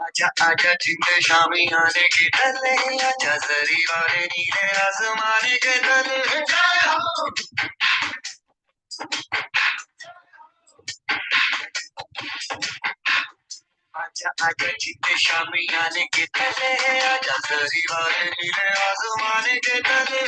आजा आजा चिंते शामी आने की तले आजा जरी वाले नीले आसमाने के तले आजा आजा चिंते शामी आने के तले आजा जरी वाले नीले आसमाने के तले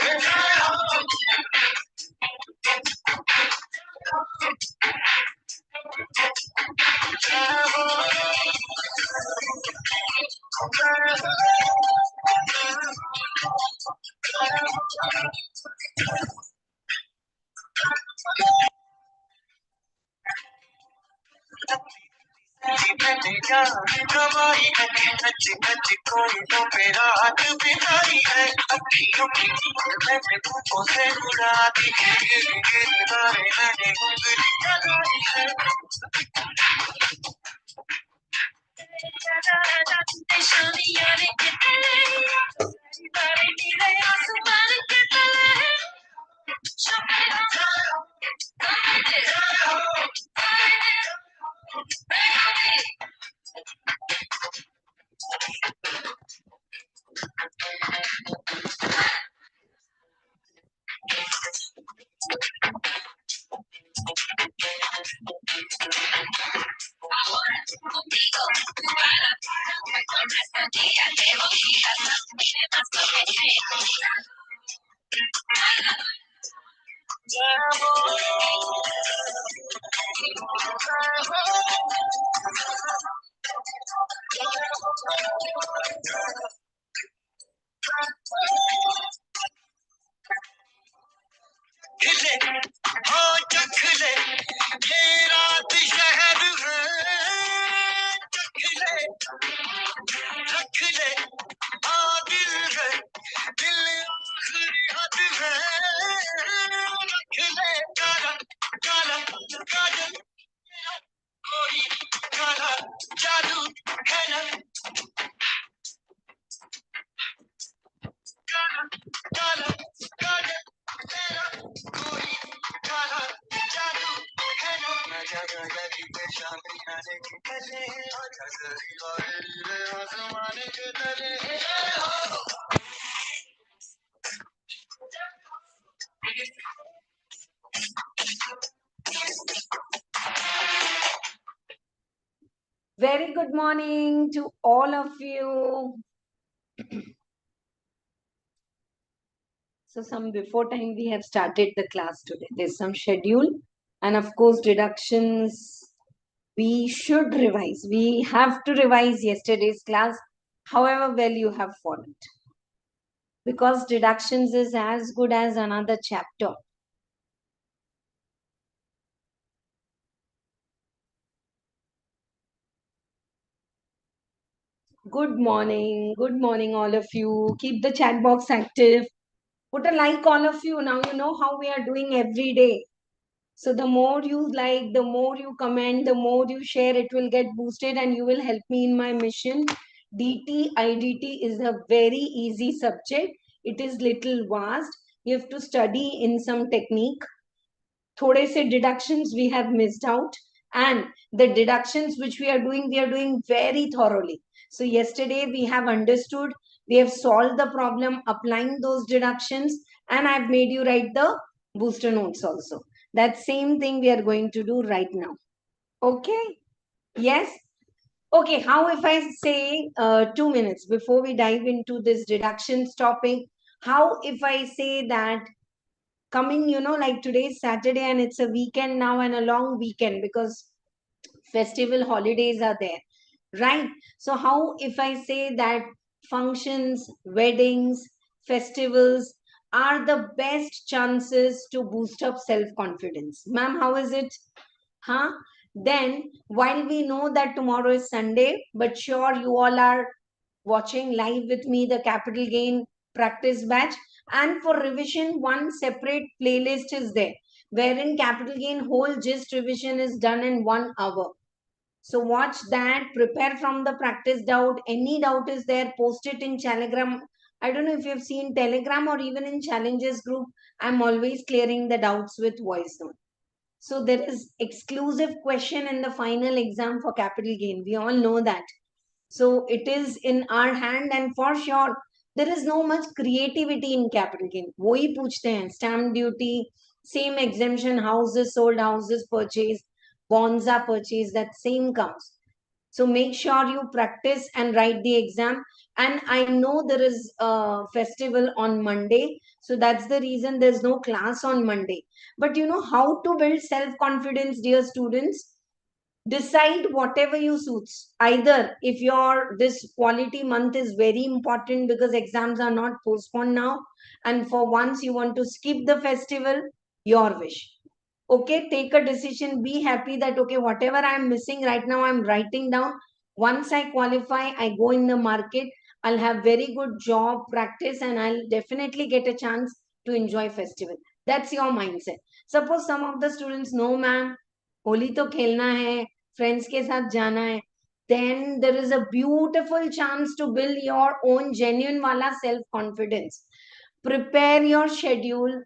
कमाई है नच्ची नच्ची कोई तो मेरा हाथ बिताई है अखियों की मैंने तुमको से उड़ाती गिर गिर तारे मैंने उंगली लगाई है खिले हो चखले ये रात शहर है चखले रख ले आ दिल है दिल आखिरी हद है रख ले काला काला काजल कोई काला जादू है ना काला काला काजल तेरा कोई काला जादू है ना नजर लगी पेशानी आने के तले आजा जरी वाले नीले आसमाने के तले Very good morning to all of you. So some before time we have started the class today. There's some schedule and of course deductions we should revise. We have to revise yesterday's class, however well you have followed. Because deductions is as good as another chapter. Good morning all of you. Keep the chat box active. Put a like, all of you. Now you know how we are doing every day. So the more you like, the more you comment, the more you share, it will get boosted and you will help me in my mission. IDT is a very easy subject. It is little vast. You have to study in some technique. Thode se deductions we have missed out, and the deductions which we are doing very thoroughly. So yesterday we have understood, we have solved the problem applying those deductions, and I've made you write the booster notes also. That same thing we are going to do right now. Okay? Yes? Okay, how if I say 2 minutes before we dive into this deductions topic? How if I say that coming, like today's Saturday and it's a weekend now and a long weekend because festival holidays are there, right? So, how if I say that functions, weddings, festivals are the best chances to boost up self confidence? Ma'am, how is it? Huh? Then, while we know that tomorrow is Sunday, but sure you all are watching live with me the capital gain practice batch, and for revision one separate playlist is there wherein capital gain whole gist revision is done in 1 hour. So watch that, prepare from the practice doubt. Any doubt is there, post it in Telegram. I don't know if you've seen Telegram or even in challenges group. I'm always clearing the doubts with voice note. So there is exclusive question in the final exam for capital gain. We all know that. So it is in our hand, and for sure there is no much creativity in capital gain. वही पूछते हैं stamp duty, same exemption, houses sold, houses purchased, bonds are purchased, that same comes. So make sure you practice and write the exam. And I know there is a festival on Monday. So that's the reason there's no class on Monday. But you know how to build self confidence, dear students? Decide whatever you suits. Either if your this quality month is very important because exams are not postponed now, and for once you want to skip the festival, your wish. Okay, take a decision, be happy that okay, whatever I'm missing right now, I'm writing down. Once I qualify, I go in the market, I'll have very good job practice, and I'll definitely get a chance to enjoy festival. That's your mindset. Suppose some of the students, no ma'am, Holi तो खेलना है, friends के साथ जाना है, then there is a beautiful chance to build your own genuine wala self confidence. Prepare your schedule,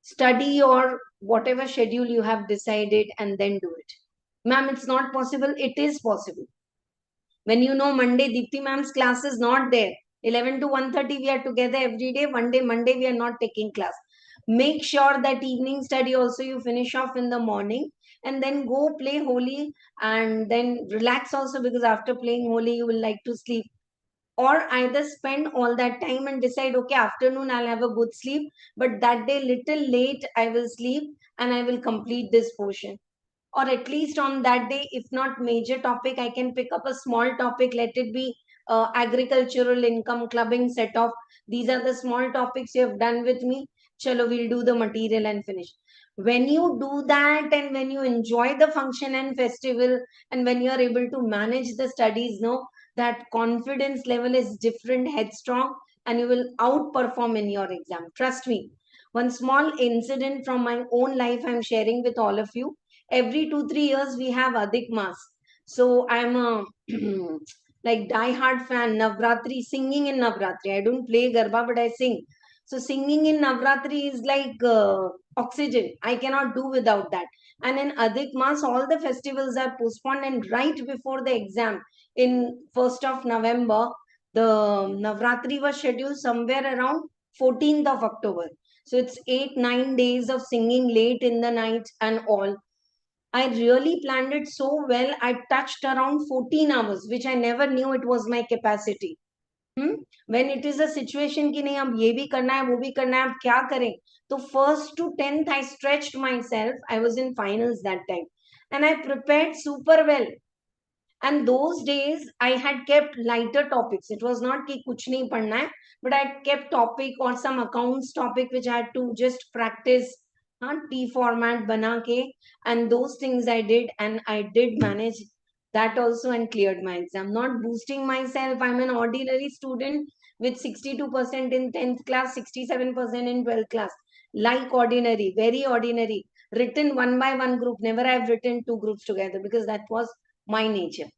study your whatever schedule you have decided, and then do it. Ma'am, it's not possible. It is possible. When you know Monday Dipti ma'am's class is not there, 11 to 1:30 we are together every day. One day Monday we are not taking class. Make sure that evening study also you finish off in the morning, and then go play holy, and then relax also, because after playing holy you will like to sleep. Or either spend all that time and decide, okay, afternoon I'll have a good sleep, but that day little late I will sleep and I will complete this portion. Or at least on that day, if not major topic, I can pick up a small topic. Let it be agricultural income clubbing set off. These are the small topics you have done with me. Chalo, we'll do the material and finish. When you do that, and when you enjoy the function and festival, and when you are able to manage the studies, no, that confidence level is different, headstrong, and you will outperform in your exam. Trust me. One small incident from my own life I'm sharing with all of you. Every 2 3 years we have Adhik Mas. So I'm a like die-hard fan. Navratri, singing in Navratri. I don't play Garba, but I sing. So singing in Navratri is like oxygen. I cannot do without that. And in Adhik Mas, all the festivals are postponed, and right before the exam, in 1st of November, the Navratri was scheduled somewhere around 14th of October. So it's 8 9 days of singing late in the night and all. I really planned it so well. I touched around 14 hours, which I never knew it was my capacity. Hmm? When it is a situation कि नहीं अब ये भी करना है वो भी करना है अब क्या करें, तो first to 10th I stretched myself. I was in finals that time, and I prepared super well. And those days I had kept lighter topics. It was not कि कुछ नहीं पढ़ना है, but I kept topic or some accounts topic which I had to just practice. T format बना के, and those things I did, and I did manage. That also and cleared my exam. Not boosting myself. I'm an ordinary student with 62% in 10th class, 67% in 12th class. Like ordinary, very ordinary. Written one by one group. Never I've written two groups together because that was my nature.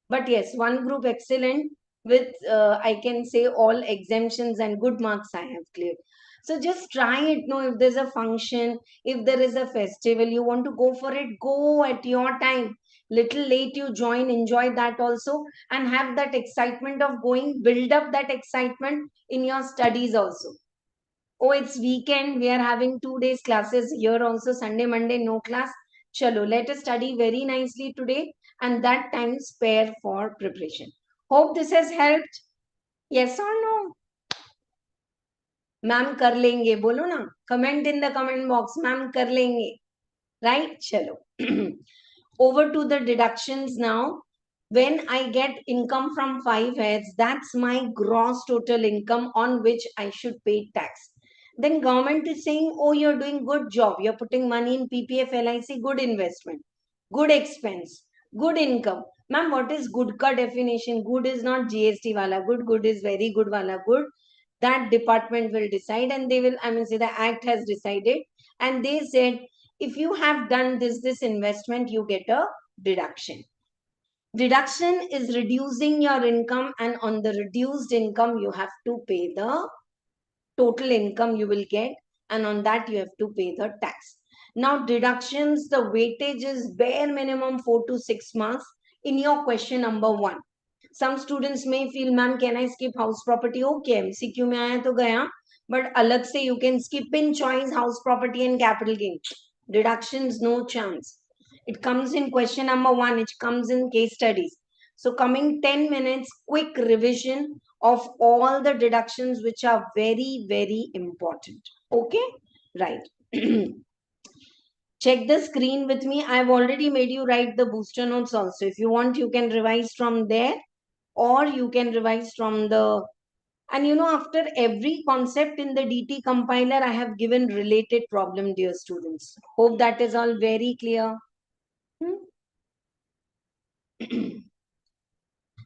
But yes, one group excellent with, I can say, all exemptions and good marks I have cleared. So just try it. No, if there's a function, if there is a festival, you want to go for it, go at your time. Little late you join, enjoy that also, and have that excitement of going, build up that excitement in your studies also. Oh, it's weekend, we are having 2 days classes here also, Sunday, Monday, no class. Chalo, let us study very nicely today, and that time spare for preparation. Hope this has helped. Yes or no? Ma'am कर लेंगे बोलो ना, comment in the comment box, ma'am कर लेंगे, right? Chalo. Over to the deductions now. When I get income from 5 heads, that's my gross total income on which I should pay tax. Then government is saying, oh, you're doing good job, you're putting money in PPF, LIC, good investment, good expense, good income. Ma'am, what is good ka definition? Good is not GST wala good, good is very good wala good. That department will decide, and they will, I mean, say the act has decided, and they said, if you have done this investment, you get a deduction. Deduction is reducing your income, and on the reduced income you have to pay the total income you will get, and on that you have to pay the tax. Now deductions, the weightage is bare minimum 4 to 6 marks in your question number 1. Some students may feel, ma'am, can I skip house property? Okay, MCQ में आया तो गया, but अलग से you can skip in choice house property and capital gain. Deductions, no chance. It comes in question number 1, it comes in case studies. So coming 10 minutes, quick revision of all the deductions which are very, very important. Okay, right. Check the screen with me. I've already made you write the booster notes also. If you want, you can revise from there, or you can revise from the, and you know, after every concept in the DT compiler, I have given related problem, dear students. Hope that is all very clear.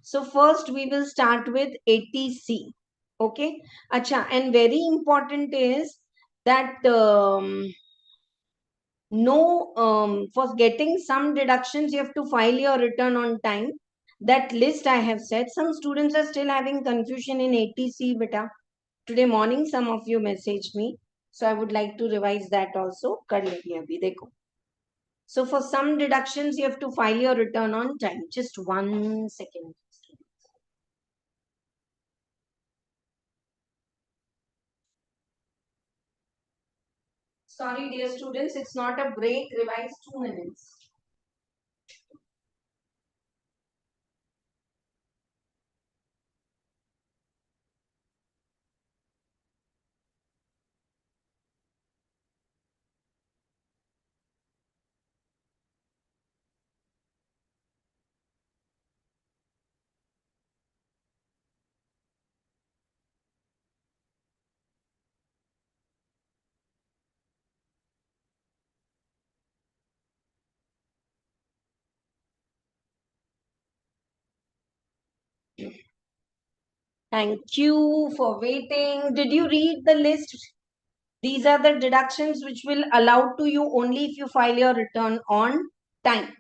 So first we will start with ATC. Okay. Acha, and very important is that for getting some deductions, you have to file your return on time. That list I have said. Some students are still having confusion in ATC, beta. Today morning, some of you messaged me. So I would like to revise that also. Kar legi abhi, dekho. So for some deductions, you have to file your return on time. Just 1 second. Sorry, dear students, it's not a break. Revise 2 minutes. Thank you for waiting. Did you read the list? These are the deductions which will allow to you only if you file your return on time.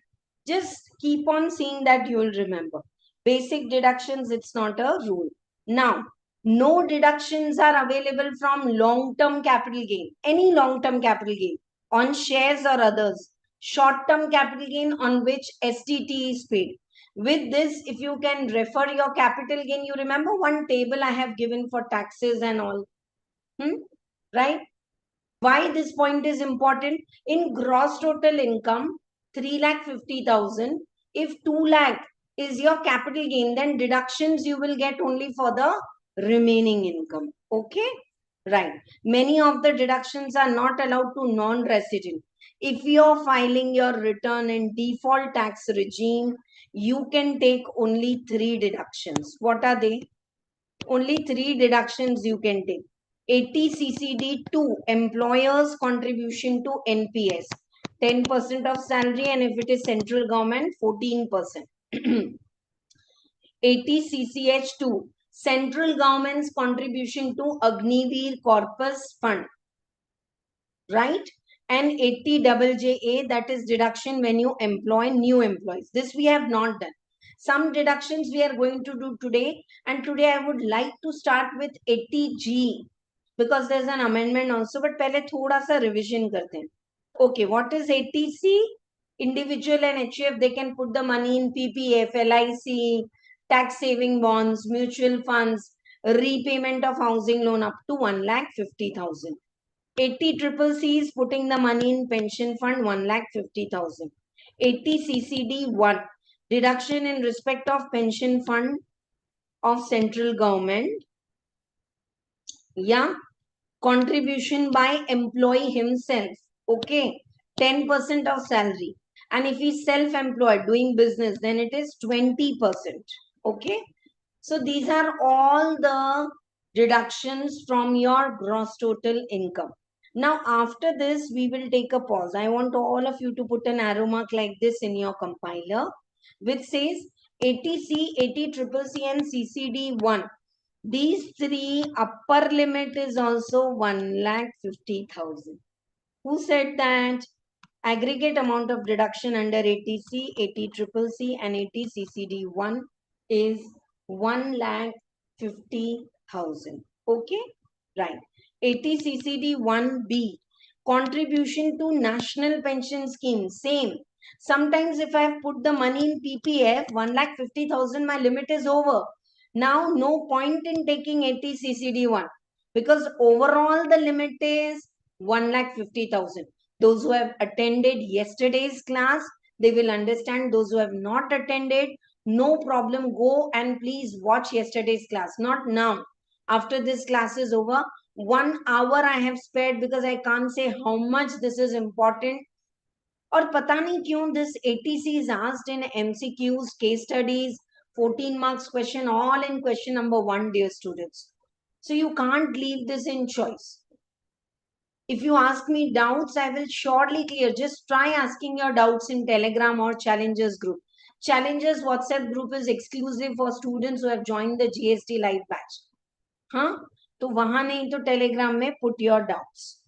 Just keep on seeing that, you will remember. Basic deductions, it's not a rule. Now, no deductions are available from long-term capital gain, any long-term capital gain on shares or others. Short-term capital gain on which STT is paid. With this, if you can refer your capital gain, you remember one table I have given for taxes and all. Right? Why this point is important? In gross total income, 3,50,000. If 2 lakh is your capital gain, then deductions you will get only for the remaining income. Okay? Right. Many of the deductions are not allowed to non-resident. If you're filing your return in default tax regime, you can take only 3 deductions. What are they? Only 3 deductions you can take. 80 2, employer's contribution to NPS, 10% of salary, and if it is central government, 14%. 80CCH2, central government's contribution to Agniveer Corpus Fund, right? And 80JJA, that is deduction when you employ new employees. This we have not done. Some deductions we are going to do today, and today I would like to start with 80G because there's an amendment also, but पहले थोड़ा सा revision करते हैं. Okay, what is 80C? Individual and HUF, they can put the money in PPF, LIC, tax saving bonds, mutual funds, repayment of housing loan up to 1,50,000. 80CCC is putting the money in pension fund 1,50,000. 80CCD1, deduction in respect of pension fund of central government. Yeah, contribution by employee himself. Okay, 10% of salary. And if he's self-employed doing business, then it is 20%. Okay, so these are all the deductions from your gross total income. Now, after this, we will take a pause. I want all of you to put an arrow mark like this in your compiler, which says 80C, 80CCC, and CCD1. These three upper limit is also 1,50,000. Who said that? Aggregate amount of deduction under 80C, 80CCC, and 80CCD1 is 1,50,000. Okay, right. 80CCD1B, contribution to national pension scheme, same. Sometimes if I have put the money in PPF, 1,50,000, my limit is over. Now, no point in taking 80CCD1 because overall the limit is 1,50,000. Those who have attended yesterday's class, they will understand. Those who have not attended, no problem. Go and please watch yesterday's class. Not now. After this class is over, 1 hour I have spared because I can't say how much this is important. और पता नहीं क्यों this ATC is asked in MCQs, case studies, 14 marks question, all in question number 1, dear students. So you can't leave this in choice. If you ask me doubts, I will surely clear. Just try asking your doubts in Telegram or Challengers group. Challengers WhatsApp group is exclusive for students who have joined the GST live batch. Huh? तो वहां नहीं तो Telegram में put your doubts.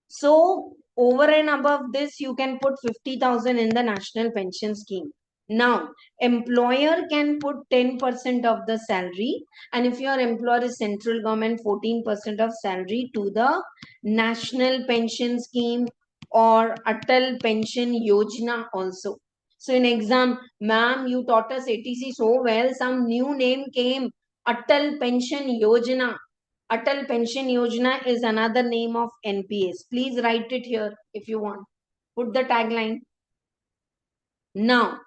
So over and above this, you can put 50,000 in the national pension scheme. Now, employer can put 10% of the salary, and if your employer is central government, 14% of salary to the national pension scheme or Atal Pension Yojana also. So in exam, ma'am, you taught us ATC so well, some new name came, Atal Pension Yojana. Atal Pension Yojana is another name of NPS. Please write it here if you want. Put the tagline. Now,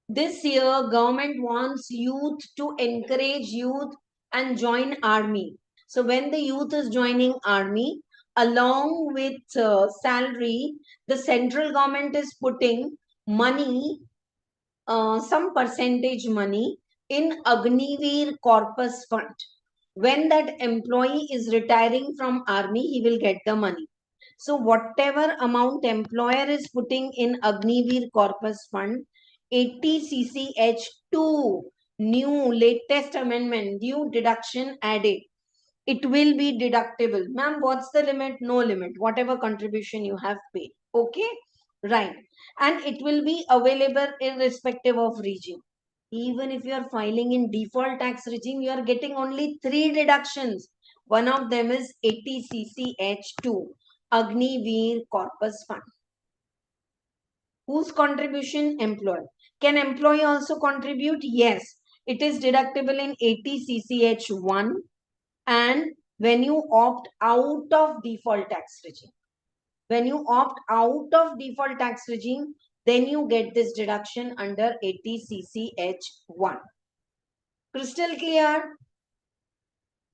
this year, government wants youth to encourage youth and join army. So when the youth is joining army, along with salary, the central government is putting money, some percentage money in Agniveer Corpus Fund. When that employee is retiring from army, he will get the money. So whatever amount employer is putting in Agniveer Corpus Fund, 80CCH2, new latest amendment, new deduction added. It will be deductible. Ma'am, what's the limit? No limit. Whatever contribution you have paid. Okay? Right. And it will be available irrespective of region. Even if you are filing in default tax regime, you are getting only 3 deductions. One of them is 80CCH2, Agniveer Corpus Fund. Whose contribution? Employer. Can employee also contribute? Yes. It is deductible in 80CCH1 and when you opt out of default tax regime. When you opt out of default tax regime, then you get this deduction under 80CCH1. Crystal clear?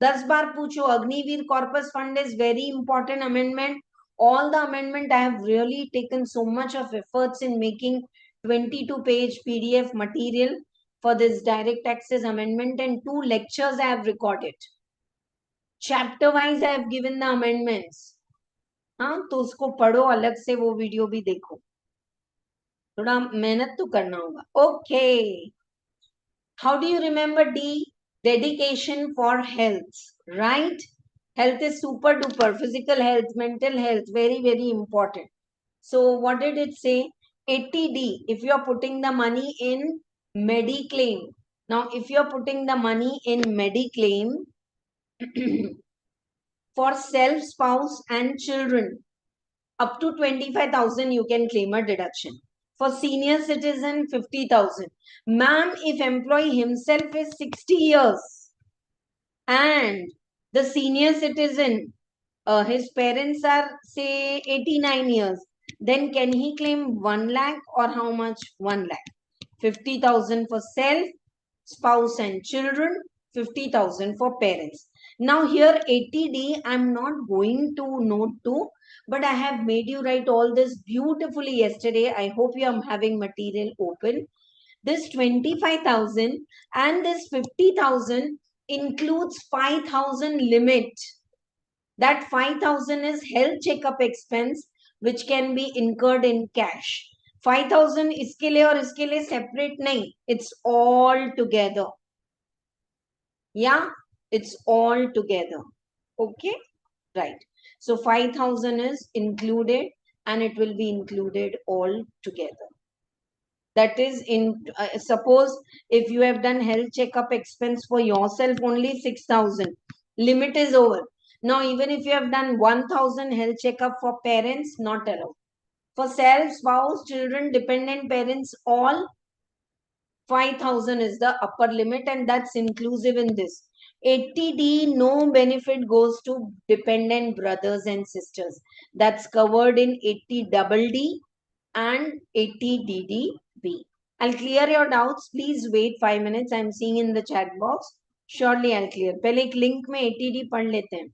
10 बार पूछो. Agniveer Corpus Fund is very important amendment. All the amendment, I have really taken so much of efforts in making 22-page PDF material for this direct taxes amendment and 2 lectures I have recorded. Chapter wise I have given the amendments. हाँ तो उसको पढ़ो, अलग से वो video भी देखो. थोड़ा मेहनत तो करना होगा. Okay. How do you remember D? Dedication for health, right? Health is super duper. Physical health, mental health, very, very important. So what did it say? 80D, if you're putting the money in Mediclaim. Now, if you're putting the money in Mediclaim for self, spouse and children, up to 25,000 you can claim a deduction. For senior citizen, 50,000. Ma'am, if employee himself is 60 years and the senior citizen, his parents are say 89 years, then can he claim 1 lakh or how much? 1 lakh. 50,000 for self, spouse and children, 50,000 for parents. Now here 80D, I'm not going to note to, but I have made you write all this beautifully yesterday. I hope you are having material open. This 25,000 and this 50,000 includes 5,000 limit. That 5,000 is health checkup expense which can be incurred in cash. 5,000 इसके लिए और इसके लिए separate नहीं. It's all together. Yeah, it's all together. Okay, right. So 5,000 is included and it will be included all together. That is in, suppose if you have done health checkup expense for yourself only 6,000, limit is over. Now, even if you have done 1,000 health checkup for parents, not allowed. For self, spouse, children, dependent parents, all 5,000 is the upper limit and that's inclusive in this. 80D, no benefit goes to dependent brothers and sisters. That's covered in 80DD and 80DDB. I'll clear your doubts. Please wait 5 minutes. I'm seeing in the chat box. Surely I'll clear. पहले एक link में 80D पढ़ लेते हैं.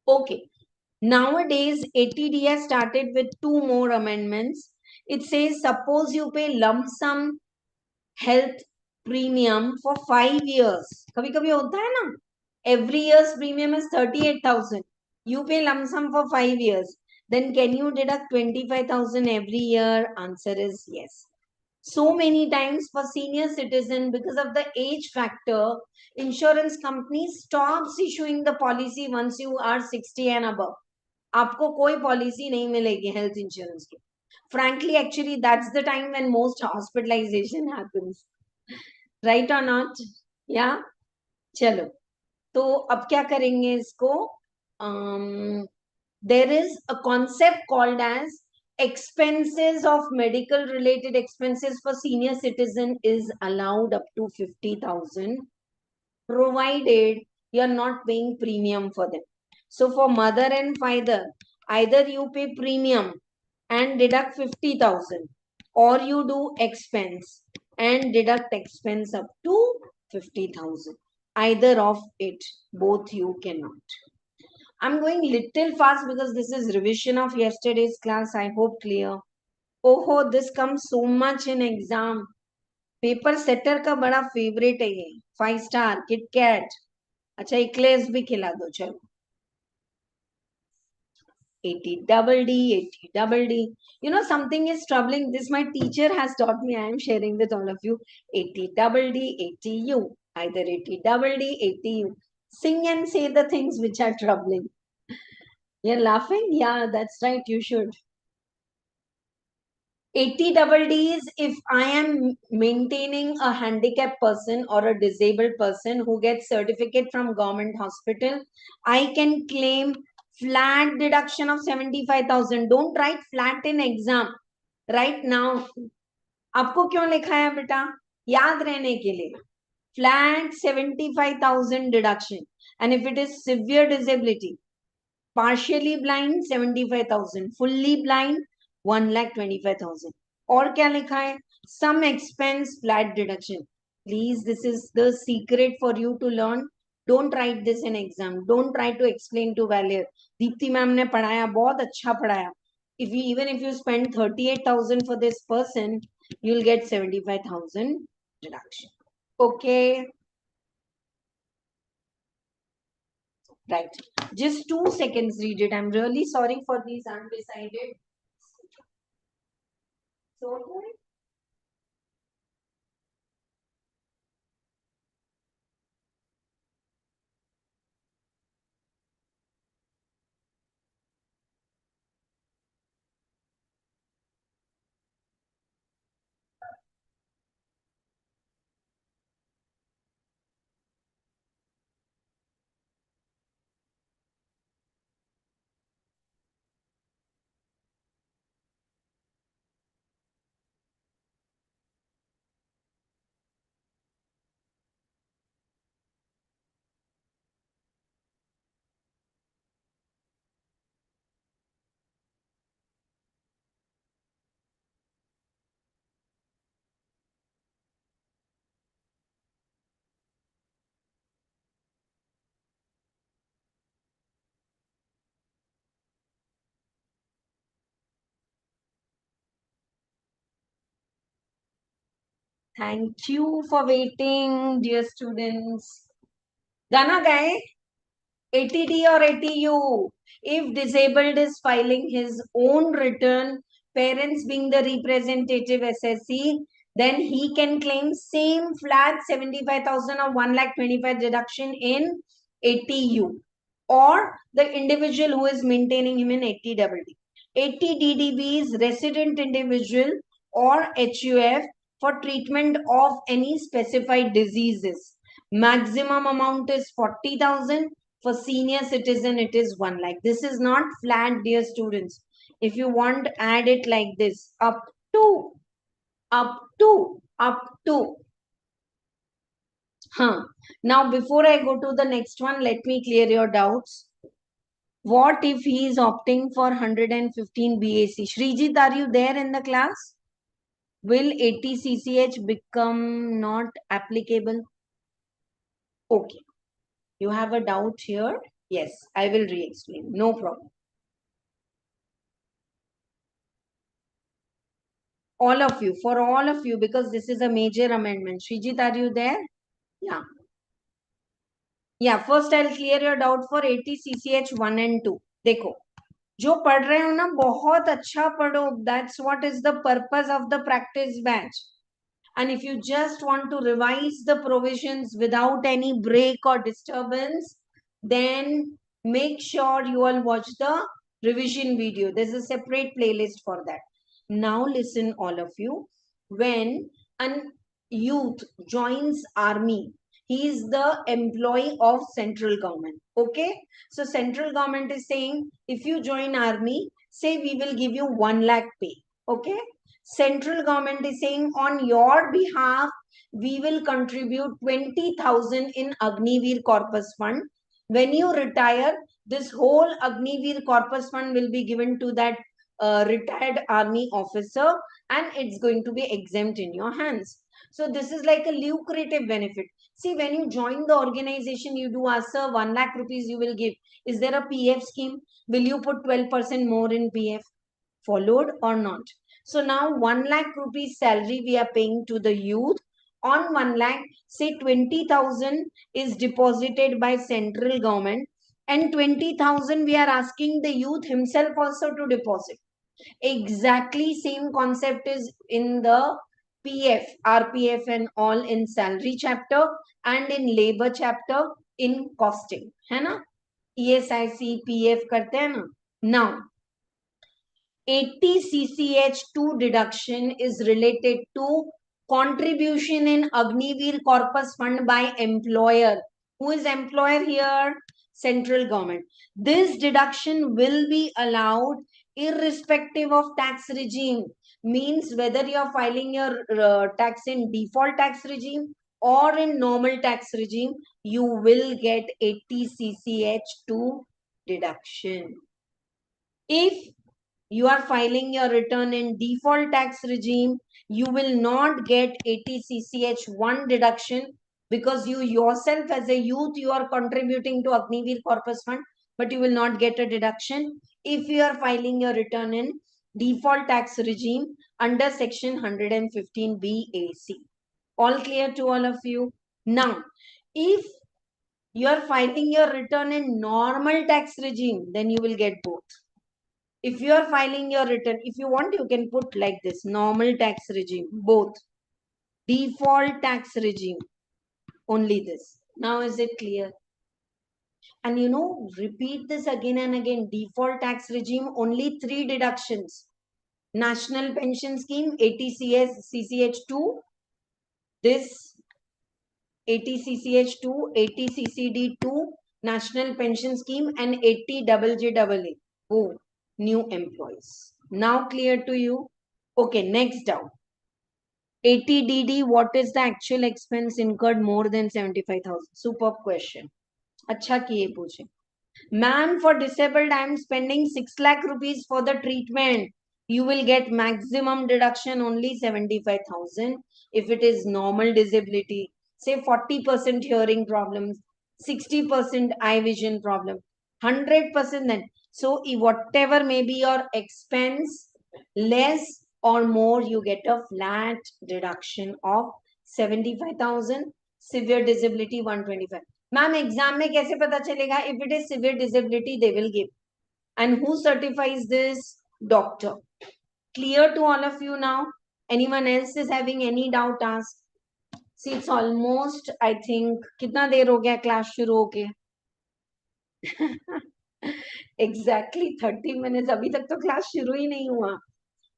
Okay. Nowadays, 80D has started with 2 more amendments. It says, suppose you pay lump sum health premium for 5 years. कभी कभी होता है ना? Every year's premium is 38,000. You pay lump sum for 5 years. Then can you deduct 25,000 every year? Answer is yes. So many times for senior citizen, because of the age factor, insurance company stops issuing the policy once you are 60 and above. आपको कोई policy नहीं मिलेगी health insurance की. Frankly, actually, that's the time when most hospitalization happens. Right or not? Yeah? चलो. तो अब क्या करेंगे इसको? There is a concept called as expenses of medical related expenses for senior citizen is allowed up to 50,000 provided you are not paying premium for them. So for mother and father, either you pay premium and deduct 50,000 or you do expense and deduct expense up to 50,000. Either of it, both you cannot. I'm going little fast because this is revision of yesterday's class. I hope clear. Oh, this comes so much in exam. Paper setter का बड़ा favourite है ये. 5 star KitKat. अच्छा इक्लेस भी खिला दो. चलो 80DD, 80DD. You know, something is troubling. This my teacher has taught me. I am sharing with all of you. 80DD, 80U. Either 80DD, 80U. Sing and say the things which are troubling. You're laughing? Yeah, that's right. You should. 80DD is if I am maintaining a handicapped person or a disabled person who gets certificate from government hospital, I can claim flat deduction of 75,000. Don't write flat in exam. Right now, आपको क्यों लिखा है बेटा? याद रहने के लिए. Flat 75,000 deduction. And if it is severe disability, partially blind 75,000, fully blind 1,25,000. और क्या लिखा है? Some expense flat deduction. Please, this is the secret for you to learn. Don't write this in exam. Don't try to explain to Valier. Deepti ma'am ने पढ़ाया, बहुत अच्छा पढ़ाया. Even if you spend 38,000 for this person, you'll get 75,000 deduction. Okay. Right. Just 2 seconds, read it. I'm really sorry for these undecided. So thank you for waiting, dear students. Gana guy, ATD or ATU? If disabled is filing his own return, parents being the representative SSC, then he can claim same flat 75,000 or 1,25,000 deduction in ATU, or the individual who is maintaining him in ATDD. ATDDB is resident individual or HUF for treatment of any specified diseases. Maximum amount is 40,000. For senior citizen, it is 1 lakh. This is not flat, dear students. If you want, add it like this: up to, up to, up to. Now, before I go to the next one, let me clear your doubts. What if he is opting for 115 BAC? Shrijit, are you there in the class? Will 80 CCH become not applicable? Okay. You have a doubt here? Yes, I will re-explain. No problem. All of you, for all of you, because this is a major amendment. Shrijit, are you there? Yeah. Yeah, first I'll clear your doubt for 80 CCH 1 and 2. देखो, जो पढ़ रहे हो ना बहुत अच्छा पढ़ो. That's what is the purpose of the practice batch. And if you just want to revise the provisions without any break or disturbance, then make sure you all watch the revision video. There's a separate playlist for that. Now listen, all of you. When an youth joins army, he is the employee of central government. Okay. So central government is saying, if you join army, say we will give you 1 lakh pay. Okay. Central government is saying, on your behalf, we will contribute 20,000 in Agniveer Corpus Fund. When you retire, this whole Agniveer Corpus Fund will be given to that retired army officer, and it's going to be exempt in your hands. So this is like a lucrative benefit. See, when you join the organization, you do ask, sir, 1 lakh rupees you will give. Is there a PF scheme? Will you put 12% more in PF? Followed or not? So now 1 lakh rupees salary we are paying to the youth. On 1 lakh, say 20,000 is deposited by central government, and 20,000 we are asking the youth himself also to deposit. Exactly same concept is in the PF, RPF and all in salary chapter and in labor chapter in costing. है ना? ESIC, PF करते हैं ना? Now, 80 CCH2 deduction is related to contribution in Agniveer Corpus Fund by employer. Who is employer here? Central government. This deduction will be allowed irrespective of tax regime. Means whether you are filing your tax in default tax regime or in normal tax regime, you will get 80 CCH2 deduction. If you are filing your return in default tax regime, you will not get 80 CCH1 deduction, because you yourself as a youth, you are contributing to Agniveer Corpus Fund, but you will not get a deduction if you are filing your return in default tax regime under section 115 BAC. All clear to all of you? Now, if you are filing your return in normal tax regime, then you will get both. If you are filing your return, if you want, you can put like this: normal tax regime, both, default tax regime, only this. Now is it clear? And repeat this again and again. Default tax regime, only 3 deductions: national pension scheme, ATCS CCH2, this ATCCH2, ATCCD2, national pension scheme, and ATJJAA. Oh, new employees. Now clear to you? Okay, next down. ATDD, what is the actual expense incurred more than 75,000? Superb question. अच्छा किए पूछे. Ma'am, for disabled, I am spending 6 lakh rupees for the treatment. You will get maximum deduction only 75,000. If it is normal disability, say 40% hearing problems, 60% eye vision problem, 100% then. So whatever may be your expense, less or more, you get a flat deduction of 75,000. Severe disability 125. Ma'am exam में कैसे पता चलेगा? If it is severe disability they will give. And who certifies this? Doctor. Clear to all of you now? Anyone else is having any doubt? Ask. See it's almost, I think, कितना देर हो गया class शुरू होके? Exactly 30 minutes. अभी तक तो class शुरू ही नहीं हुआ.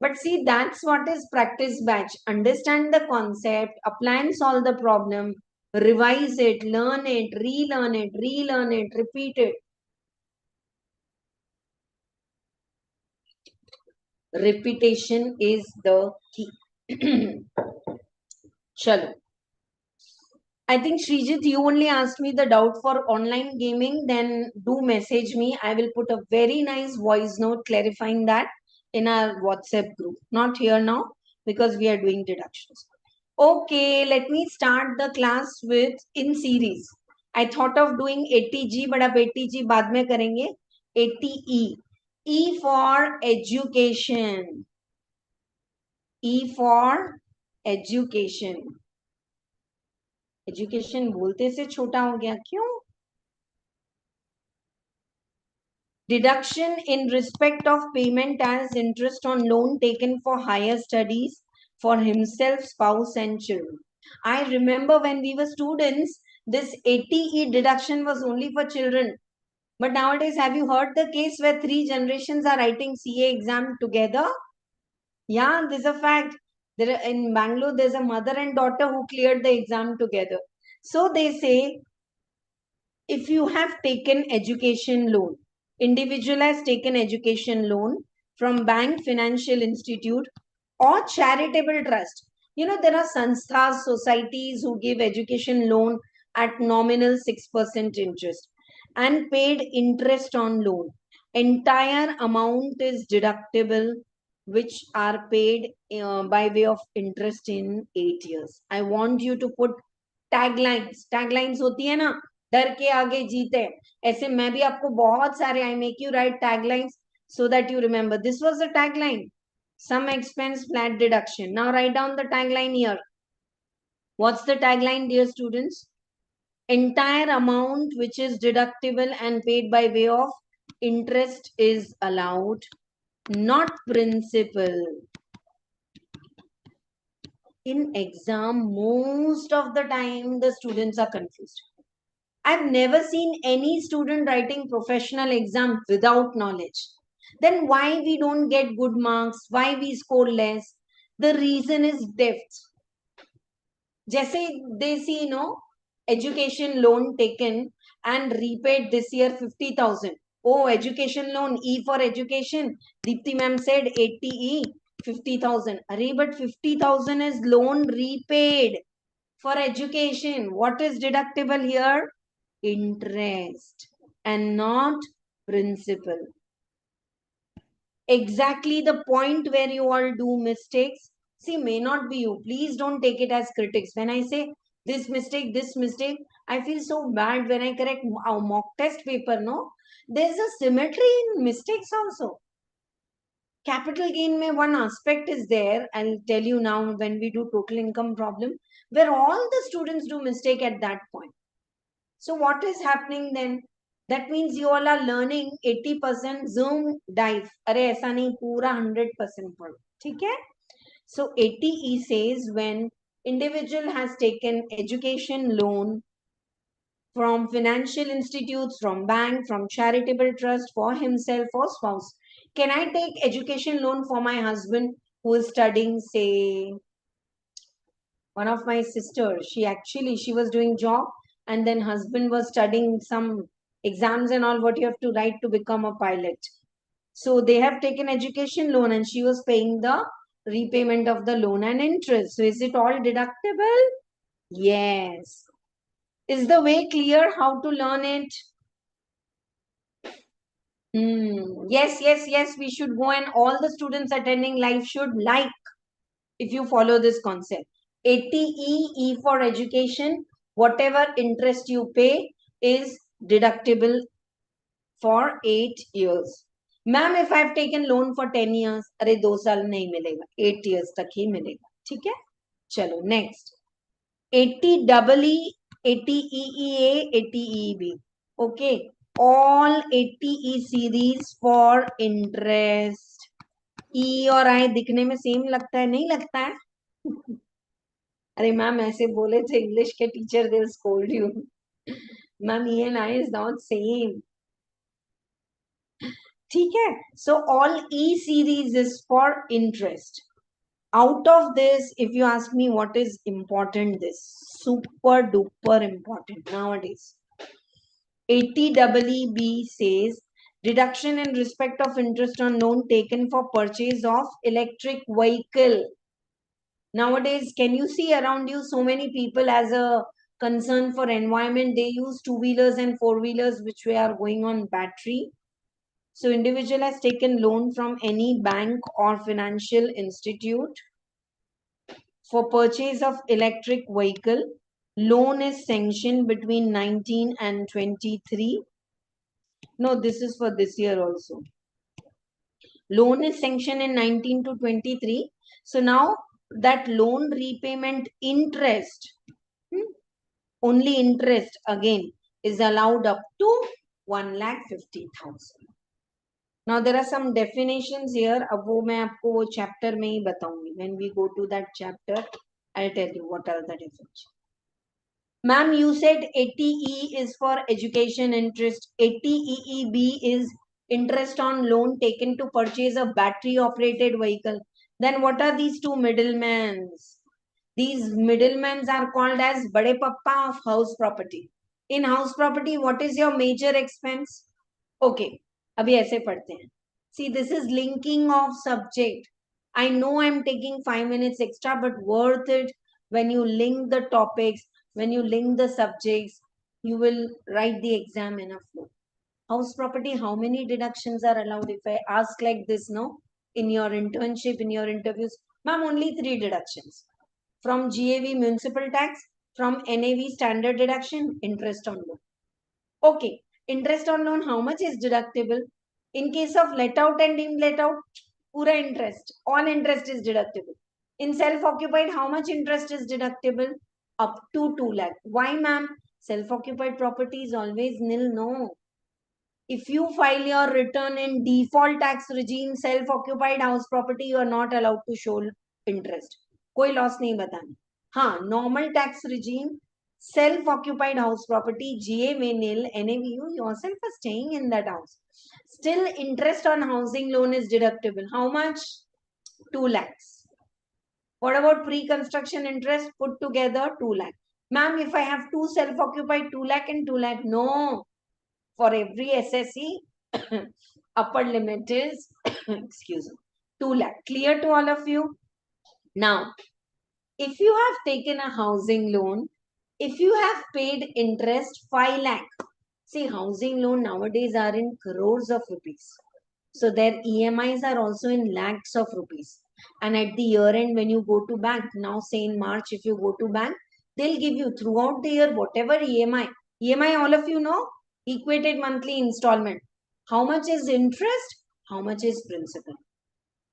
But see, that's what is practice batch. Understand the concept, apply and solve the problem, revise it, learn it, relearn it, repeat it. Repetition is the key. Chalo. I think Srijit, you only asked me the doubt for online gaming. Then do message me. I will put a very nice voice note clarifying that in our WhatsApp group. Not here now because we are doing deductions. Okay, let me start the class with in series. I thought of doing 80G, but अब 80G बाद में करेंगे. 80E. E for education. E for education. Education बोलते से छोटा हो गया क्यों? Deduction in respect of payment as interest on loan taken for higher studies for himself, spouse, and children. I remember when we were students, this 80E deduction was only for children. But nowadays, have you heard the case where 3 generations are writing CA exam together? Yeah, this is a fact. In Bangalore, there's a mother and daughter who cleared the exam together. So they say, if you have taken education loan, individual has taken education loan from bank, financial institute, or charitable trust. There are sansthas, societies who give education loan at nominal 6% interest and paid interest on loan. Entire amount is deductible, which are paid by way of interest in 8 years. I want you to put taglines. Taglines होती है ना, डर के आगे जीते. ऐसे मैं भी आपको बहुत सारे, I make you write taglines so that you remember. This was the tagline. Some expense flat deduction. Now write down the tagline here. What's the tagline, dear students? Entire amount which is deductible and paid by way of interest is allowed, not principal. In exam, most of the time the students are confused. I've never seen any student writing professional exam without knowledge. Then why we don't get good marks? Why we score less? The reason is depth. जैसे they see, education loan taken and repaid this year 50,000. Oh, education loan, E for education. Dipti ma'am said 80E, 50,000. Arey, but 50,000 is loan repaid for education. What is deductible here? Interest and not principal. Exactly the point where you all do mistakes. See, may not be you. Please don't take it as critics. When I say this mistake, I feel so bad when I correct our mock test paper, no? There's a symmetry in mistakes also. Capital gain mein one aspect is there. I'll tell you now when we do total income problem, where all the students do mistake at that point. So what is happening then? That means you all are learning 80% zoom dive. अरे ऐसा नहीं, पूरा 100% पढ़ो, ठीक है? So 80E says when individual has taken education loan from financial institutes, from bank, from charitable trust, for himself or spouse. Can I take education loan for my husband who is studying, say, one of my sisters, she was doing job and then husband was studying some exams and all what you have to write to become a pilot. So they have taken education loan and she was paying the repayment of the loan and interest. So is it all deductible? Yes. Is the way clear how to learn it? Yes. We should go and all the students attending live should like if you follow this concept. 80E, E for education, whatever interest you pay is deductible for 8 years. Ma'am, if I've taken loan for 10 years, अरे 2 साल नहीं मिलेगा, 8 years तक ही मिलेगा, ठीक है? चलो, next. 80EE, 80EEA, 80EB. Okay, all 80E series for interest. E और I दिखने में सेम लगता है, नहीं लगता है? अरे मैम ऐसे बोले थे इंग्लिश के teacher, they scold you. Ma'am E and I is not same. ठीक है? So all E series is for interest. Out of this, if you ask me what is important, this super duper important nowadays. 80EEB says deduction in respect of interest on loan taken for purchase of electric vehicle. Nowadays, can you see around you so many people as a concern for environment, they use two-wheelers and four-wheelers which we are going on battery. So individual has taken loan from any bank or financial institute for purchase of electric vehicle. Loan is sanctioned between 19 and 23. No, this is for this year also. Loan is sanctioned in 19 to 23. So now that loan repayment interest, only interest again is allowed up to 1,50,000. Now there are some definitions here. अब वो मैं आपको वो chapter में ही बताऊंगी. When we go to that chapter, I'll tell you what are the definitions. Ma'am, you said 80E is for education interest. 80EEB is interest on loan taken to purchase a battery operated vehicle. Then what are these two middlemen? These middlemen are called as Bade Papa of house property. In house property, what is your major expense? Okay, abhi aise padhte hain. See, this is linking of subject. I know I'm taking 5 minutes extra, but worth it when you link the topics, when you link the subjects, you will write the exam in a flow. House property, how many deductions are allowed? If I ask like this, no, in your internship, in your interviews, ma'am, only 3 deductions. From GAV municipal tax, from NAV standard deduction, interest on loan. Okay, interest on loan, how much is deductible? In case of let out and in let out, pura interest, all interest is deductible. In self-occupied, how much interest is deductible? Up to 2 lakh. Why, ma'am? Self-occupied property is always nil, no. If you file your return in default tax regime, self-occupied house property, you are not allowed to show interest. कोई loss नहीं बताना. हाँ, normal tax regime, self-occupied house property, GA nil, NAV, you yourself are staying in that house. Still, interest on housing loan is deductible. How much? 2 lakhs. What about pre-construction interest put together? 2 lakh. Ma'am, if I have two self-occupied 2 lakh and 2 lakh, no. For every SSE, upper limit is, excuse me, 2 lakh. Clear to all of you? Now, if you have taken a housing loan, if you have paid interest 5 lakh, see, housing loan nowadays are in crores of rupees. So their EMIs are also in lakhs of rupees. And at the year end, when you go to bank, now say in March, if you go to bank, they'll give you throughout the year whatever EMI. EMI, all of you know, equated monthly installment. How much is interest? How much is principal?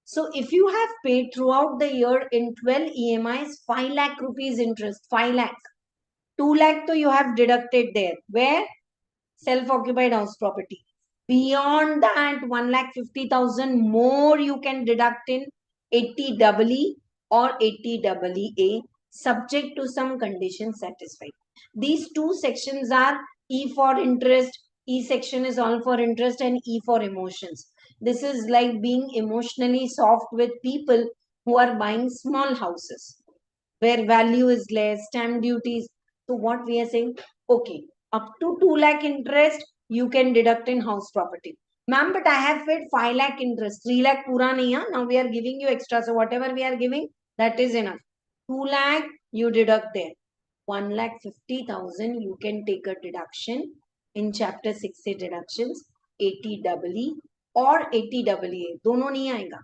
So if you have paid throughout the year in 12 EMIs, 5 lakh rupees interest, 5 lakh. 2 lakh, so you have deducted there. Where? self-occupied house property. Beyond that, 1,50,000 more you can deduct in 80EE or 80EE, subject to some conditions satisfied. These two sections are E for interest, E section is all for interest, and E for emotions. This is like being emotionally soft with people who are buying small houses where value is less, stamp duties. So what we are saying, okay, up to 2 lakh interest, you can deduct in house property. Ma'am, but I have paid 5 lakh interest, 3 lakh pura nahi hai. Now we are giving you extra. So whatever we are giving, that is enough. 2 lakh, you deduct there. 1,50,000, you can take a deduction in chapter 6 deductions, 80EE or 80EA. Dono nahi aayega,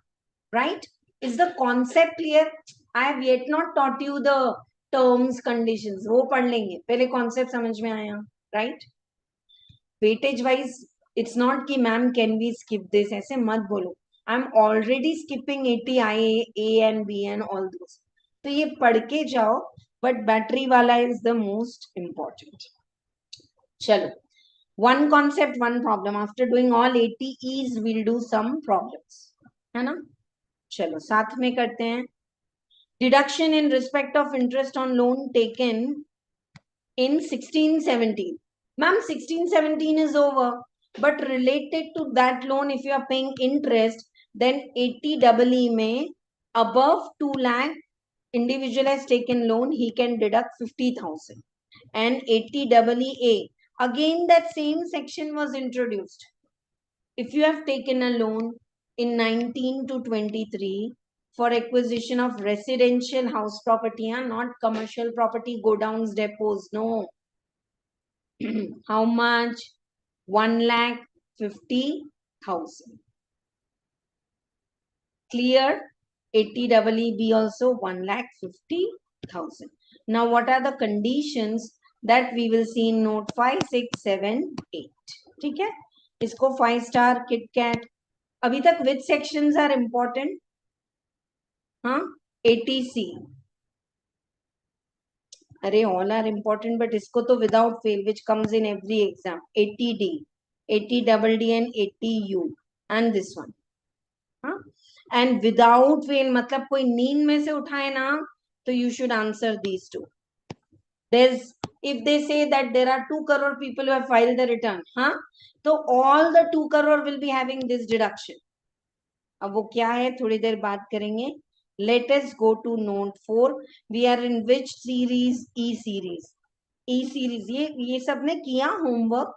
right? Is the concept clear? I have yet not taught you the terms, conditions. वो पढ़ लेंगे. पहले concept समझ में आया, right? Weightage wise, it's not कि ma'am can we skip this? ऐसे मत बोलो. I'm already skipping 80IA, A and B and all those. तो ये पढ़ के जाओ. But battery वाला is the most important. चलो. One concept, one problem. After doing all 80 E's, we'll do some problems. है ना? चलो साथ में करते हैं. Deduction in respect of interest on loan taken in 1617. Ma'am, 1617 is over. But related to that loan, if you are paying interest, then 80EE may above 2 lakh, individual has taken loan, he can deduct 50,000. And 80EA, again that same section was introduced. If you have taken a loan in 19 to 23 for acquisition of residential house property and not commercial property, go downs, depots, no. How much? 1,50,000. Clear? 80EE also 1,50,000. Now, what are the conditions that we will see in note 5, 6, 7, 8? ठीक है? इसको 5 star, KitKat. अभी तक which sections are important? हाँ? 80C. अरे all are important, but इसको तो without fail, which comes in every exam. 80D, 80EE and 80U, and this one. हाँ? And without fail, मतलब कोई नींद में से उठाए ना, तो you should answer these two. There's, if they say that there are 2 crore people who have filed the return, हाँ? तो all the 2 crore will be having this deduction. अब वो क्या है थोड़ी देर बात करेंगे. Let us go to note 4. We are in which series? E series. E series. ये सब ने किया homework.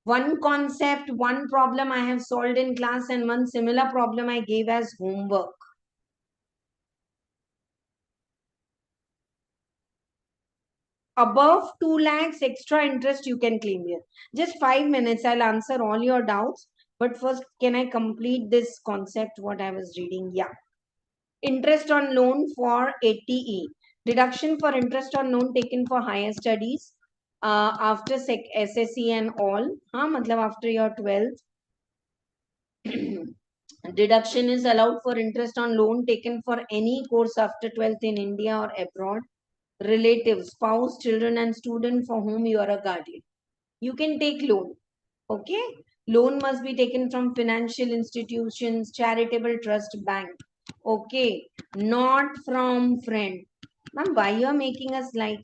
One concept, one problem I have solved in class, and one similar problem I gave as homework. Above 2 lakhs extra interest you can claim here. Just 5 minutes, I'll answer all your doubts. But first, can I complete this concept, what I was reading? Yeah. Interest on loan for 80E. Deduction for interest on loan taken for higher studies after SSC and all. Matlab after your 12th. Deduction is allowed for interest on loan taken for any course after 12th in India or abroad. Relatives, spouse, children, and student for whom you are a guardian. You can take loan. Okay? Loan must be taken from financial institutions, charitable trust, bank. Okay? Not from friend. Ma'am, why you are making us like?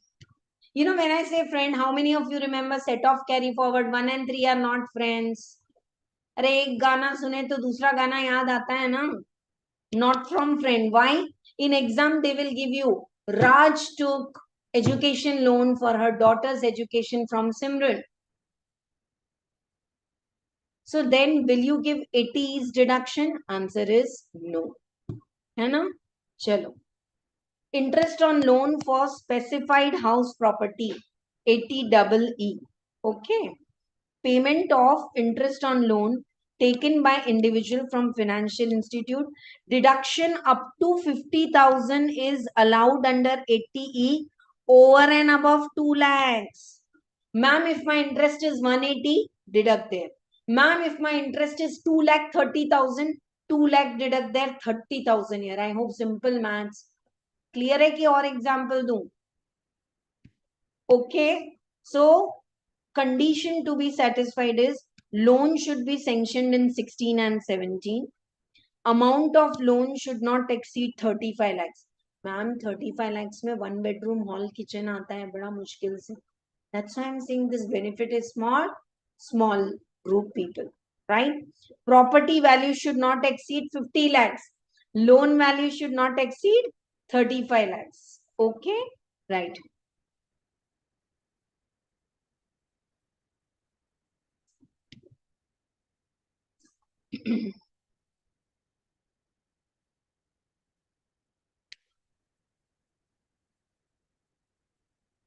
You know, when I say friend, how many of you remember set off carry forward 1 and 3 are not friends? अरे एक गाना सुने तो दूसरा गाना याद आता है ना? Not from friend. Why? In exam they will give you Raj took education loan for her daughter's education from Simran. So then will you give 80's deduction? Answer is no. है ना? चलो. Interest on loan for specified house property, 80EE. Okay. Payment of interest on loan taken by individual from financial institute. Deduction up to 50,000 is allowed under 80E over and above 2 lakhs. Ma'am, if my interest is 180, deduct there. Ma'am, if my interest is 2 lakh 30,000, 2 lakh deduct there, 30,000 here. I hope simple maths. Clear है कि और example दूं? Okay. So condition to be satisfied is loan should be sanctioned in 16 and 17. Amount of loan should not exceed 35 lakhs. Ma'am, 35 lakhs में one bedroom hall kitchen आता है बड़ा मुश्किल से. That's why I'm saying this benefit is small group people, right? Property value should not exceed 50 lakhs. Loan value should not exceed 35 lakhs. Okay, right.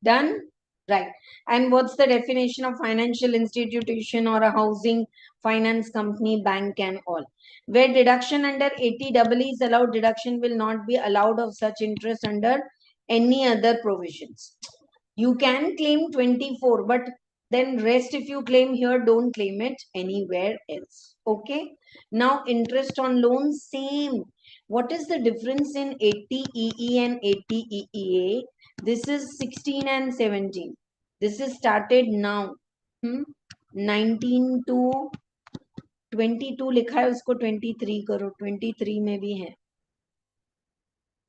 Done? Right. And what's the definition of financial institution or a housing finance company, bank and all? Where deduction under 80EE is allowed, deduction will not be allowed of such interest under any other provisions. You can claim 24, but then rest if you claim here, don't claim it anywhere else. Okay. Now interest on loans, same. What is the difference in 80EE and 80EEA? This is 16 and 17. This is started now. 19 to 22 लिखा है उसको 23 करो, 23 में भी है.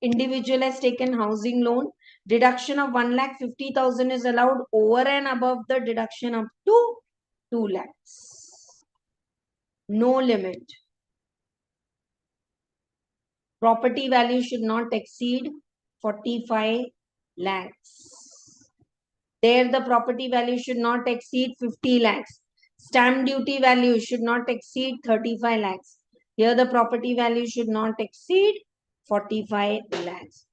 Individual has taken housing loan. Deduction of 1,50,000 is allowed over and above the deduction up to 2 lakhs. No limit. Property value should not exceed 45 lakhs. There the property value should not exceed 50 lakhs. Stamp duty value should not exceed 35 lakhs. Here the property value should not exceed 45 lakhs.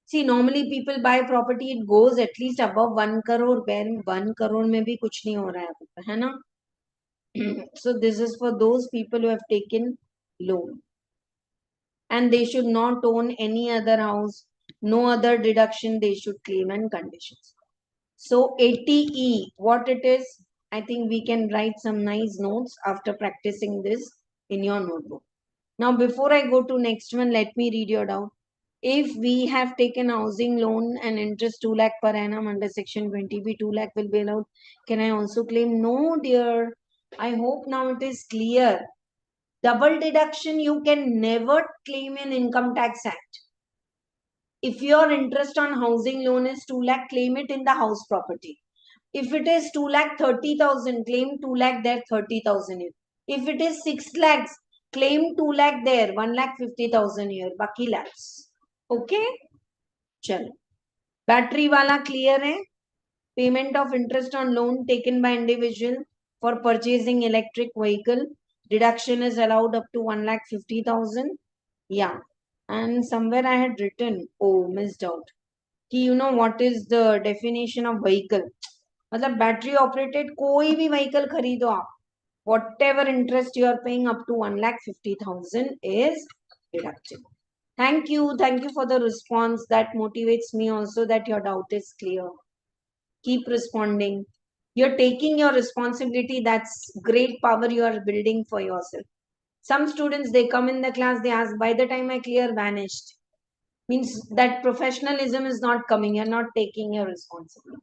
See, normally people buy property, it goes at least above 1 crore, where 1 crore में भी कुछ नहीं हो रहा है ना? So this is for those people who have taken loan. And they should not own any other house, no other deduction they should claim and conditions. So 80E, what it is, I think we can write some nice notes after practicing this in your notebook. Now, before I go to next one, let me read you down. If we have taken housing loan and interest 2 lakh per annum under section 20B, 2 lakh will be allowed. Can I also claim? No, dear. I hope now it is clear. Double deduction you can never claim in Income Tax Act. If your interest on housing loan is 2 lakh, claim it in the house property. If it is 2 lakh 30,000, claim 2 lakh there 30,000 here. If it is 6 lakhs, claim 2 lakh there 1 lakh 50,000 here. Baki lakhs. Okay? Chalo. Battery wala clear hai? Payment of interest on loan taken by individual for purchasing electric vehicle. Deduction is allowed up to 1,50,000. Yeah. And somewhere I had written, oh, missed out. You know what is the definition of vehicle? मतलब battery operated कोई भी vehicle खरीदो आप, whatever interest you are paying up to 1,50,000 is deducted. Thank you for the response. That motivates me also that your doubt is clear. Keep responding. You're taking your responsibility. That's great power you are building for yourself. Some students, they come in the class, they ask, by the time I clear, vanished. Means that professionalism is not coming. You're not taking your responsibility.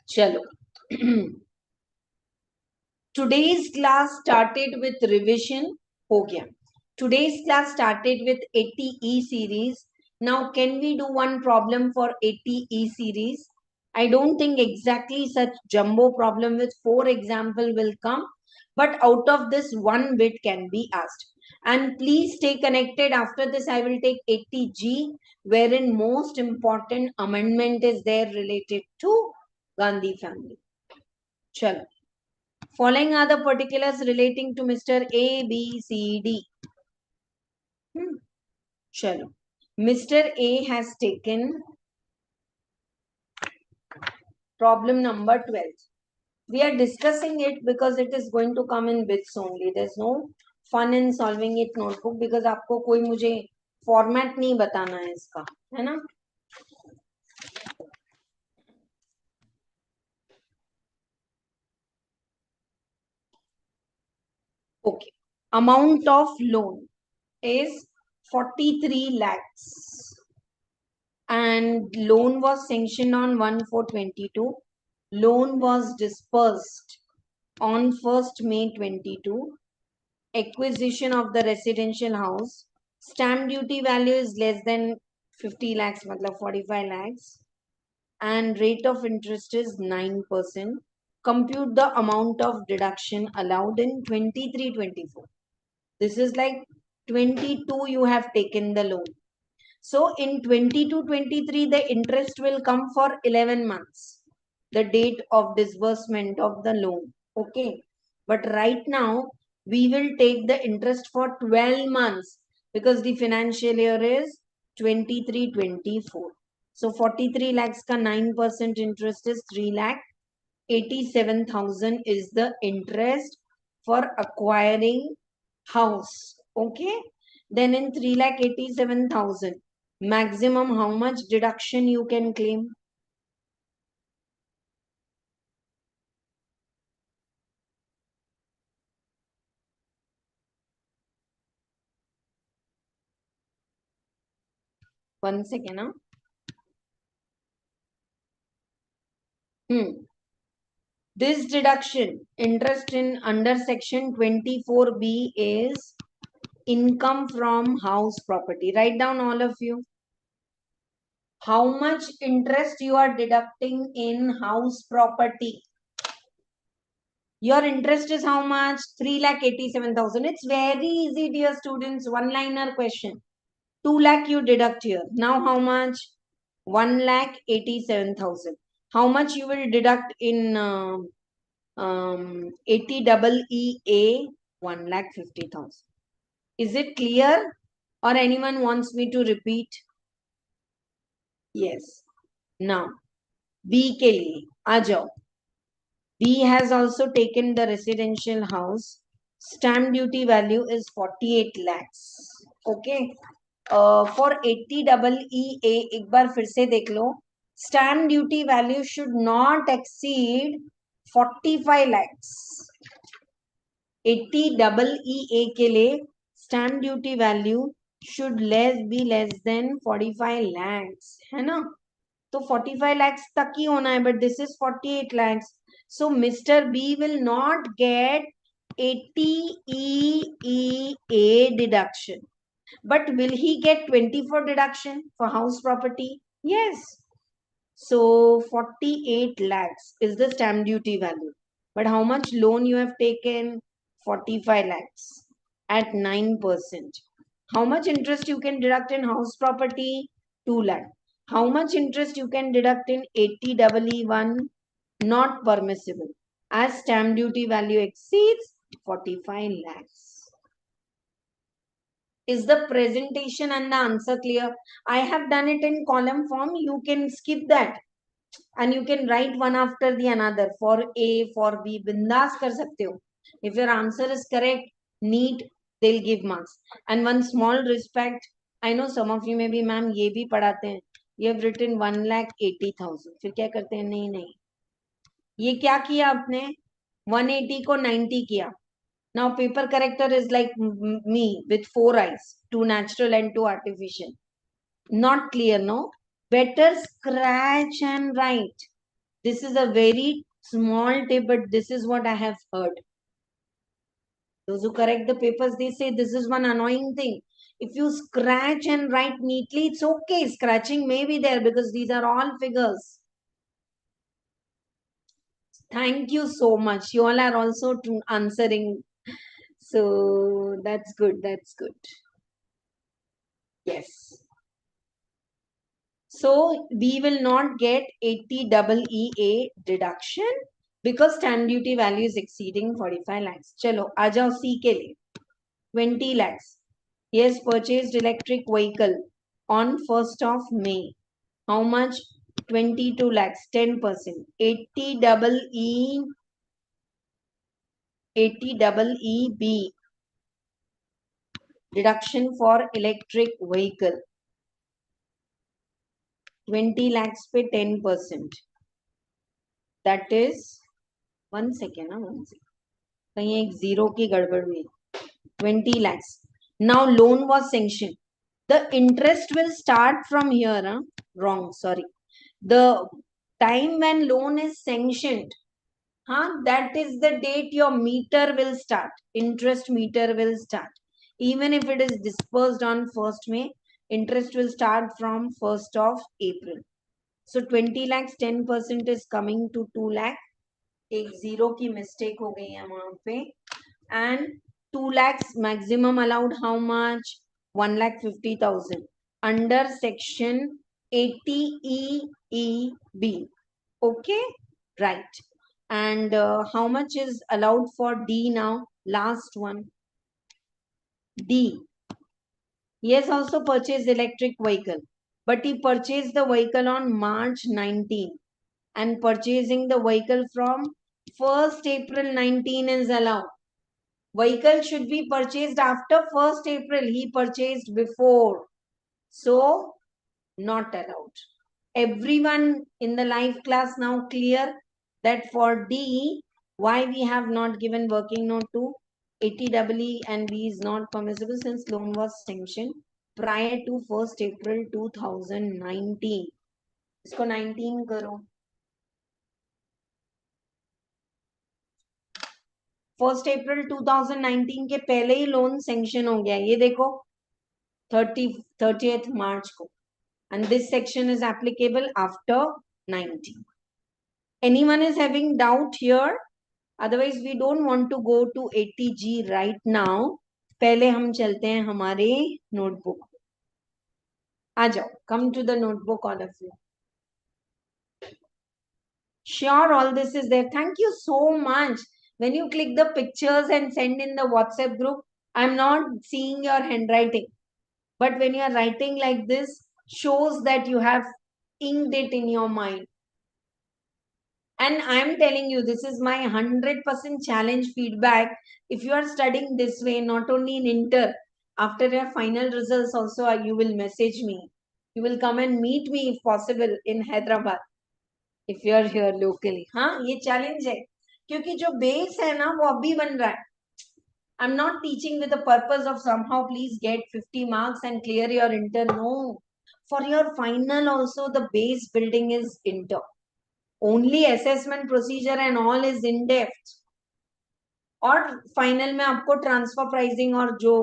Chalo. Today's class started with revision. Ho gaya. Today's class started with 80E series. Now, can we do one problem for 80E series? I don't think exactly such jumbo problem with 4 example will come. But out of this, one bit can be asked. And please stay connected. After this, I will take 80G, wherein most important amendment is there related to Gandhi family. Chalo. Following are the particulars relating to Mr. A, B, C, D. Chalo. Mr. A has taken problem number 12. We are discussing it because it is going to come in bits only. There's no fun in solving it notebook because आपको कोई मुझे format नहीं बताना है इसका, है ना? Okay. Amount of loan is 43 lakhs. And and loan was sanctioned on 1/4/22. Loan was dispersed on 1st May 22. Acquisition of the residential house. Stamp duty value is less than 50 lakhs, matlab 45 lakhs. And rate of interest is 9%. Compute the amount of deduction allowed in 23-24. This is like 22 you have taken the loan. So in 22-23, the interest will come for 11 months, the date of disbursement of the loan. Okay. But right now, we will take the interest for 12 months because the financial year is 23-24. So 43 lakhs ka 9% interest is 3 lakh. 87,000 is the interest for acquiring house. Okay. Then in 3,87,000, maximum how much deduction you can claim? One second. Huh? This deduction, interest in under section 24B is income from house property. Write down all of you. How much interest you are deducting in house property? Your interest is how much? 3,87,000. It's very easy, dear students. One-liner question. 2 lakh you deduct here. Now how much? 1,87,000. How much you will deduct in 80EEA? 1,50,000. Is it clear? Or anyone wants me to repeat? Yes. Now, B के लिए आ जाओ. B has also taken the residential house. Stamp duty value is 48 lakhs. Okay. For 80EEA, एक बार फिर से देख लो. Stamp duty value should not exceed 45 lakhs. 80EEA के लिए stamp duty value should be less than 45 lakhs. है ना? तो 45 lakhs तक ही होना है, but this is 48 lakhs. So Mr. B will not get 80EEA deduction. But will he get 24 deduction for house property? Yes. So 48 lakhs is the stamp duty value. But how much loan you have taken? 45 lakhs at 9%. How much interest you can deduct in house property? 2 lakh. How much interest you can deduct in 80EE1? Not permissible, as stamp duty value exceeds 45 lakhs. Is the presentation and the answer clear? I have done it in column form. You can skip that and you can write one after the another. For A, for B, bindas kar sakte ho. If your answer is correct, neat, they'll give marks. And one small respect, I know some of you may be, ma'am, ye bhi padhate hain. You have written 1,80,000. फिर क्या करते हैं? नहीं नहीं, ये क्या किया आपने? 180 को 90 किया. Now paper corrector is like me with 4 eyes, 2 natural and 2 artificial. Not clear, no? Better scratch and write. This is a very small tip, but this is what I have heard. Those who correct the papers, they say this is one annoying thing. If you scratch and write neatly, it's okay. Scratching may be there because these are all figures. Thank you so much. You all are also answering. So that's good. That's good. Yes. So we will not get 80EEA deduction because stamp duty value is exceeding 45 lakhs. Chalo, आ जाओ C के लिए. 20 lakhs. He has purchased electric vehicle on 1st of May. How much? 22 lakhs, 10%. 80EEB deduction for electric vehicle. 20 lakhs पे 10%. That is, one second. कहीं एक zero की गड़बड़ हुई. 20 lakhs. Now loan was sanctioned. The interest will start from here. wrong, sorry. The time when loan is sanctioned, that is the date your meter will start. Interest meter will start. Even if it is disbursed on 1st May, interest will start from 1st of April. So 20 lakhs 10% is coming to 2 lakh. एक zero की mistake हो गई है वहां पे. And 2 lakhs maximum allowed how much? 1,50,000 under section 80 EEB. Okay, right. And how much is allowed for D now? Last one. D. He has also purchased electric vehicle, but he purchased the vehicle on March 19, and purchasing the vehicle from 1st April 19 is allowed. Vehicle should be purchased after 1st April. He purchased before. So, not allowed. Everyone in the live class now clear that for D, why we have not given working note to 80EE and B is not permissible since loan was sanctioned prior to 1st April 2019. इसको 19 करो. 1st April 2019 के पहले ही loan sanction हो गया. ये देखो 30th March को. And this section is applicable after 19. Anyone is having doubt here? Otherwise, we don't want to go to 80G right now. पहले हम चलते हैं हमारे notebook. आ जाओ. Come to the notebook, all of you. Sure, all this is there. Thank you so much. When you click the pictures and send in the WhatsApp group, I'm not seeing your handwriting. But when you are writing like this, shows that you have inked it in your mind. And I'm telling you, this is my 100% challenge feedback. If you are studying this way, not only in Inter, after your final results also, you will message me. You will come and meet me if possible in Hyderabad. If you are here locally. हाँ, ये challenge है. क्योंकि जो base है ना, वो अभी बन रहा है. I'm not teaching with the purpose of somehow please get 50 marks and clear your Inter. No. For your final also, the base building is Inter. Only assessment procedure and all is in depth. और final में आपको transfer pricing और जो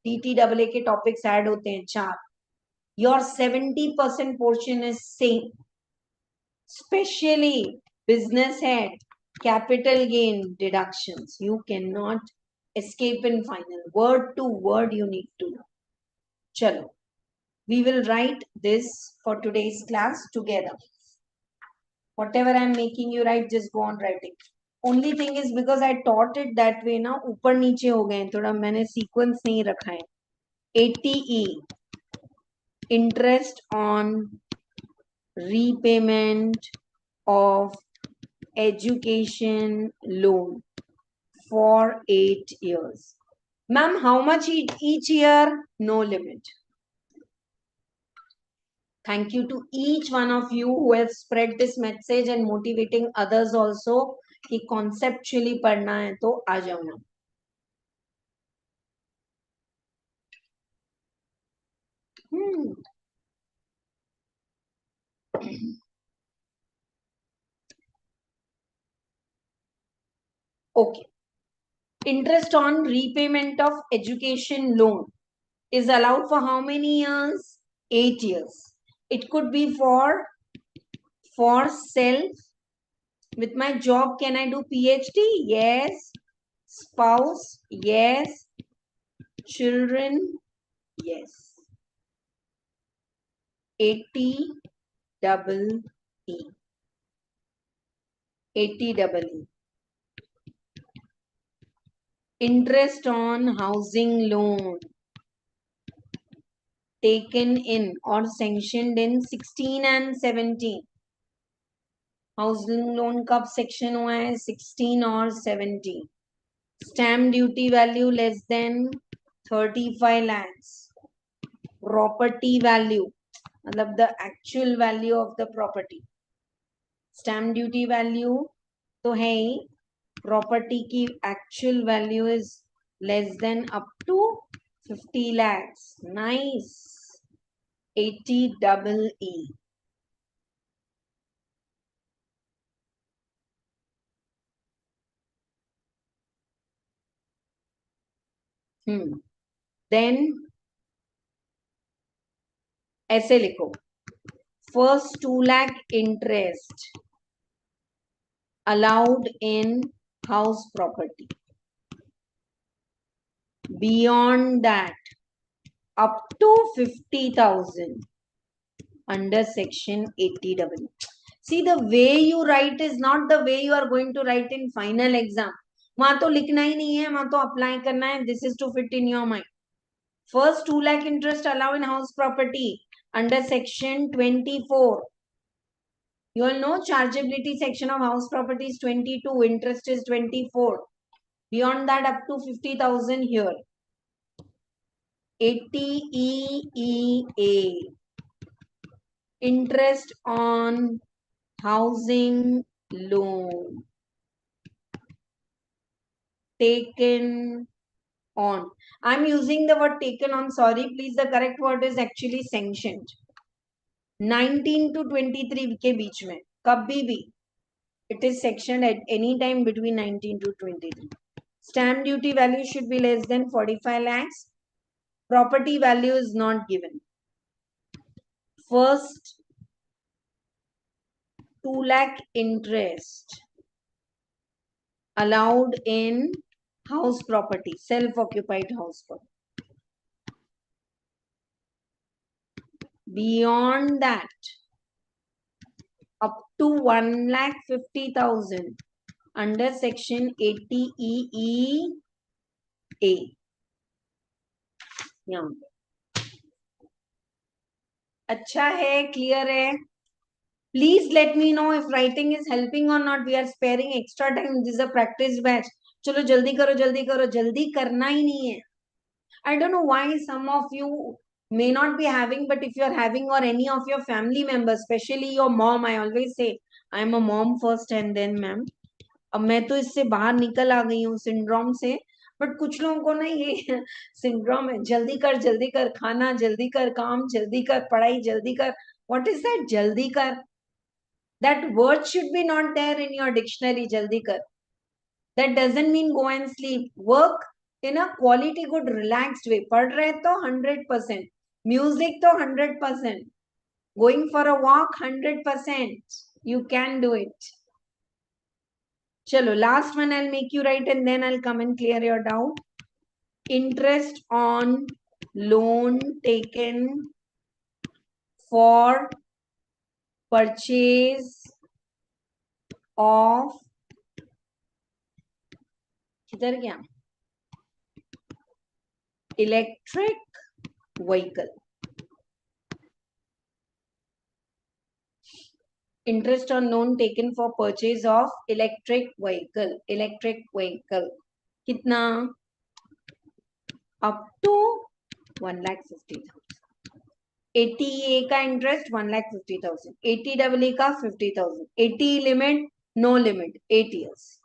DTAA के topics add होते हैं 4. Your 70% portion is same. Especially business head, capital gain, deductions. You cannot escape in final. Word to word you need to know. Chalo. We will write this for today's class together. Whatever I'm making you write, just go on writing. Only thing is because I taught it that way ना ऊपर नीचे हो गए थोड़ा मैंने sequence नहीं रखा है. 80E interest on repayment of education loan for 8 years. Ma'am, how much each year? No limit. Thank you to each one of you who have spread this message and motivating others also कि conceptually पढ़ना है तो आ जाओ ना. Okay. Interest on repayment of education loan is allowed for how many years? 8 years. It could be for self. With my job, can I do PhD? Yes. Spouse? Yes. Children? Yes. 80 double E. 80 double E. Interest on housing loan taken in or sanctioned in 16 and 17. Housing loan कब section हुआ है 16 और 17. Stamp duty value less than 35 lakhs. Property value मतलब the actual value of the property. Stamp duty value तो है ही. Property की actual value is less than up to 50 lakhs. Nice. 80 double E. Then ऐसे लिखो, first 2 lakh interest allowed in house property. Beyond that, up to 50,000 under section 80W. See, the way you write is not the way you are going to write in final exam. वहां तो लिखना ही नहीं है, वहां तो apply करना है. This is to fit in your mind. First 2 lakh interest allowed in house property under section 24. You all know chargeability section of house property is 22, interest is 24. Beyond that, up to 50,000 here. 80EEA. Interest on housing loan taken on. I'm using the word taken on. Sorry, please. The correct word is actually sanctioned. 19 to 23 के बीच में कभी भी it is sectioned at any time between 19 to 23. Stamp duty value should be less than 45 lakhs. Property value is not given. First 2 lakh interest allowed in house property, self-occupied house property. Beyond that, up to 1,50,000 under section 80EEA. यहाँ अच्छा है, clear है. Please let me know if writing is helping or not. We are sparing extra time. This is a practice batch. चलो जल्दी करो, जल्दी करो, जल्दी करना ही नहीं है. I don't know why some of you may not be having, but if you are having or any of your family members, especially your mom, I always say, I am a mom first and then ma'am. अब मैं तो इससे बाहर निकल आ गई हूँ syndrome से, but कुछ लोगों को ना ये सिंड्रोम है, जल्दी कर खाना, जल्दी कर काम, जल्दी कर पढ़ाई, जल्दी कर. What is that जल्दी कर? That word should be not there in your dictionary, jaldi kar. That doesn't mean go and sleep. Work in a quality, good, relaxed way. Pad rahe to 100%. Music to 100%. Going for a walk 100%. You can do it. Chalo, last one I'll make you write and then I'll come and clear your doubt. Interest on loan taken for purchase of किधर गया electric vehicle. Interest on loan taken for purchase of electric vehicle. Electric vehicle. कितना? Up to 1,50,000. 80A का interest 1,50,000. 80AA का 50,000. 80 limit, no limit. 8 years.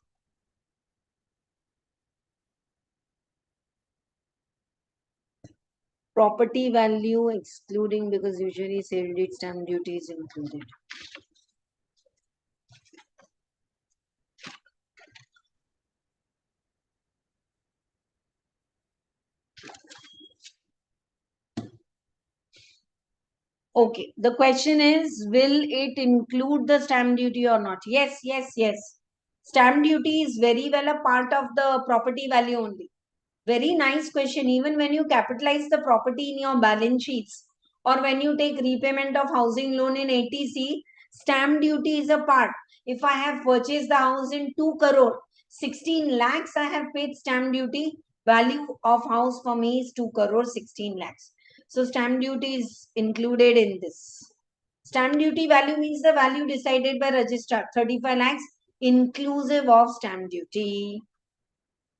Property value excluding, because usually sale deed stamp duty is included. Okay, the question is, will it include the stamp duty or not? Yes, yes, yes. Stamp duty is very well a part of the property value only. Very nice question. Even when you capitalize the property in your balance sheets or when you take repayment of housing loan in ATC, stamp duty is a part. If I have purchased the house in 2 crore, 16 lakhs I have paid stamp duty. Value of house for me is 2 crore 16 lakhs. So stamp duty is included in this. Stamp duty value means the value decided by registrar, 35 lakhs inclusive of stamp duty.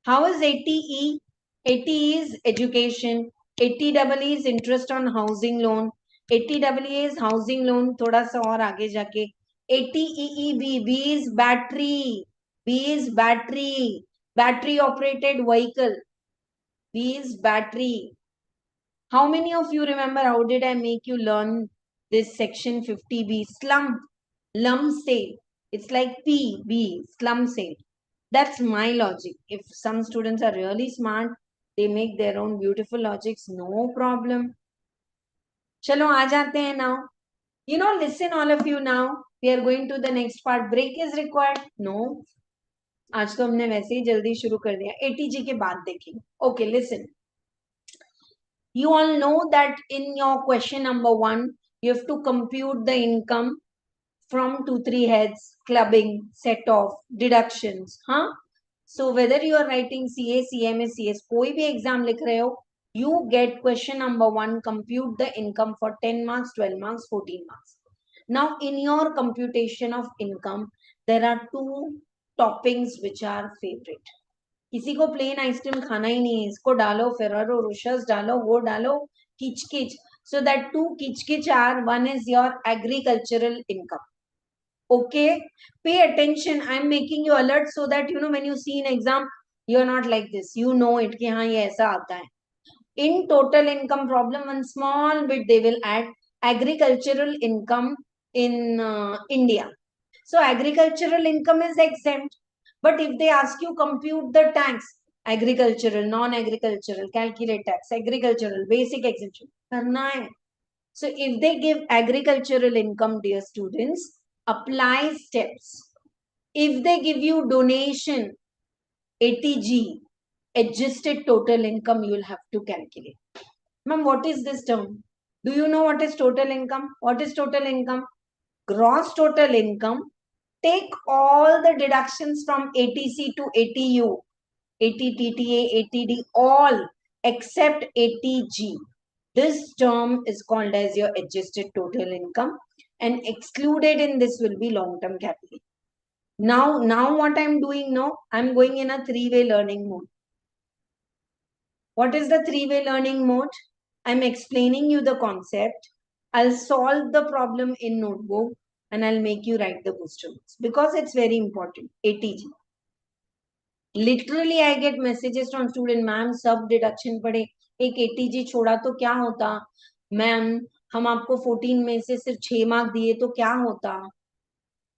How is 80E? 80E is education. 80EE is interest on housing loan. 80AA is housing loan. थोड़ा सा और आगे जाके 80EEB. B is battery. B is battery. Battery operated vehicle. B is battery. How many of you remember how did I make you learn this section 50B? Slum. Lump sale. It's like PB. Slum sale. That's my logic. If some students are really smart, they make their own beautiful logics, no problem. चलो आ जाते हैं now. You know, listen all of you now. We are going to the next part. Break is required? No. आज तो हमने वैसे ही जल्दी शुरू कर दिया. ATG के बाद देखेंगे. Okay, listen. You all know that in your question number 1, you have to compute the income from 2-3 heads, clubbing, set off, deductions. Huh? So whether you are writing CA, CMA, CS, कोई भी exam लिख रहे हो, you get question number 1, compute the income for 10 marks, 12 marks, 14 marks. Now in your computation of income, there are 2 toppings which are favorite. किसी को plane ice cream खाना ही नहीं है, इसको डालो फेरारो रोशर्स डालो, वो डालो किचकिच. So that 2 kichkich are, one is your agricultural income. Okay, pay attention. I'm making you alert so that you know when you see in exam, you're not like this. You know it कि हाँ ये ऐसा आता है. In total income problem, one small bit they will add agricultural income in India. So agricultural income is exempt. But if they ask you compute the tax, agricultural, non-agricultural, calculate tax, agricultural, basic exemption, करना है. So if they give agricultural income, dear students, apply steps. If they give you donation, ATG, adjusted total income, you will have to calculate. Ma'am, what is this term? Do you know what is total income? What is total income? Gross total income. Take all the deductions from ATC to ATU, ATTTA, ATD, all except ATG. This term is called as your adjusted total income, and excluded in this will be long-term capital. Now what I'm doing now, I'm going in a 3-way learning mode. What is the 3-way learning mode? I'm explaining you the concept. I'll solve the problem in notebook and I'll make you write the question because it's very important. ATG. Literally, I get messages from student, ma'am, सब deduction पढ़े, एक ATG छोड़ा तो क्या होता? Ma'am, हम आपको 14 में से सिर्फ 6 मार्क दिए तो क्या होता?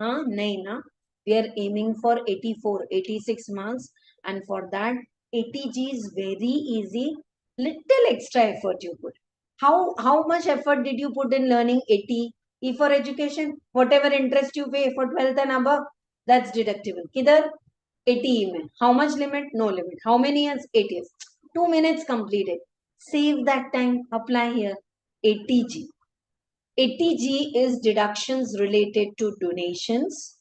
हाँ, नहीं ना. We are aiming for 84, 86 marks, and for that ATG is very easy. Little extra effort you put. How much effort did you put in learning AT? E for education, whatever interest you pay for 12th and above, that's deductible. किधर? ATE में. How much limit? No limit. How many years? 8 years. 2 minutes completed. Save that time. Apply here. ATG. ATG is deductions related to donations.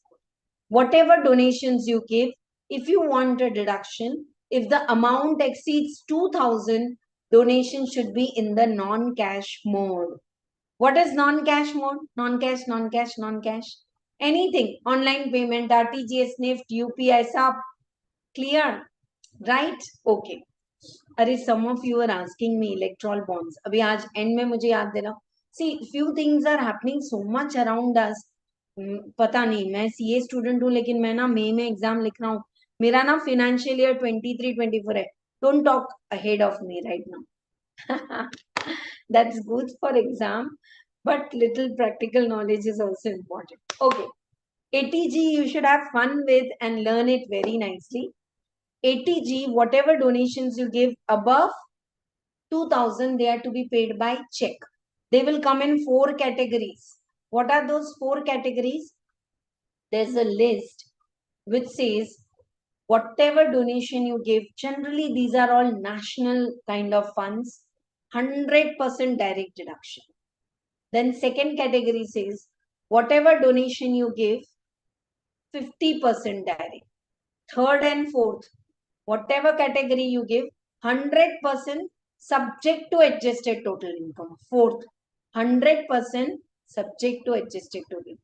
Whatever donations you give, if you want a deduction, if the amount exceeds 2,000, donation should be in the non-cash mode. What is non-cash mode? Non-cash, non-cash, non-cash. Anything. Online payment, RTGS, NIFT, UPI, SAP. Clear? Right? Okay. अरे some of you are asking me electoral bonds. अभी आज end में मुझे याद देना. See, few things are happening so much around us. पता नहीं, मैं CA स्टूडेंट हूँ लेकिन मैं ना मई में एग्जाम लिख रहा हूँ. मेरा ना financial year 23-24 है. Don't talk ahead of me right now. That's good for exam, but little practical knowledge is also important. Okay. ATG you should have fun with and learn it very nicely. ATG, whatever donations you give above 2,000, they are to be paid by check. They will come in 4 categories. What are those 4 categories? There's a list which says whatever donation you give, generally these are all national kind of funds, 100% direct deduction. Then second category says whatever donation you give, 50% direct. Third and fourth, whatever category you give, 100% subject to adjusted total income. Fourth, 100% subject to adjusted total.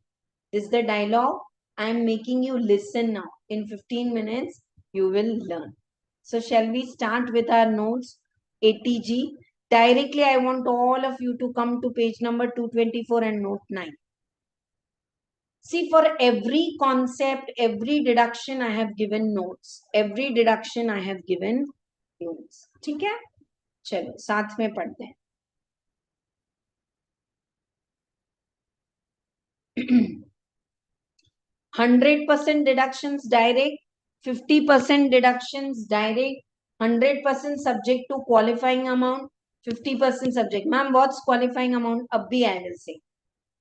This is the dialogue. I am making you listen now. In 15 minutes, you will learn. So shall we start with our notes? ATG. Directly, I want all of you to come to page number 224 and note 9. See, for every concept, every deduction, I have given notes. Every deduction, I have given notes. ठीक है? चलो, साथ में पढ़ते हैं. 100% deductions direct, 50% deductions direct, 100% subject to qualifying amount, 50% subject. Ma'am, what's qualifying amount? Abhi I will say.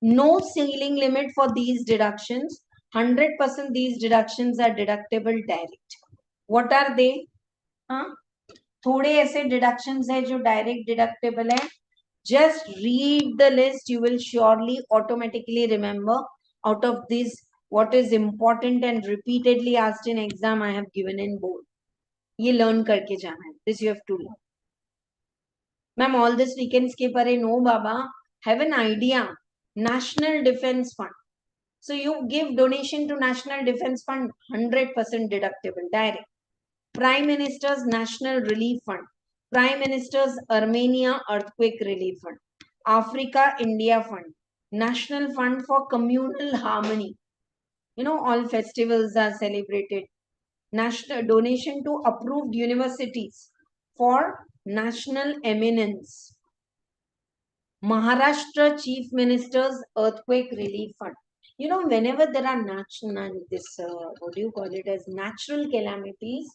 No ceiling limit for these deductions. 100% these deductions are deductible direct. What are they? हाँ, थोड़े ऐसे deductions है जो direct deductible है. Just read the list. You will surely automatically remember out of this what is important and repeatedly asked in exam I have given in board. ये learn करके जाना है. This you have to learn. Ma'am, all this we can skip. Arey no, Baba. Have an idea. National Defense Fund. So you give donation to National Defense Fund, 100% deductible, direct. Prime Minister's National Relief Fund. Prime Minister's Armenia Earthquake Relief Fund. Africa India Fund. National Fund for Communal Harmony. You know, all festivals are celebrated. National donation to approved universities for national eminence. Maharashtra Chief Minister's Earthquake Relief Fund. You know, whenever there are natural, what do you call it as natural calamities,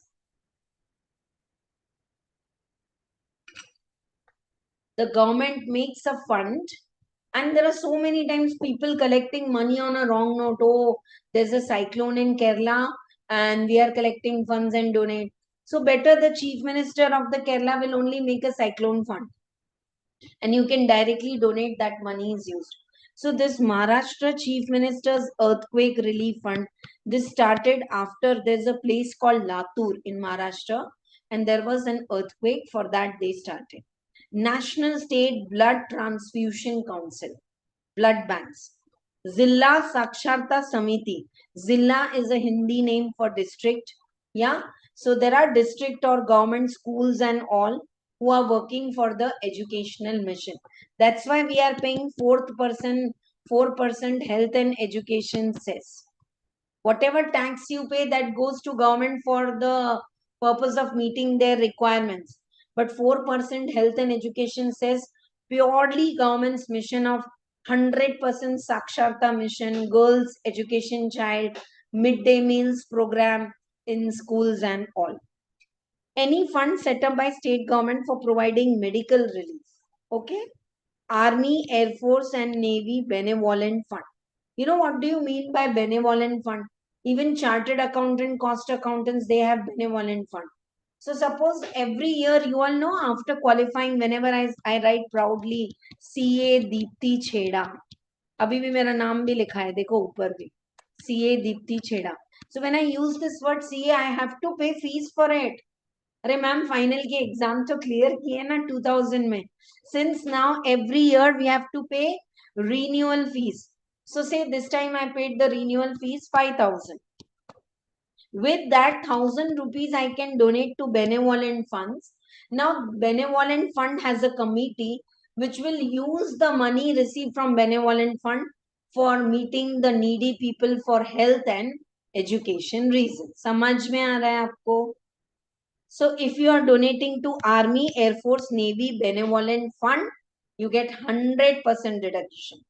the government makes a fund, and there are so many times people collecting money on a wrong note. Oh, there's a cyclone in Kerala and we are collecting funds and donate. So better the Chief Minister of the Kerala will only make a cyclone fund and you can directly donate that money is used. So this Maharashtra Chief Minister's Earthquake Relief Fund, this started after there's a place called Latur in Maharashtra and there was an earthquake. For that they started. National State Blood Transfusion Council, blood banks. Zilla Saksharta Samiti. Zilla is a Hindi name for district. Yeah. So there are district or government schools and all who are working for the educational mission. That's why we are paying 4% health and education cess. Whatever tax you pay, that goes to government for the purpose of meeting their requirements. But 4% health and education says purely government's mission of 100% Saksharta mission, girls education child, midday meals program in schools and all. Any fund set up by state government for providing medical relief. Okay. Army, Air Force and Navy Benevolent Fund. You know what do you mean by benevolent fund? Even chartered accountant, cost accountants, they have benevolent fund. So suppose every year, you all know, after qualifying, whenever I write proudly CA Dipti Chheda. अभी भी मेरा नाम भी लिखा है देखो ऊपर भी CA Dipti Chheda. So when I use this word CA, I have to pay fees for it. अरे मैम फाइनल के एग्जाम तो क्लियर किए ना 2000 में. Since now every year we have to pay renewal fees. So say this time I paid the renewal fees 5,000. With that 1,000 rupees I can donate to benevolent funds. Now benevolent fund has a committee which will use the money received from benevolent fund for meeting the needy people for health and education reasons. समझ में आ रहा है आपको? So if you are donating to Army, Air Force, Navy Benevolent Fund, you get 100% deduction.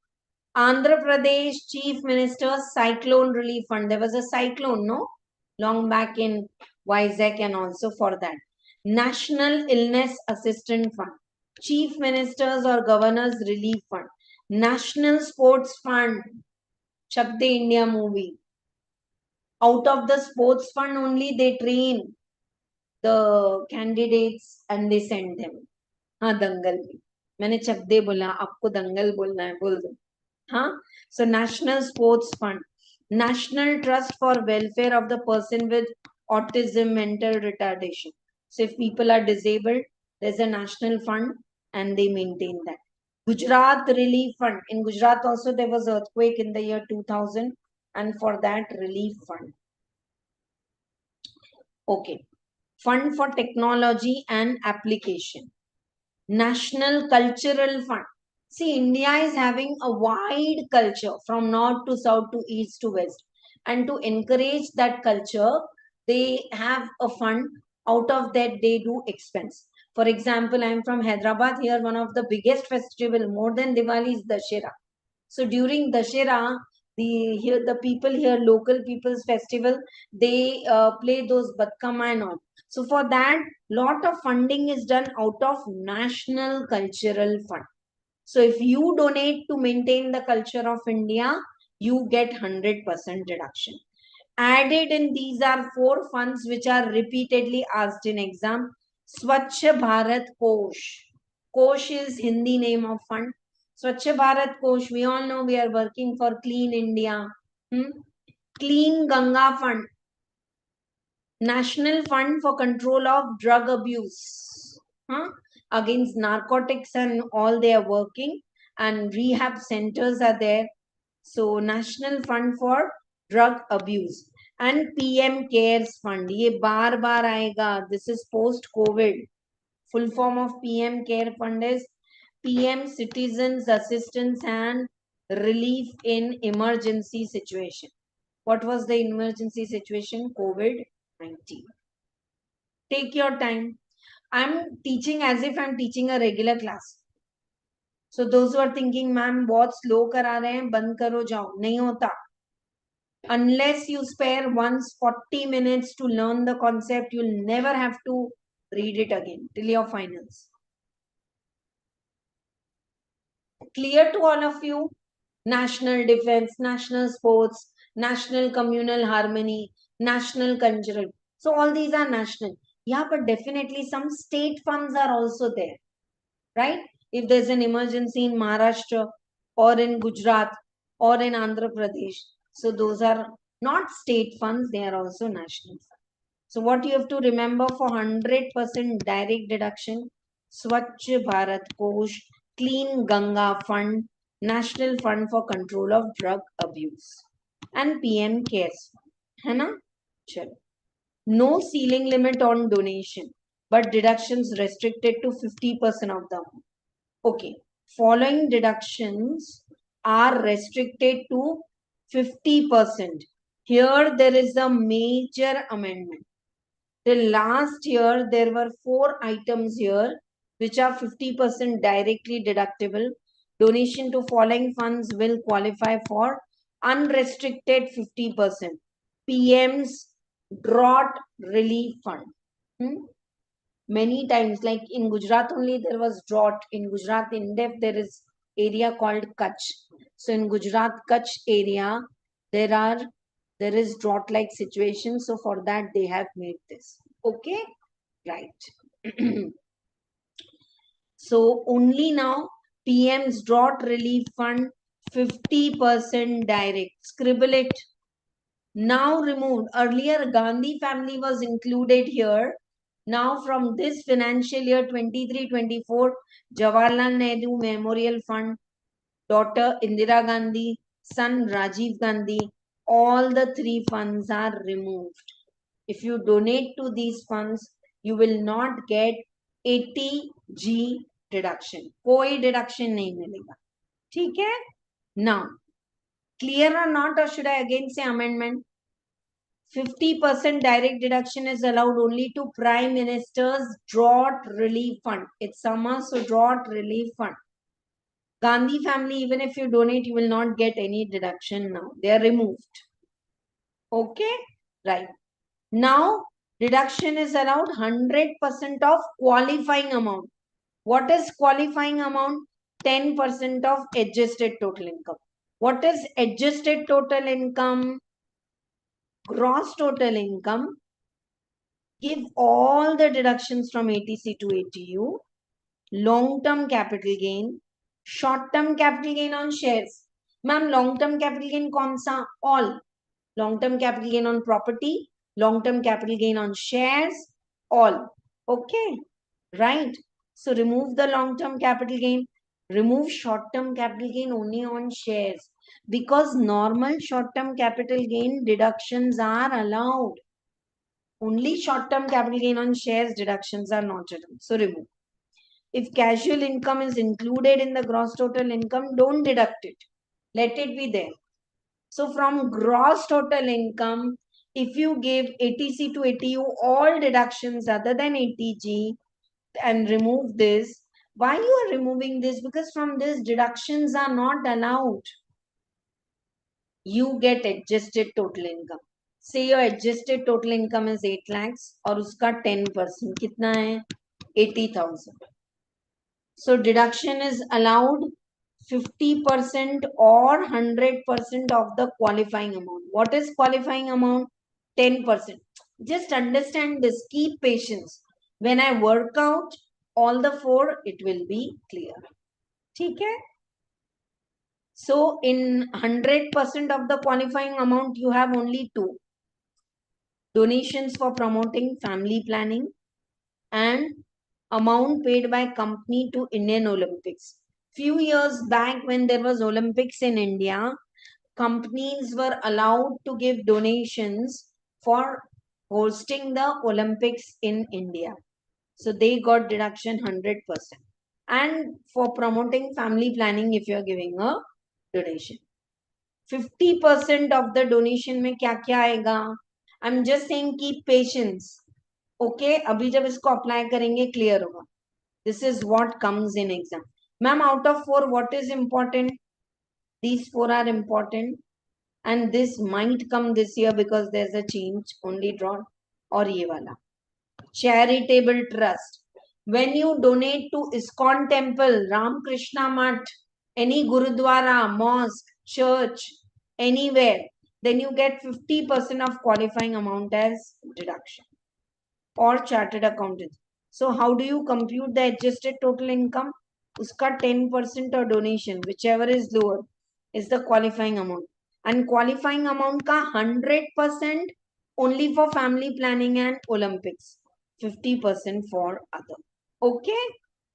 Andhra Pradesh Chief Minister's Cyclone Relief Fund. There was a cyclone, no? Long back in Vizag and also for that. National Illness Assistance Fund. Chief Ministers or Governors Relief Fund. National Sports Fund. Chak De India movie. Out of the sports fund only they train the candidates and they send them. हाँ दंगल भी मैंने चक दे बोला आपको दंगल बोलना है बोल दो. हाँ. So National Sports Fund, National Trust for Welfare of the Person with Autism, Mental Retardation. So if people are disabled, there's a national fund and they maintain that. Gujarat Relief Fund. In Gujarat also there was earthquake in the year 2000 and for that relief fund. Okay. Fund for Technology and Application. National Cultural Fund. See, India is having a wide culture from north to south to east to west. And to encourage that culture, they have a fund. Out of that, they do expense. For example, I am from Hyderabad. Here, one of the biggest festival, more than Diwali, is Dussehra. So during Dussehra, The people here, local people's festival, they play those batkama and all. So for that, lot of funding is done out of National Cultural Fund. So if you donate to maintain the culture of India, you get 100% deduction. Added in these are four funds which are repeatedly asked in exam. Swachh Bharat Kosh. Kosh is Hindi name of fund. Swachh Bharat Kosh, we all know we are working for Clean India. Clean Ganga Fund. National Fund for Control of Drug Abuse. Against narcotics and all they are working. And rehab centers are there. So National Fund for Drug Abuse. And PM Cares Fund. ये बार बार आएगा. This is post COVID. Full form of PM Care Fund is PM Citizens Assistance and Relief in Emergency Situation. What was the emergency situation? COVID-19. Take your time. I'm teaching as if I'm teaching a regular class. So those who are thinking, ma'am, बहुत slow करा रहे हैं, बंद करो जाओ, नहीं होता. Unless you spare once 40 minutes to learn the concept, you'll never have to read it again till your finals. Clear to all of you? National defense, national sports, national communal harmony, national cultural. So all these are national. Yeah, but definitely some state funds are also there, right? If there's an emergency in Maharashtra or in Gujarat or in Andhra Pradesh, so those are not state funds, they are also national funds. So what you have to remember for 100% direct deduction, Swachh Bharat Kosh, Clean Ganga Fund, National Fund for Control of Drug Abuse, and PM Cares. है ना? चलो. No ceiling limit on donation, but deductions restricted to 50% of the amount. Okay. Following deductions are restricted to 50%. Here there is a major amendment. Till last year, there were 4 items here which are 50% directly deductible. Donation to following funds will qualify for unrestricted 50%. PM's Drought Relief Fund. Many times, like in Gujarat only, there was drought. In Gujarat, in depth, there is area called Kutch. So in Gujarat, Kutch area, there is drought like situation, so for that they have made this. Okay, right. So only now PM's drought relief fund 50% direct. Scribble it. Now removed. Earlier Gandhi family was included here. Now from this financial year 23-24, Jawaharlal Nehru Memorial Fund, daughter Indira Gandhi, son Rajiv Gandhi, all the 3 funds are removed. If you donate to these funds, you will not get 80G deduction. कोई deduction नहीं मिलेगा. ठीक है? Now, clear or not, or should I again say amendment? 50% direct deduction is allowed only to Prime Minister's Drought Relief Fund. It's summer, so Drought Relief Fund. Gandhi family, even if you donate, you will not get any deduction now. They are removed. Okay? Right. Now, deduction is allowed 100% of qualifying amount. What is qualifying amount? 10% of adjusted total income. What is adjusted total income? Gross total income. Give all the deductions from ATC to ATU. Long-term capital gain. Short-term capital gain on shares. Ma'am, long-term capital gain kaun sa? All. Long-term capital gain on property. Long-term capital gain on shares. All. Okay. Right. So remove the long-term capital gain. Remove short-term capital gain only on shares. Because normal short-term capital gain deductions are allowed. Only short-term capital gain on shares deductions are not allowed. So remove. If casual income is included in the gross total income, don't deduct it. Let it be there. So from gross total income, if you give ATC to ATU all deductions other than ATG and remove this, why you are removing this? Because from this deductions are not allowed. you get adjusted total income. Say your adjusted total income is 8 lakhs और उसका 10% कितना है 80,000. So deduction is allowed 50% or 100% of the qualifying amount. What is qualifying amount? 10%. Just understand this. Keep patience. When I work out all the four, it will be clear. ठीक है? So in 100% of the qualifying amount, you have only two. Donations for promoting family planning and amount paid by company to Indian Olympics. Few years back when there was Olympics in India, companies were allowed to give donations for hosting the Olympics in India. So they got deduction 100%. And for promoting family planning, if you're giving a donation. 50% of the donation में क्या क्या आएगा? I'm just saying keep patience. Okay, अभी जब इसको apply करेंगे clear होगा. This is what comes in exam. Ma'am, out of 4, what is important? These 4 are important. And this might come this year because there's a change only drawn. और ये वाला. Charitable trust. When you donate to ISKCON temple, Ram Krishna Math, any Gurudwara, mosque, church, anywhere, then you get 50% of qualifying amount as deduction. Or chartered accountant. So how do you compute the adjusted total income? Uska 10% or donation, whichever is lower, is the qualifying amount. And qualifying amount ka 100% only for family planning and Olympics. 50% for other. Okay.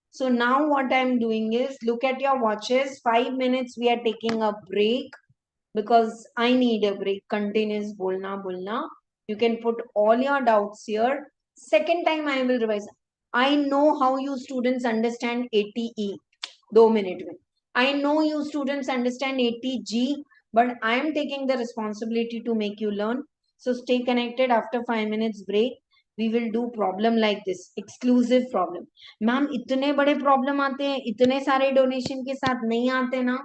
So now what I'm doing is look at your watches. 5 minutes we are taking a break because I need a break. Continuous bolna. You can put all your doubts here. Second time I will revise. I know how you students understand ATE. 2 minute में. I know you students understand ATG, but I am taking the responsibility to make you learn. So stay connected. After 5 minutes break, we will do problem like this. Exclusive problem. Ma'am, इतने बड़े problem आते हैं, इतने सारे donation के साथ नहीं आते ना?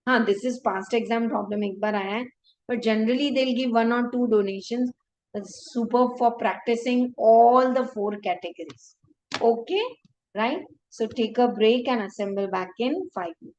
हाँ, this is past exam problem एक बार आया है, but generally they'll give 1 or 2 donations. That's superb for practicing all the 4 categories. Okay, right? So take a break and assemble back in 5 minutes.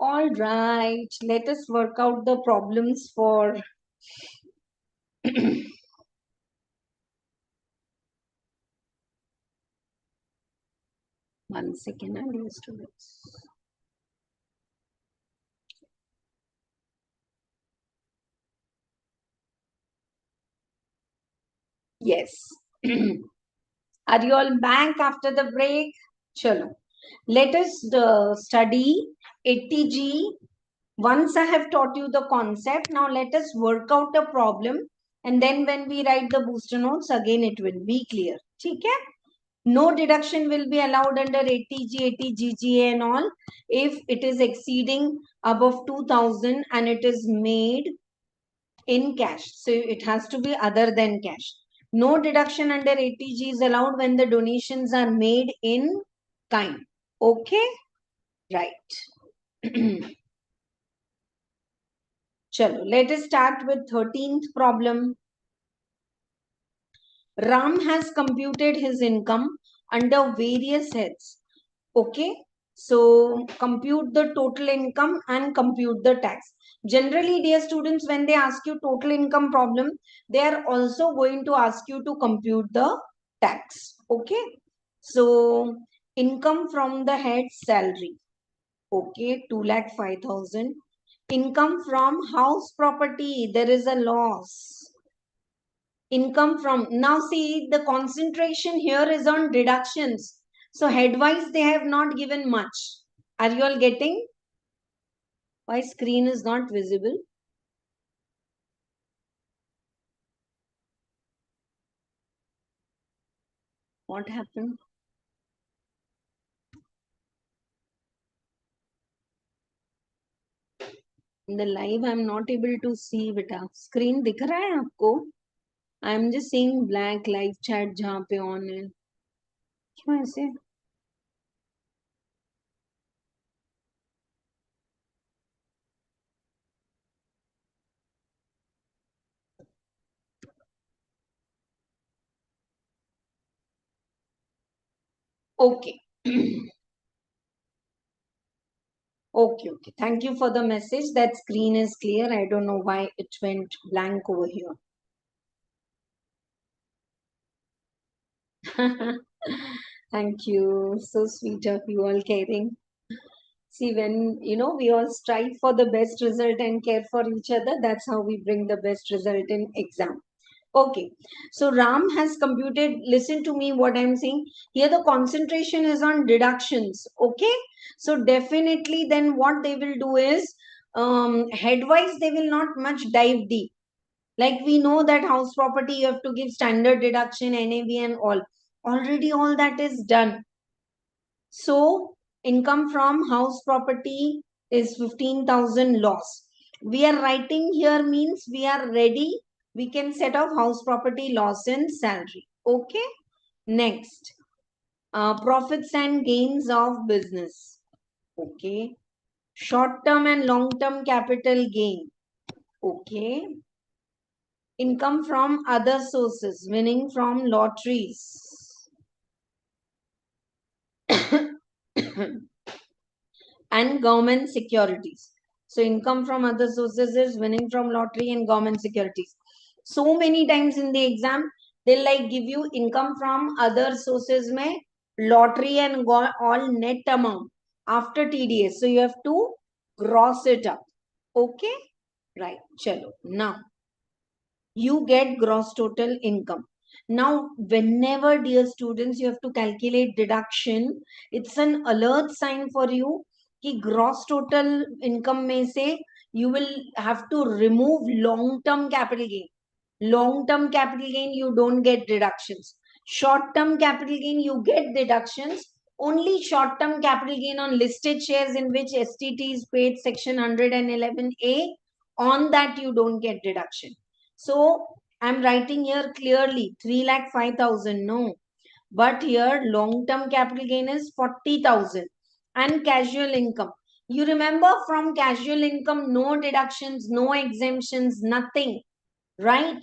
All right, let us work out the problems for one second, dear students. Yes. Are you all back after the break? Chalo. Let us study 80G. Once I have taught you the concept, now let us work out a problem. And then when we write the booster notes, again it will be clear. Okay? No deduction will be allowed under 80G, 80GGA and all if it is exceeding above 2000 and it is made in cash. So it has to be other than cash. No deduction under 80G is allowed when the donations are made in kind. Okay? Right. Chalo, let us start with 13th problem. Ram has computed his income under various heads. Okay, so compute the total income and compute the tax. Generally, dear students, when they ask you total income problem, they are also going to ask you to compute the tax. Okay, so income from the head salary. Okay, 2,05,000. Income from house property, there is a loss. Income from, now see the concentration here is on deductions, so headwise they have not given much. Are you all getting why screen is not visible? What happened? In the live I'm not able to see. Beta screen दिख रहा है आपको? I'm just seeing black live chat जहाँ पे on है. क्यों ऐसे? Okay. Okay, okay. Thank you for the message. That screen is clear. I don't know why it went blank over here. Thank you. So sweet of you all caring. See, when we all strive for the best result and care for each other, that's how we bring the best result in exam. Okay, so Ram has computed. Listen to me, what I'm saying here. The concentration is on deductions. Okay, so definitely, then what they will do is headwise they will not much dive deep. Like we know that house property you have to give standard deduction, NAV, and all. Already, all that is done. So income from house property is 15,000 loss. We are writing here means we are ready. We can set off house property loss and salary. Okay. Next, profits and gains of business. Okay. Short term and long term capital gain. Okay. Income from other sources, winning from lotteries. And government securities. So income from other sources is winning from lottery and government securities. So many times in the exam, they'll like give you income from other sources mein lottery and all net amount after TDS. So you have to gross it up. Okay? Right. Chalo. Now, you get gross total income. Now, whenever, dear students, you have to calculate deduction, it's an alert sign for you कि gross total income में से you will have to remove long term capital gain. Long term capital gain, you don't get deductions. Short term capital gain, you get deductions. Only short term capital gain on listed shares in which STT is paid section 111A, on that you don't get deduction. So I'm writing here clearly 3,05,000. No, but here long term capital gain is 40,000 and casual income. You remember from casual income, no deductions, no exemptions, nothing, right?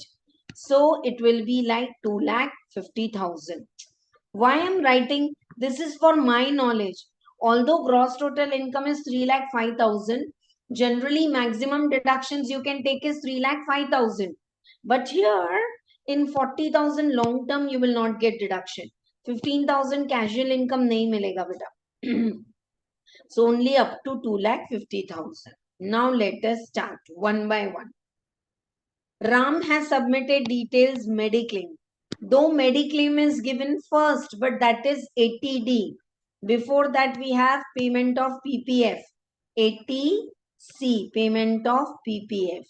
So it will be like 2,50,000. Why I'm writing this is for my knowledge. Although gross total income is 3,05,000, generally maximum deductions you can take is 3,05,000. But here in 40,000 long term you will not get deduction. 15,000 casual income nahi milega beta. So only up to 2,50,000. Now let us start one by one. Ram has submitted details Mediclaim. Though Mediclaim is given first, but that is 80D. Before that we have payment of PPF. 80C, payment of PPF.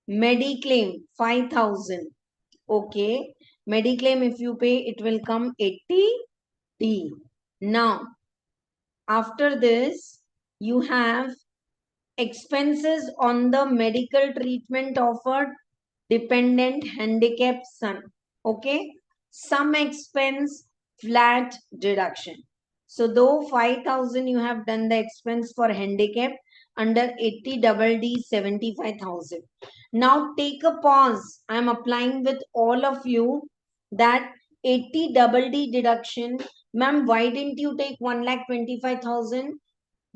Mediclaim 5,000. Okay. Mediclaim if you pay, it will come 80D. Now, after this, you have expenses on the medical treatment of a dependent handicapped son. Okay. Some expense flat deduction. So though 5,000 you have done the expense for handicap, under 80 double D 75,000. Now take a pause. I am applying with all of you that 80 double D deduction. Ma'am, why didn't you take 1,25,000?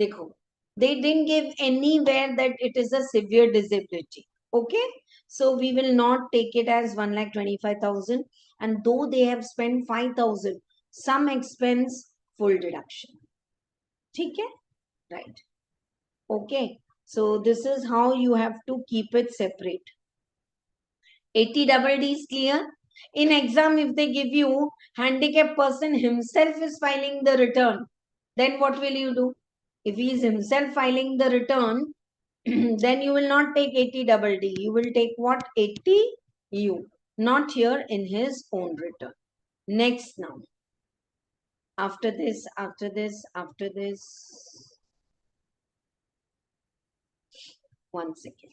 Dekho, they didn't give anywhere that it is a severe disability. Okay, so we will not take it as 1,25,000, and though they have spent 5,000, some expense full deduction. Okay, right? Okay, so this is how you have to keep it separate. 80 double D is clear. In exam, if they give you handicapped person himself is filing the return, then what will you do? If he is himself filing the return, then you will not take 80 double D. You will take what? 80 U. Not here in his own return. Next now. After this. One second.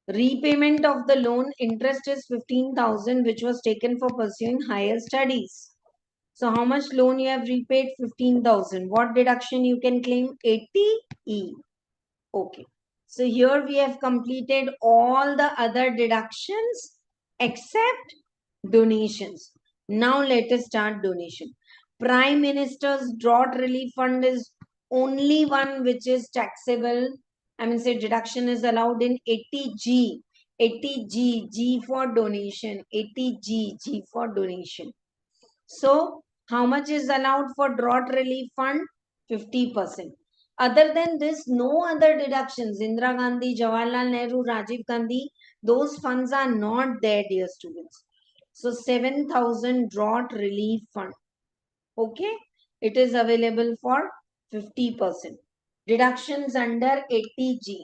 Repayment of the loan interest is 15,000 which was taken for pursuing higher studies. So how much loan you have repaid? 15,000. What deduction you can claim? 80E. Okay. So here we have completed all the other deductions except donations. Now let us start donation. Prime Minister's drought relief fund is only one which is taxable. I mean, say deduction is allowed in 80G. 80G, G for donation. 80G, G for donation. So, how much is allowed for drought relief fund? 50%. Other than this, no other deductions. Indira Gandhi, Jawaharlal Nehru, Rajiv Gandhi, those funds are not there, dear students. So, 7,000 drought relief fund. Okay, it is available for 50%. Deductions under 80G.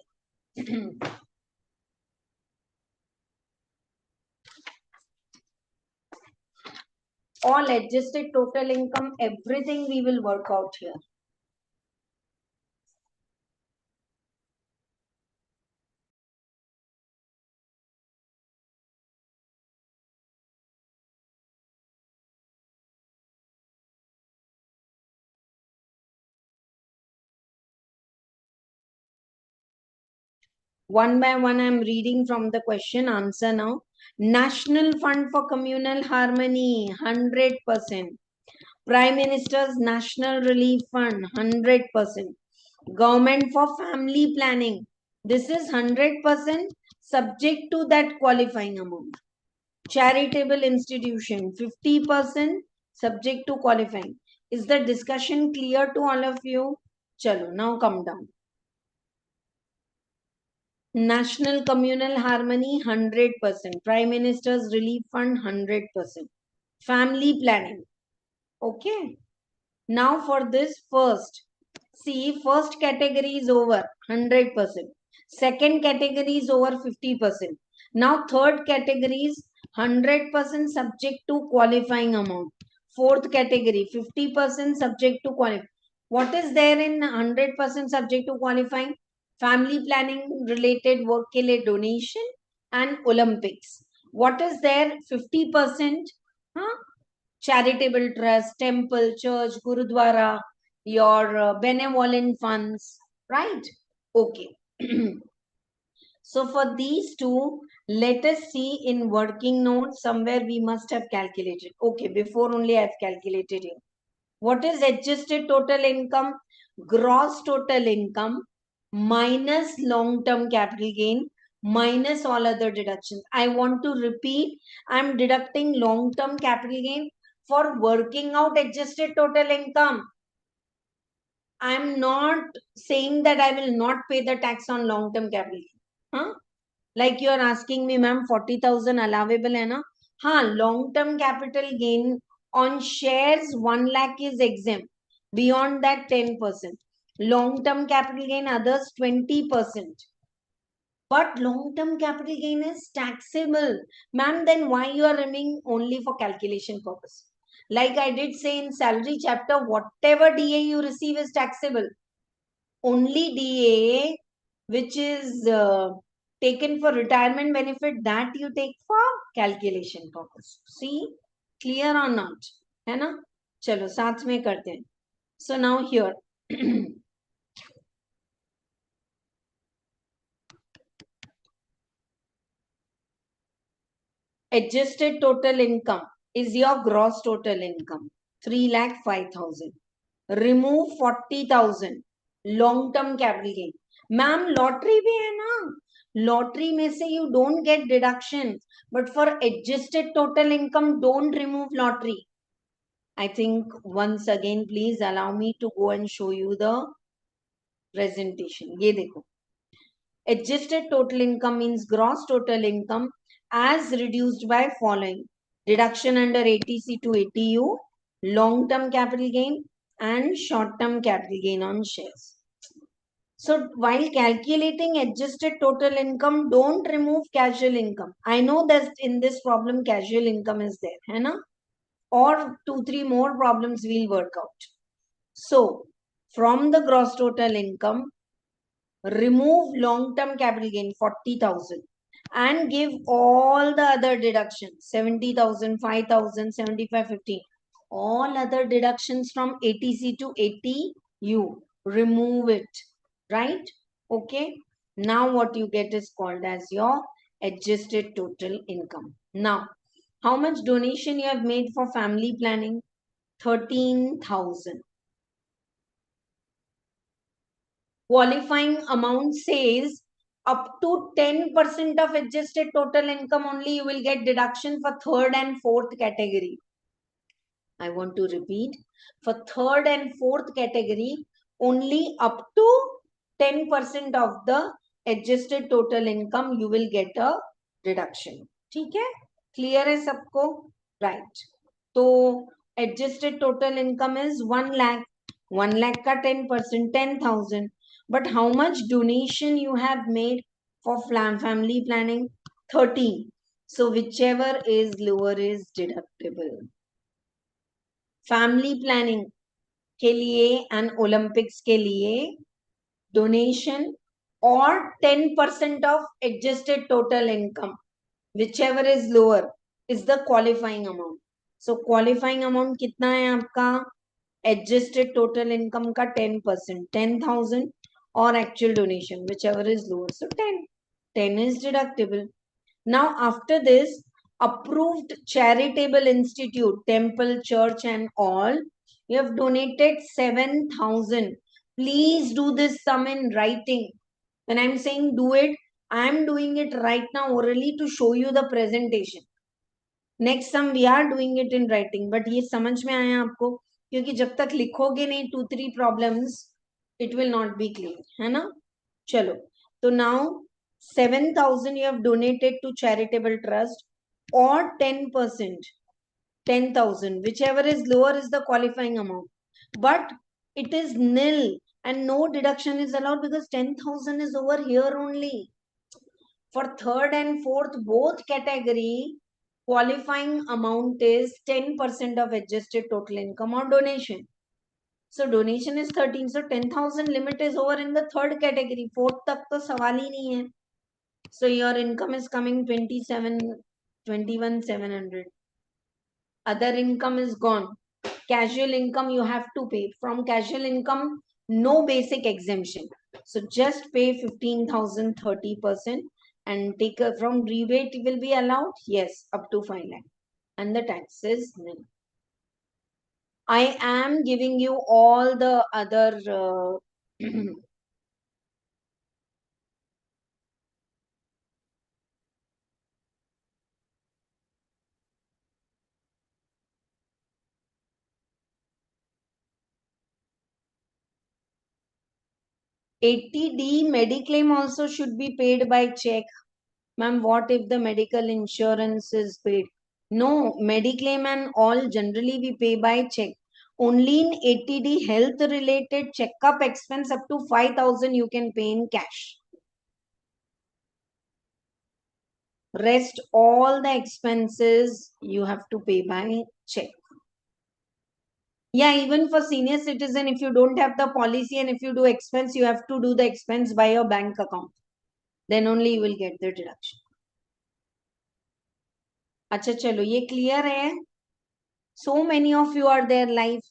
All adjusted total income, everything we will work out here. One by one, I'm reading from the question answer now. National Fund for Communal Harmony, 100%. Prime Minister's National Relief Fund, 100%. Government for Family Planning, this is 100% subject to that qualifying amount. Charitable institution, 50% subject to qualifying. Is the discussion clear to all of you? Chalo, now come down. National Communal Harmony, 100%. Prime Minister's Relief Fund, 100%. Family planning. Okay. Now for this first. See, first category is over, 100%. Second category is over 50%. Now third category is 100% subject to qualifying amount. Fourth category, 50% subject to qualifying. What is there in 100% subject to qualifying? Family planning related work के लिए donation and Olympics. What is there? 50%? Huh? Charitable trust, temple, church, gurudwara, your benevolent funds, right? Okay. So for these two, let us see in working note somewhere we must have calculated. Okay, before only I have calculated it. What is adjusted total income? Gross total income minus long-term capital gain minus all other deductions. I want to repeat, I'm deducting long-term capital gain for working out adjusted total income. I'm not saying that I will not pay the tax on long-term capital gain. Huh? Like you are asking me, ma'am, 40,000 allowable hai na? हाँ, long-term capital gain on shares 1 lakh is exempt. Beyond that 10%. Long-term capital gain others 20%. But long-term capital gain is taxable. Ma'am, then why you are remaining only for calculation purpose? Like I did say in salary chapter, whatever DA you receive is taxable. Only DA which is taken for retirement benefit, that you take for calculation purpose. See, clear or not? है ना? चलो साथ में करते हैं. So now here adjusted total income is your gross total income 3,05,000. Remove 40,000 long term capital gain. Ma'am, lottery भी है ना? Lottery में से you don't get deduction, but for adjusted total income don't remove lottery. I think once again please allow me to go and show you the presentation. ये देखो. Adjusted total income means gross total income as reduced by following: deduction under ATC to ATU, long term capital gain and short term capital gain on shares. So while calculating adjusted total income, don't remove casual income. I know that in this problem casual income is there, है ना? Or 2-3 more problems we'll work out. So from the gross total income, remove long-term capital gain 40,000 and give all the other deductions 70,000, 5,000, 75, 15. All other deductions from ATC to ATU. Remove it. Right? Okay. Now what you get is called as your adjusted total income. Now, how much donation you have made for family planning? 13,000. Qualifying amount says up to 10% of adjusted total income only you will get deduction for third and fourth category. I want to repeat, for third and fourth category only up to 10% of the adjusted total income you will get a deduction. ठीक है? Clear है सबको? Right. तो adjusted total income is 1 lakh. 1 lakh का 10%, 10,000. But how much donation you have made for family planning? 13. So whichever is lower is deductible. Family planning के लिए and Olympics के लिए donation or 10% of adjusted total income, whichever is lower, is the qualifying amount. So qualifying amount कितना है आपका? Adjusted total income का 10%, 10,000 or actual donation, whichever is lower. So 10. 10 is deductible. Now after this, approved charitable institute, temple, church and all, you have donated 7,000. Please do this sum in writing. When I'm saying do it, I'm doing it right now orally to show you the presentation. Next sum we are doing it in writing, but ये समझ में आया आपको? क्योंकि जब तक लिखोगे नहीं 2-3 problems, it will not be clear, है ना? चलो, तो now 7,000 you have donated to charitable trust or 10%, 10,000, whichever is lower is the qualifying amount. But it is nil and no deduction is allowed because 10,000 is over here only. For third and fourth both category, qualifying amount is 10% of adjusted total income or donation. So donation is 13. So 10,000 limit is over in the third category. Fourth tak to sawal hi nahi hai. So your income is coming 21,700. Other income is gone. Casual income you have to pay. From casual income, no basic exemption. So just pay 15,000, 30%. and take from rebate will be allowed? Yes, up to 5 lakh. And the taxes nil. I am giving you all the other 80D mediclaim also should be paid by check. Ma'am, what if the medical insurance is paid? No, mediclaim and all generally we pay by check. Only in 80D health related checkup expense up to 5,000 you can pay in cash. Rest all the expenses you have to pay by check. Yeah, even for senior citizen, if you don't have the policy and if you do expense, you have to do the expense by your bank account. Then only you will get the deduction. अच्छा चलो ये clear है. So many of you are there live.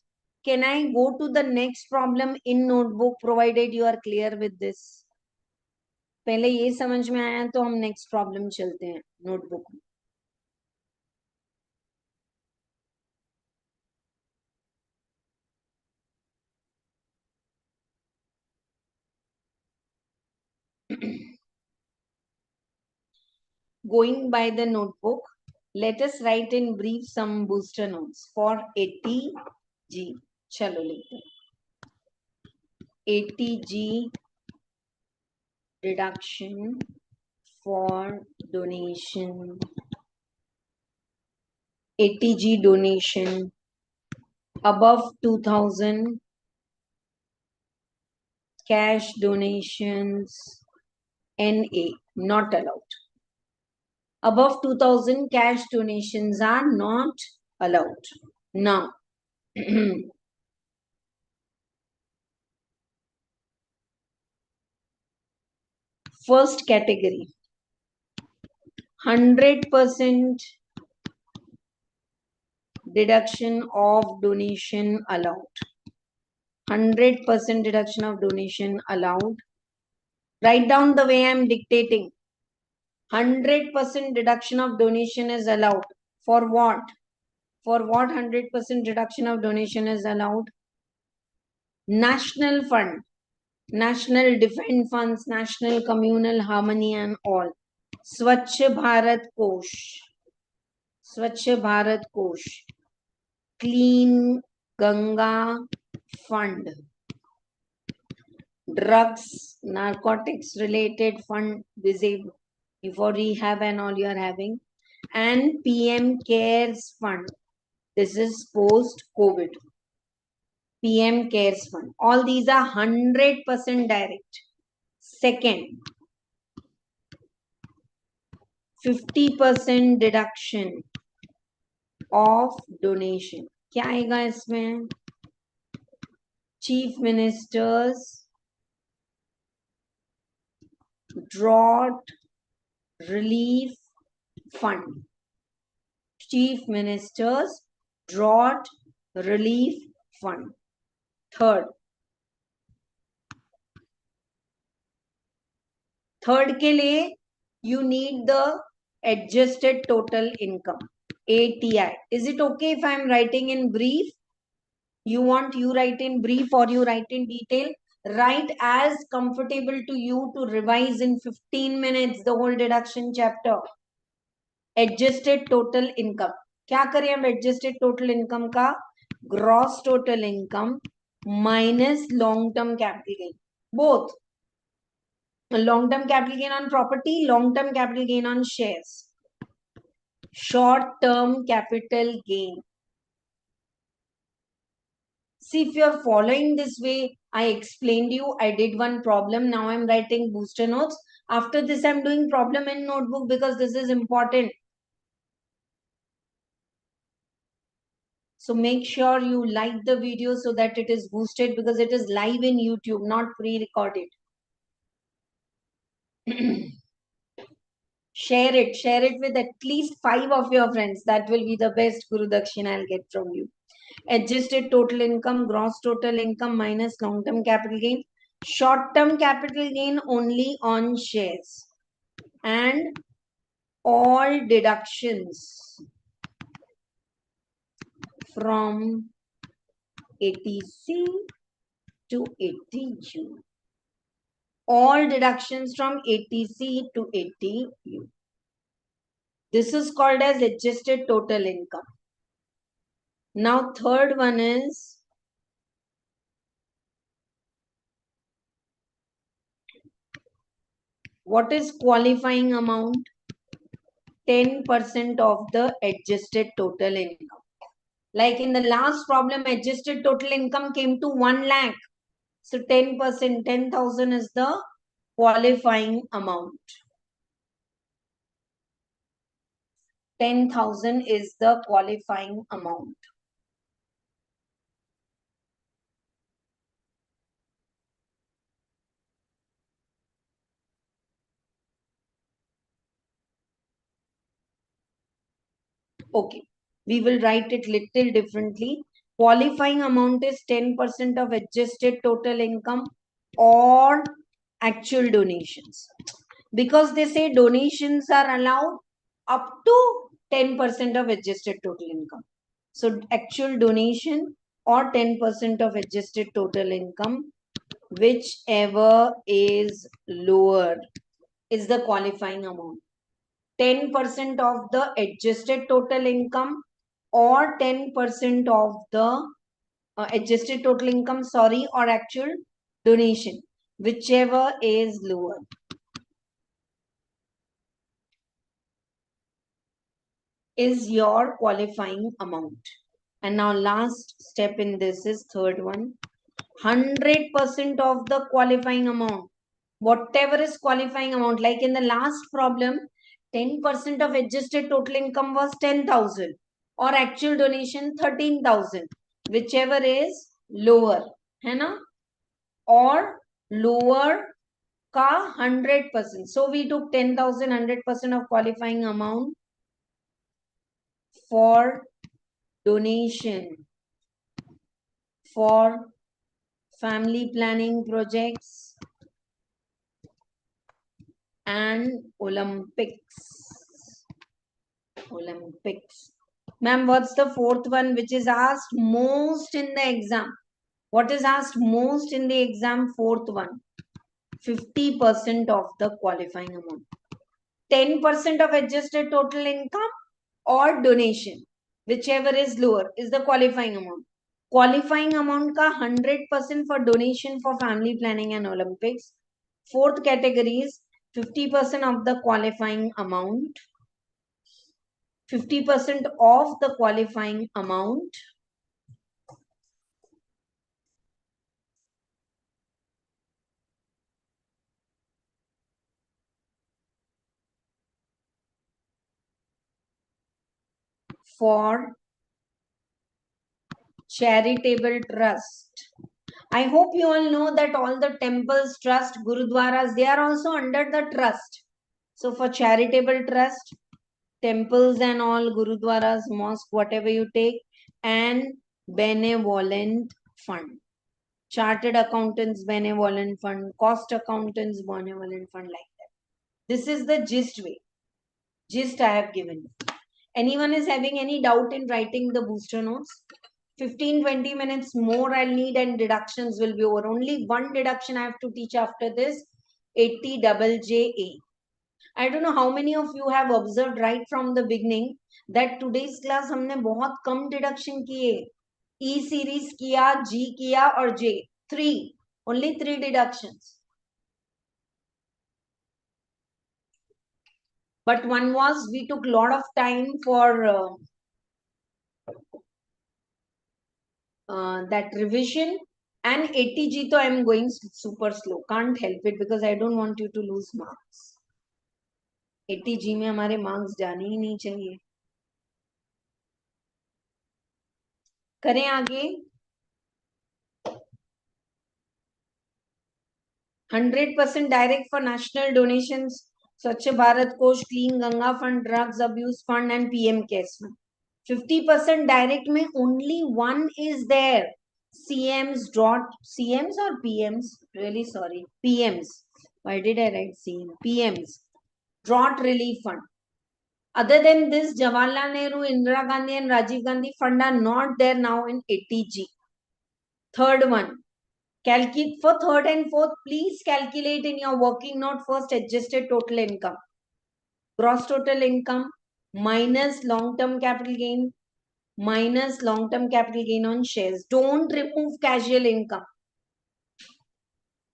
Can I go to the next problem in notebook provided you are clear with this? पहले ये समझ में आया तो हम next problem चलते हैं notebook में. Going by the notebook, let us write in brief some booster notes for 80G. चलो लिखते हैं. 80G deduction for donation. 80G donation above 2,000 cash donations NA not allowed. Above 2,000 cash donations are not allowed. Now, first category, 100% deduction of donation allowed. 100% deduction of donation allowed. Write down the way I am dictating. 100% deduction of donation is allowed. For what? For what 100% deduction of donation is allowed? National fund, national defense funds, national communal harmony and all. Swachh Bharat Kosh. Swachh Bharat Kosh. Clean Ganga Fund. Drugs, narcotics related fund, disabled for rehab and all you are having. And PM Cares Fund. This is post-COVID. PM Cares Fund. All these are 100% direct. Second, 50% deduction of donation. क्या आएगा इसमें? Chief Minister's Drought Relief Fund. Chief Minister's Drought Relief Fund. Third के लिए you need the adjusted total income, ATI. Is it okay if I am writing in brief? You want you write in brief or you write in detail? Write as comfortable to you to revise in 15 minutes the whole deduction chapter. Adjusted total income. क्या करें हम adjusted total income का? Gross total income minus long term capital gain. Both. Long term capital gain on property, long term capital gain on shares. Short term capital gain. See, if you are following this way, I explained you, I did one problem. Now I'm writing booster notes. After this, I'm doing problem in notebook because this is important. So make sure you like the video so that it is boosted because it is live in YouTube, not pre-recorded. Share it with at least 5 of your friends. That will be the best Guru Dakshin I'll get from you. Adjusted total income, gross total income minus long-term capital gain. Short-term capital gain only on shares. and all deductions from 80C to 80U. All deductions from 80C to 80U. This is called as adjusted total income. Now, third one is what is qualifying amount? 10% of the adjusted total income. Like in the last problem, adjusted total income came to 1 lakh. So 10%, 10,000 is the qualifying amount. 10,000 is the qualifying amount. Okay, we will write it little differently. Qualifying amount is 10% of adjusted total income or actual donations. Because they say donations are allowed up to 10% of adjusted total income. So actual donation or 10% of adjusted total income, whichever is lower, is the qualifying amount. 10% of the adjusted total income or 10% of the adjusted total income, or actual donation, whichever is lower. Is your qualifying amount. And now last step in this is third one. 100% of the qualifying amount. Whatever is qualifying amount, like in the last problem, 10% of adjusted total income was 10,000 or actual donation 13,000, whichever is lower, है ना? Or lower का 100%. So we took 10,000, 100% of qualifying amount for donation for family planning projects and Olympics. Ma'am, what's the fourth one which is asked most in the exam? What is asked most in the exam? Fourth one. 50% of the qualifying amount. 10% of adjusted total income or donation, whichever is lower, is the qualifying amount. Qualifying amount का 100% for donation for family planning and Olympics. Fourth category is 50% of the qualifying amount. 50% of the qualifying amount for charitable trust. I hope you all know that all the temples, trust, gurudwaras, they are also under the trust. So for charitable trust, temples and all, gurudwaras, mosque, whatever you take, and benevolent fund. Chartered accountants benevolent fund, cost accountants benevolent fund, like that. This is the gist way. Gist I have given. Anyone is having any doubt in writing the booster notes? 15-20 minutes more I'll need and deductions will be over. Only one deduction I have to teach after this, 80 double JA. I don't know how many of you have observed right from the beginning that today's class हमने बहुत कम deduction किए. E series किया, G किया और J. 3. Only 3 deductions. But one was we took lot of time for that revision, and 80G तो I am going super slow. Can't help it because I don't want you to lose marks. 80G में हमारे marks जाने ही नहीं चाहिए. करें आगे. 100% direct for national donations, Swachh Bharat Kosh, Clean Ganga Fund, Drugs Abuse Fund and PM Cares Fund. 50% direct में only one is there. CMs or PMs? Really sorry. PMs. Why did I write CM? PMs. drought relief fund. Other than this, Jawaharlal Nehru, Indira Gandhi and Rajiv Gandhi fund are not there now in 80G. Third one, calculate for third and fourth, please calculate in your working note first adjusted total income. Gross total income minus long-term capital gain minus long-term capital gain on shares. Don't remove casual income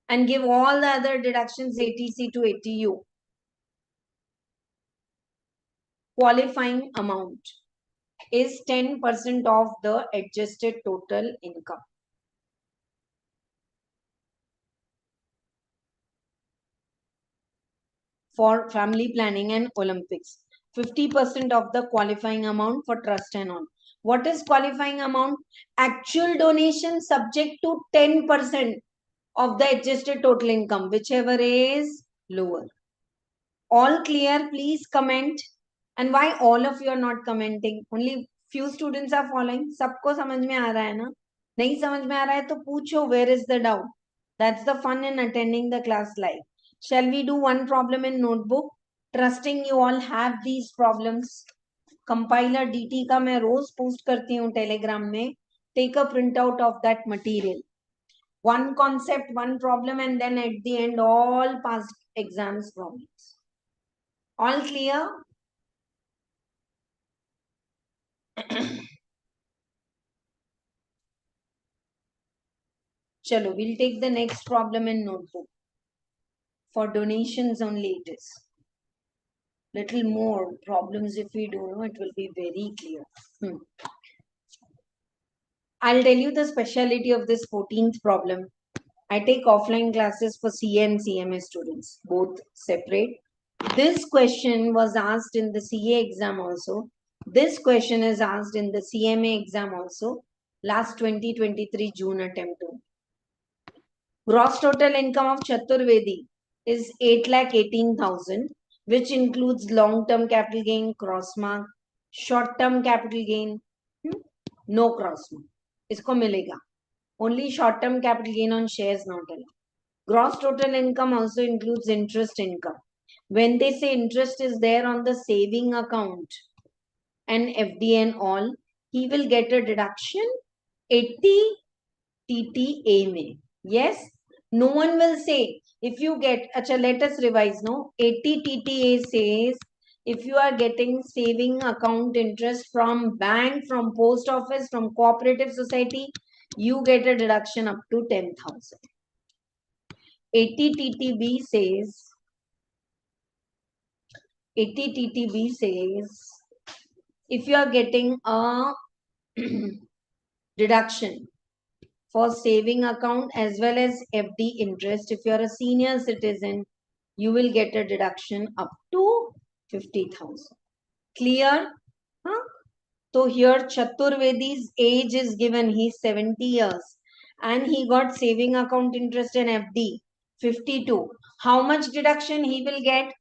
and give all the other deductions ATC to ATU. Qualifying amount is 10% of the adjusted total income. For family planning and Olympics, 50% of the qualifying amount for trust and all. What is qualifying amount? Actual donation subject to 10% of the adjusted total income, whichever is lower. All clear? Please comment. And why all of you are not commenting? Only few students are following. सबको समझ में आ रहा है ना? नहीं समझ में आ रहा है तो पूछो, where is the doubt? That's the fun in attending the class live. Shall we do one problem in notebook? Trusting you all have these problems. Compiler DT का मैं रोज पोस्ट करती हूँ Telegram में. Take a printout of that material. One concept, one problem, and then at the end, all past exams problems. All clear? Chalo, we'll take the next problem in notebook. For donations only it is. Little more problems if we do know, it will be very clear. I'll tell you the speciality of this 14th problem. I take offline classes for CA and CMA students, both separate. This question was asked in the CA exam also. This question is asked in the CMA exam also. Last 2023 June attempt. Gross total income of Chaturvedi is 8,18,000, which includes long-term capital gain, cross-mark, short-term capital gain, no cross-mark. Isko milega. Only short-term capital gain on shares not allowed. Gross total income also includes interest income. When they say interest is there on the saving account and FD and all, he will get a deduction 80 TTA mein. Yes, no one will say if you get, acha, let us revise, no, 80 TTA says if you are getting saving account interest from bank, from post office, from cooperative society, you get a deduction up to 10,000. 80 TTB says 80 TTB says if you are getting a deduction for saving account as well as FD interest, if you are a senior citizen, you will get a deduction up to 50,000. Clear? Huh? So here Chaturvedi's age is given, he's 70 years and he got saving account interest and FD 52. How much deduction he will get?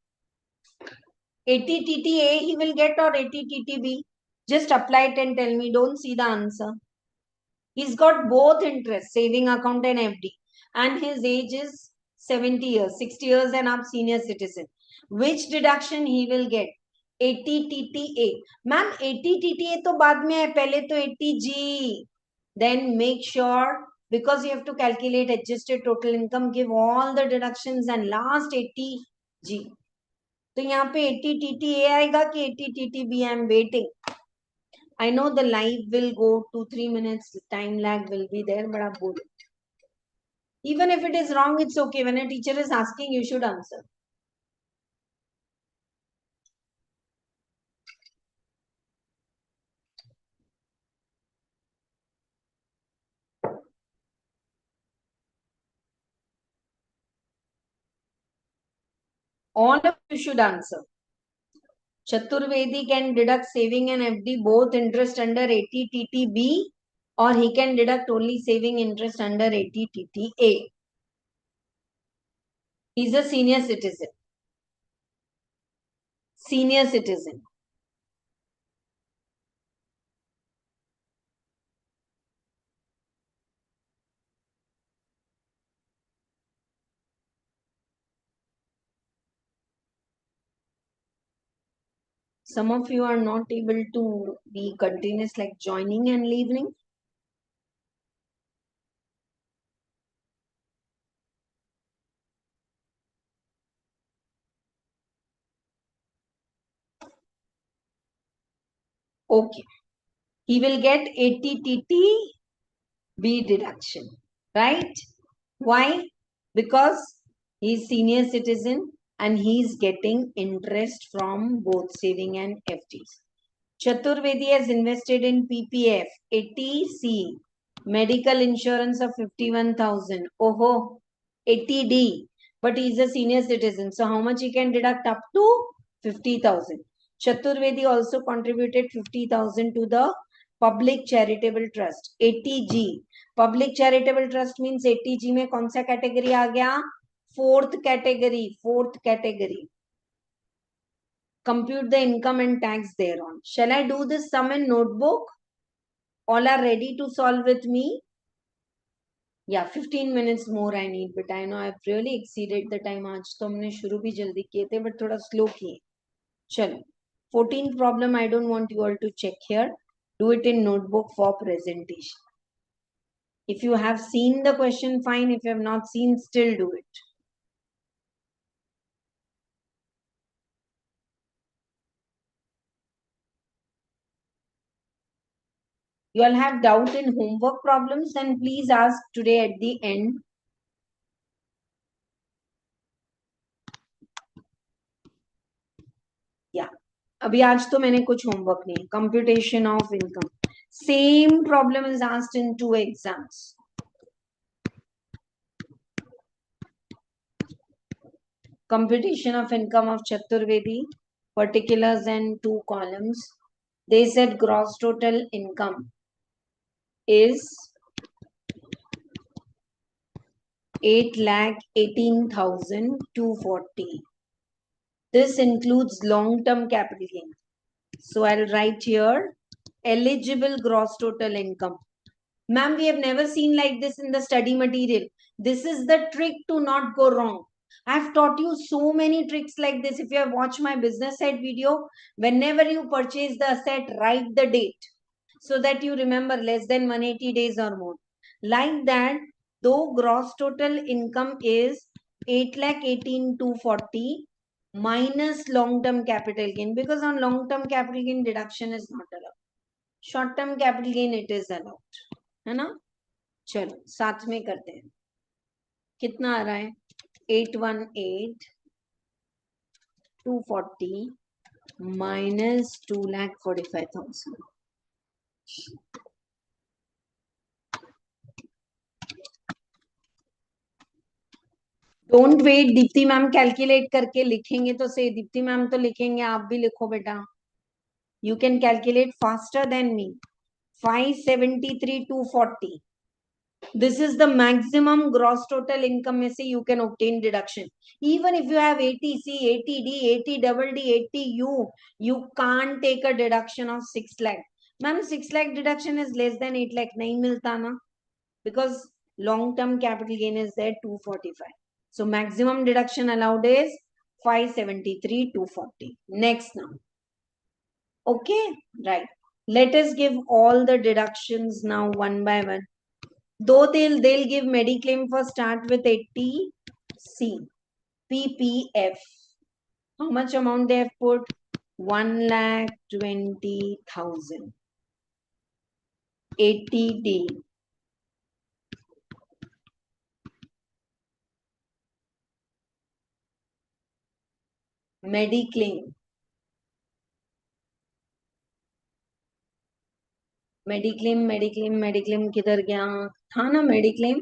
80 TTA he will get or 80 TTB? Just apply it and tell me, don't see the answer. He's got both interest, saving account and FD. And his age is 70 years, 60 years and up, senior citizen. Which deduction he will get? 80 TTA. Ma'am, 80 TTA to baad mein hai, pehle to 80G. Then make sure, because you have to calculate adjusted total income, give all the deductions and last 80G. तो यहाँ पे 80 TTA आएगा कि 80 TTB? I am waiting. I know the live will go 2-3 minutes, time lag will be there, but I'm good. Even if it is wrong, it's okay. When a teacher is asking, you should answer. All of you should answer. Chaturvedi can deduct saving and FD both interest under 80 TTB, or he can deduct only saving interest under 80 TTA. He's a senior citizen. Senior citizen. Some of you are not able to be continuous, like joining and leaving. Okay, he will get 80 TTB deduction, right? Why? Because he's senior citizen and he's getting interest from both saving and FDs. Chaturvedi has invested in PPF 80C, medical insurance of 51,000. Oh, 80D. But he's a senior citizen. So how much he can deduct? Up to 50,000. Chaturvedi also contributed 50,000 to the public charitable trust 80G. Public charitable trust means 80G में कौन सा category आ गया? Fourth category. Compute the income and tax thereon. Shall I do this sum in notebook? All are ready to solve with me? Yeah, 15 minutes more I need, but I know I've really exceeded the time. आज तो हमने शुरू भी जल्दी किए थे, but थोड़ा slow किए. चलो, 14th problem I don't want you all to check here. Do it in notebook for presentation. If you have seen the question, fine. If you have not seen, still do it. You all have doubt in homework problems, then please ask today at the end. Yeah. अभी आज तो मैंने कुछ homework नहीं. Computation of income. Same problem is asked in 2 exams. Computation of income of Chaturvedi, particulars and 2 columns. They said gross total income is 8,18,240. This includes long-term capital gain. So I'll write here eligible gross total income. Ma'am, we have never seen like this in the study material. This is the trick to not go wrong. I've taught you so many tricks like this. If you have watched my business side video, whenever you purchase the asset, write the date so that you remember less than 180 days or more. Like that, though gross total income is 8,18,240 minus long-term capital gain, because on long-term capital gain deduction is not allowed. Short-term capital gain it is allowed. है ना? चलो साथ में करते हैं. कितना आ रहा है? 818,240 minus 2,45,000. Don't wait. Deepti ma'am calculate करके लिखेंगे तो से दीप्ति मैम तो लिखेंगे, आप भी लिखो बेटा. You can calculate faster than me. 573,240. This is the maximum gross total income में से you can obtain deduction. Even if you have 80C, 80D, 80DD, 80U, you can't take a deduction of 6 lakh. Ma'am, 6 lakh deduction is less than 8 lakh. नहीं मिलता ना? Because long-term capital gain is there 245. So maximum deduction allowed is 573,240. Next now. Okay, right. Let us give all the deductions now one by one. Though they'll give mediclaim for start with 80C. PPF. How much amount they have put? 1,20,000. 80D. Mediclaim. Mediclaim किधर गया? था ना mediclaim?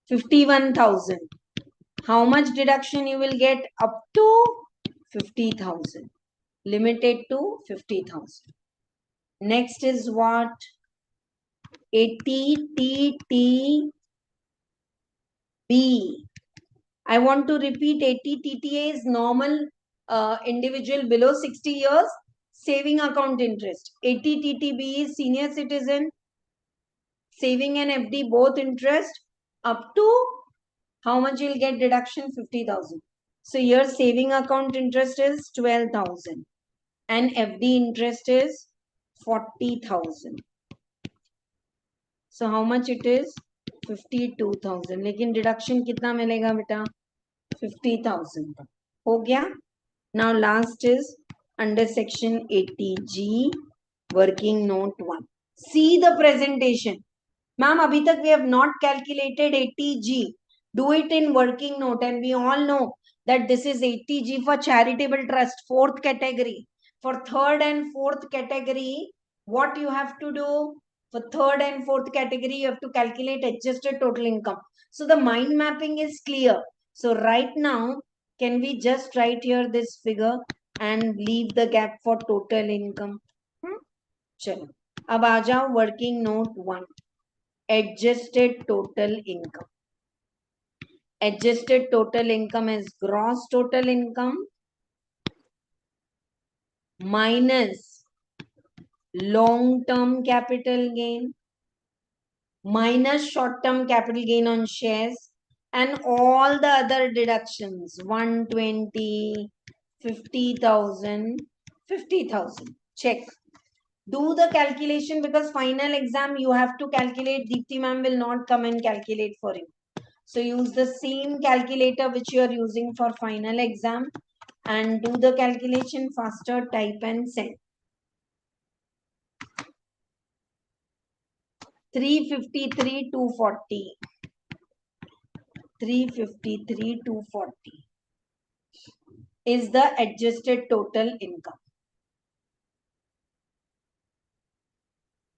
51,000. How much deduction you will get? Up to 50,000. Limited to 50,000. Next is what? 80TTB. I want to repeat. 80TTA is normal individual below 60 years saving account interest. 80TTB is senior citizen saving and FD both interest up to how much you'll get deduction? 50,000. So your saving account interest is 12,000. and FD interest is 40,000. So how much it is? 52,000. लेकिन deduction कितना मिलेगा बेटा? 50,000. हो गया? Now last is under section 80G, working note 1. See the presentation. Ma'am, abhi tak we have not calculated 80G. Do it in working note, and we all know that this is 80G for charitable trust, fourth category. For third and fourth category, what you have to do? For third and fourth category, you have to calculate adjusted total income. So the mind mapping is clear. So right now, can we just write here this figure and leave the gap for total income? चलो अब आ जाओ working note 1, adjusted total income. Adjusted total income is gross total income minus long term capital gain minus short term capital gain on shares and all the other deductions 120, 50,000, 50,000. Check. Do the calculation because final exam you have to calculate. Deepti ma'am will not come and calculate for you. So use the same calculator which you are using for final exam and do the calculation faster, type and send. 353, 240. 353, 240 is the adjusted total income.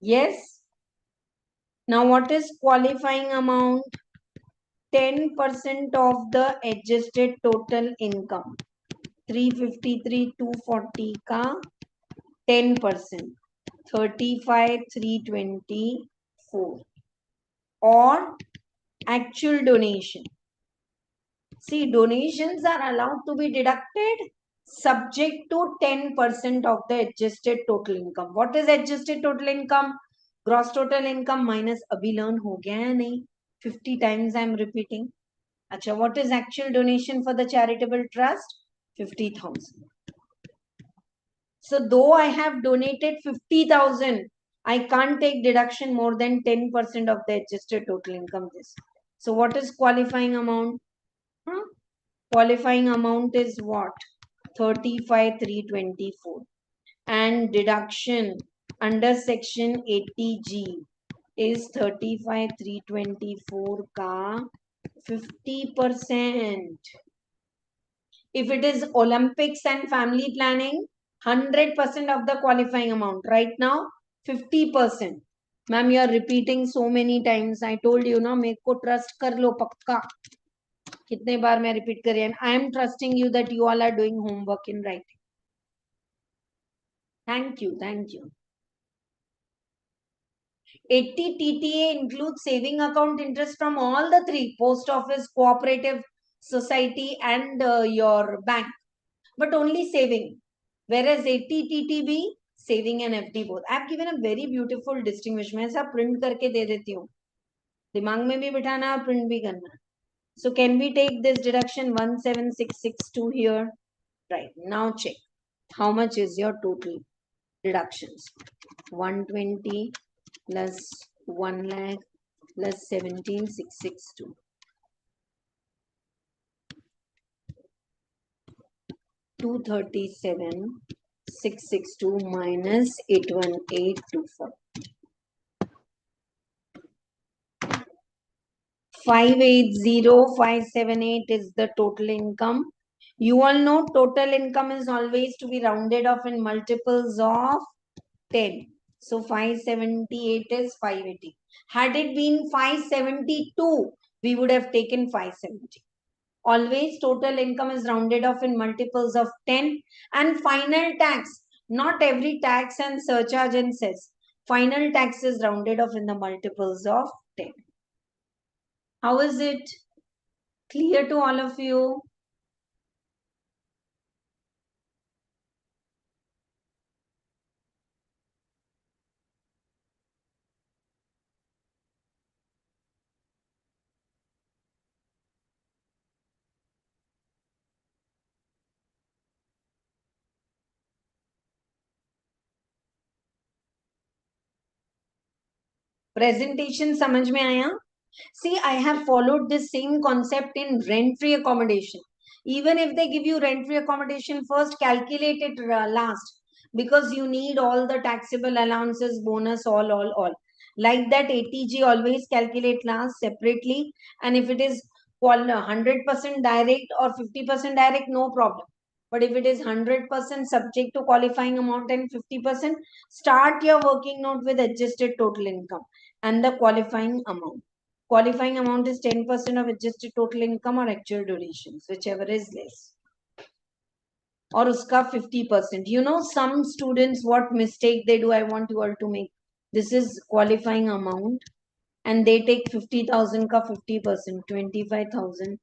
Yes. Now what is qualifying amount? 10% of the adjusted total income. 353, 240 ka 10%. 35, 324 or actual donation. See, donations are allowed to be deducted subject to 10% of the adjusted total income. What is adjusted total income? Gross total income minus abhi learn ho gaya hai nahi? 50 times I am repeating. Acha, what is actual donation for the charitable trust? 50,000. So though I have donated 50,000, I can't take deduction more than 10% of the adjusted total income. This. So what is qualifying amount? Qualifying amount is what? 35,324. And deduction under section 80G is 35,324 ka 50%. If it is Olympics and family planning, 100% of the qualifying amount. Right now, 50%. Ma'am, you are repeating so many times. I told you, no, मेरे को trust कर लो पक्का. कितने बार मैं repeat कर रही हूँ. I am trusting you that you all are doing homework in writing. Thank you, thank you. 80 TTA includes saving account interest from all the three, post office, cooperative society and your bank. But only saving. Whereas 80 TTB, saving and FD both. I have given a very beautiful distinguishment. मैं ऐसा print करके दे देती हूँ. दिमाग में भी बिठाना और print भी करना. So can we take this deduction 17662 here? Right. Now check. How much is your total deductions? 120 plus 1 lakh plus 17,662. 237,662 minus 818,240. 580,578 is the total income. You all know total income is always to be rounded off in multiples of 10. So 578 is 580. Had it been 572, we would have taken 570. Always total income is rounded off in multiples of 10. And final tax, not every tax and surcharge and cess. Final tax is rounded off in the multiples of 10. How is it? Clear to all of you? Presentation समझ में आया? See, I have followed this same concept in rent-free accommodation. Even if they give you rent-free accommodation, first calculate it last, because you need all the taxable allowances, bonus, all. Like that, ATG always calculate last separately. And if it is 100% direct or 50% direct, no problem. But if it is 100% subject to qualifying amount and 50%, start your working note with adjusted total income and the qualifying amount. Qualifying amount is 10% of adjusted total income or actual donations, whichever is less. Or uska 50%. You know, some students, what mistake they do, I want you all to make. This is qualifying amount and they take 50,000 ka 50%, 25,000,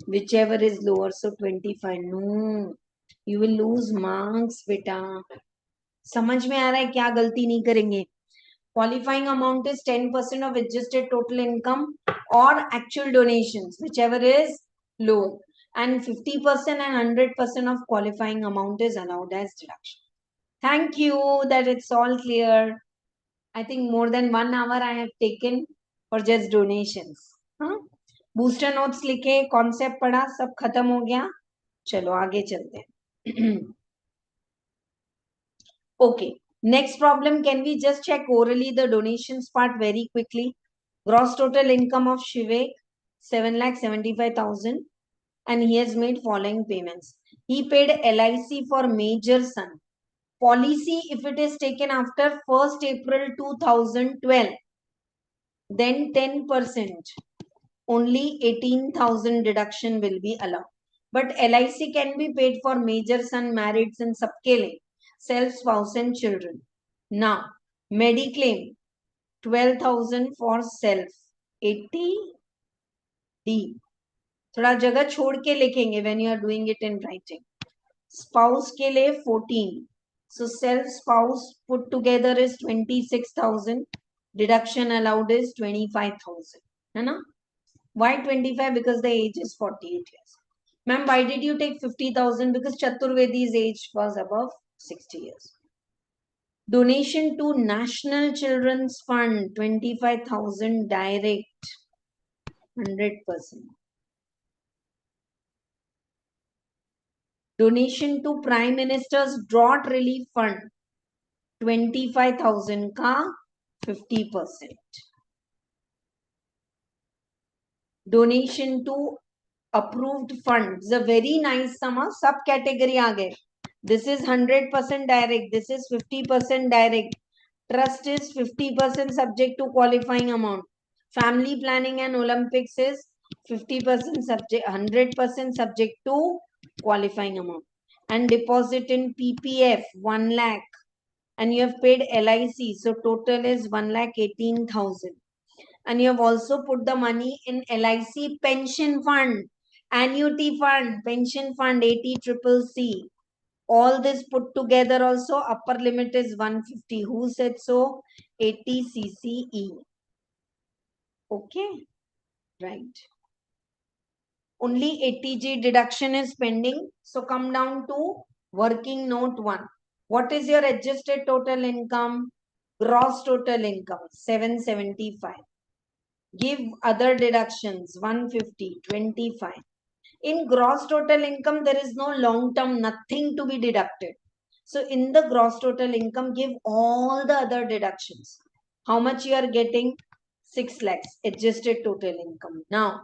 whichever is lower. So 25. No, you will lose marks, beta. समझ में आ रहा है क्या गलती नहीं करेंगे? Qualifying amount is 10% of adjusted total income or actual donations, whichever is low. And 50% and 100% of qualifying amount is allowed as deduction. Thank you that it's all clear. I think more than 1 hour I have taken for just donations. Huh? Booster notes लिखे, concept पढ़ा, सब खत्म हो गया. चलो आगे चलते हैं. Okay. Next problem, can we just check orally the donations part very quickly? Gross total income of Shivek, 7,75,000, and he has made following payments. He paid LIC for major son. Policy, if it is taken after 1st April 2012, then 10%, only 18,000 deduction will be allowed. But LIC can be paid for major son, married son, sabke liye, self, spouse and children. Now, Mediclaim, 12,000 for self, 80 D. थोड़ा जगह छोड़ के लिखेंगे when you are doing it in writing. Spouse के लिए 14. So self spouse put together is 26,000. Deduction allowed is 25,000. है ना? Why 25? Because the age is 48 years. Ma'am, why did you take 50,000? Because Chaturvedi's age was above 60 years. Donation to National Children's Fund, 25,000 direct, 100%. Donation to Prime Minister's Drought Relief Fund, 25,000 ka 50%. Donation to approved funds, a very nice sum, sub category aa gaye. This is 100% direct, this is 50% direct. Trust is 50% subject to qualifying amount. Family planning and Olympics is 50% subject, 100% subject to qualifying amount. And deposit in PPF 1 lakh, and you have paid LIC, so total is 1,18,000. And you have also put the money in LIC pension fund, annuity fund, pension fund 80CCC. All this put together also upper limit is 150. Who said so? 80CCE. Okay, right. Only 80G deduction is pending. So come down to working note 1. What is your adjusted total income? Gross total income 775. Give other deductions 150, 25. In gross total income, there is no long term, nothing to be deducted. So in the gross total income, give all the other deductions. How much you are getting? 6 lakhs, adjusted total income. Now,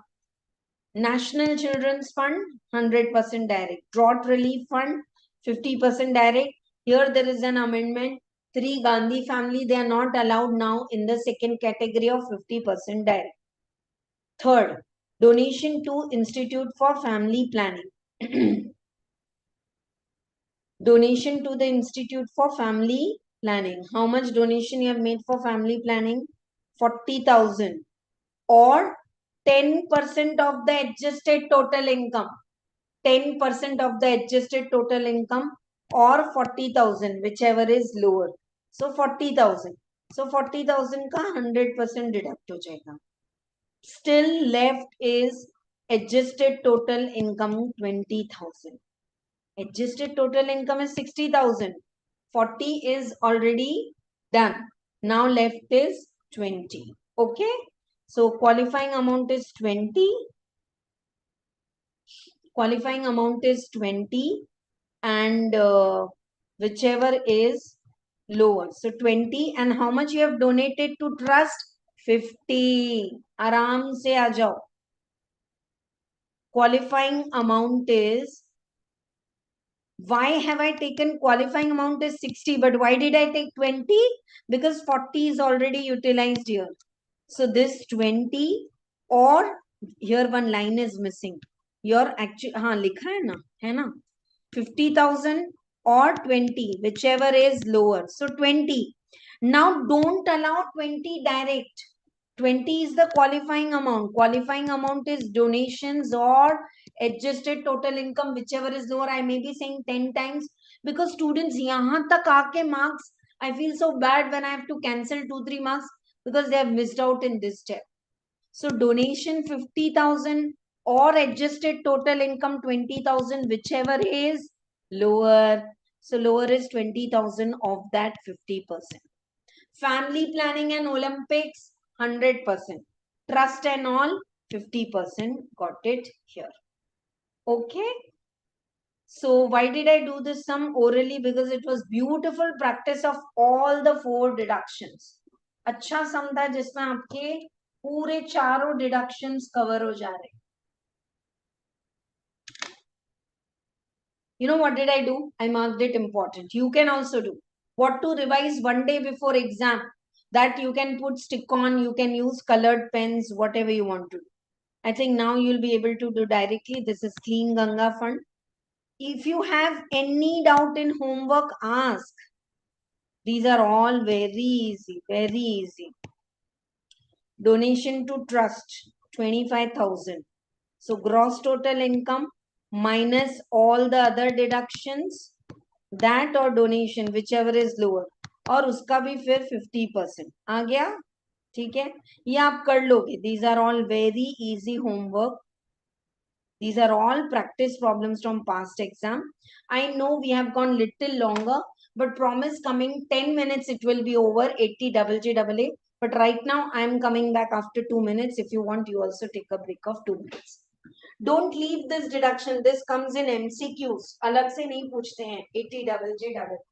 National Children's Fund, 100% direct. Drought Relief Fund, 50% direct. Here there is an amendment. 3 Gandhi family, they are not allowed now in the second category of 50% direct. Third, donation to Institute for Family Planning. Donation to the Institute for Family Planning. How much donation you have made for family planning? 40,000 or 10% of the adjusted total income. 10% of the adjusted total income or 40,000, whichever is lower. So 40,000. So 40,000 ka 100% deduct ho jayega. Still left is adjusted total income 20,000. Adjusted total income is 60,000. 40 is already done. Now left is 20. Okay. So qualifying amount is 20. Qualifying amount is 20 and whichever is lower. So 20 and how much you have donated to trust? 50. Aram se aa jao. Qualifying amount is, why have I taken qualifying amount is 60, but why did I take 20? Because 40 is already utilized here. So this 20 or here one line is missing. Your actual, हाँ लिखा है ना 50,000 or 20, whichever is lower. So 20. Now don't allow 20 direct. 20 is the qualifying amount. Qualifying amount is donations or adjusted total income, whichever is lower. I may be saying 10 times because students yahan tak aake marks, I feel so bad when I have to cancel 2-3 marks because they have missed out in this step. So donation 50,000 or adjusted total income 20,000, whichever is lower. So lower is 20,000 of that 50%. Family planning and Olympics 100%. Trust and all 50%. Got it here. Okay. So why did I do this sum orally? Because it was beautiful practice of all the 4 deductions. अच्छा सम था जिसमें आपके पूरे चारों deductions cover हो जा रहे. You know what did I do? I marked it important. You can also do. What to revise one day before exam. That you can put stick on, you can use colored pens, whatever you want to do. I think now you'll be able to do directly. This is Clean Ganga Fund. If you have any doubt in homework, ask. These are all very easy, very easy. Donation to trust, 25,000. So gross total income minus all the other deductions, that or donation, whichever is lower. और उसका भी फिर 50% आ गया. ठीक है, ये आप कर लोगे. These are all very easy homework. These are all practice problems from past exam. I know we have gone little longer, but promise coming 10 minutes it will be over 80 double J double A. But right now I am coming back after 2 minutes. If you want, you also take a break of 2 minutes. Don't leave this deduction. This comes in MCQs. अलग से नहीं पूछते हैं 80 double J double.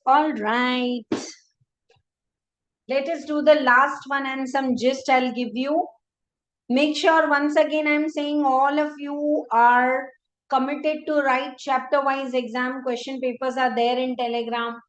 All right. Let us do the last one and some gist I'll give you. Make sure once again I'm saying all of you are committed to write chapter wise exam. Question papers are there in Telegram.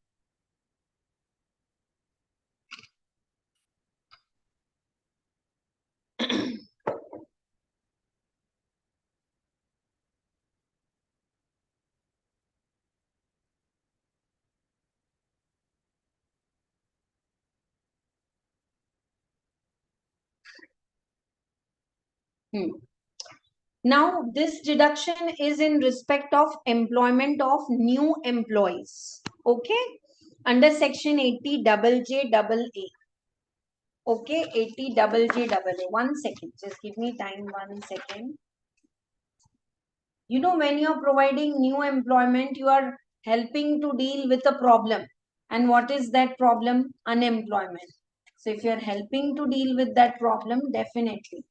Now, this deduction is in respect of employment of new employees. Okay. Under section 80 double J double A. Okay. 80 double J double A. 1 second. Just give me time. 1 second. You know, when you're providing new employment, you are helping to deal with a problem. And what is that problem? Unemployment. So if you're helping to deal with that problem, definitely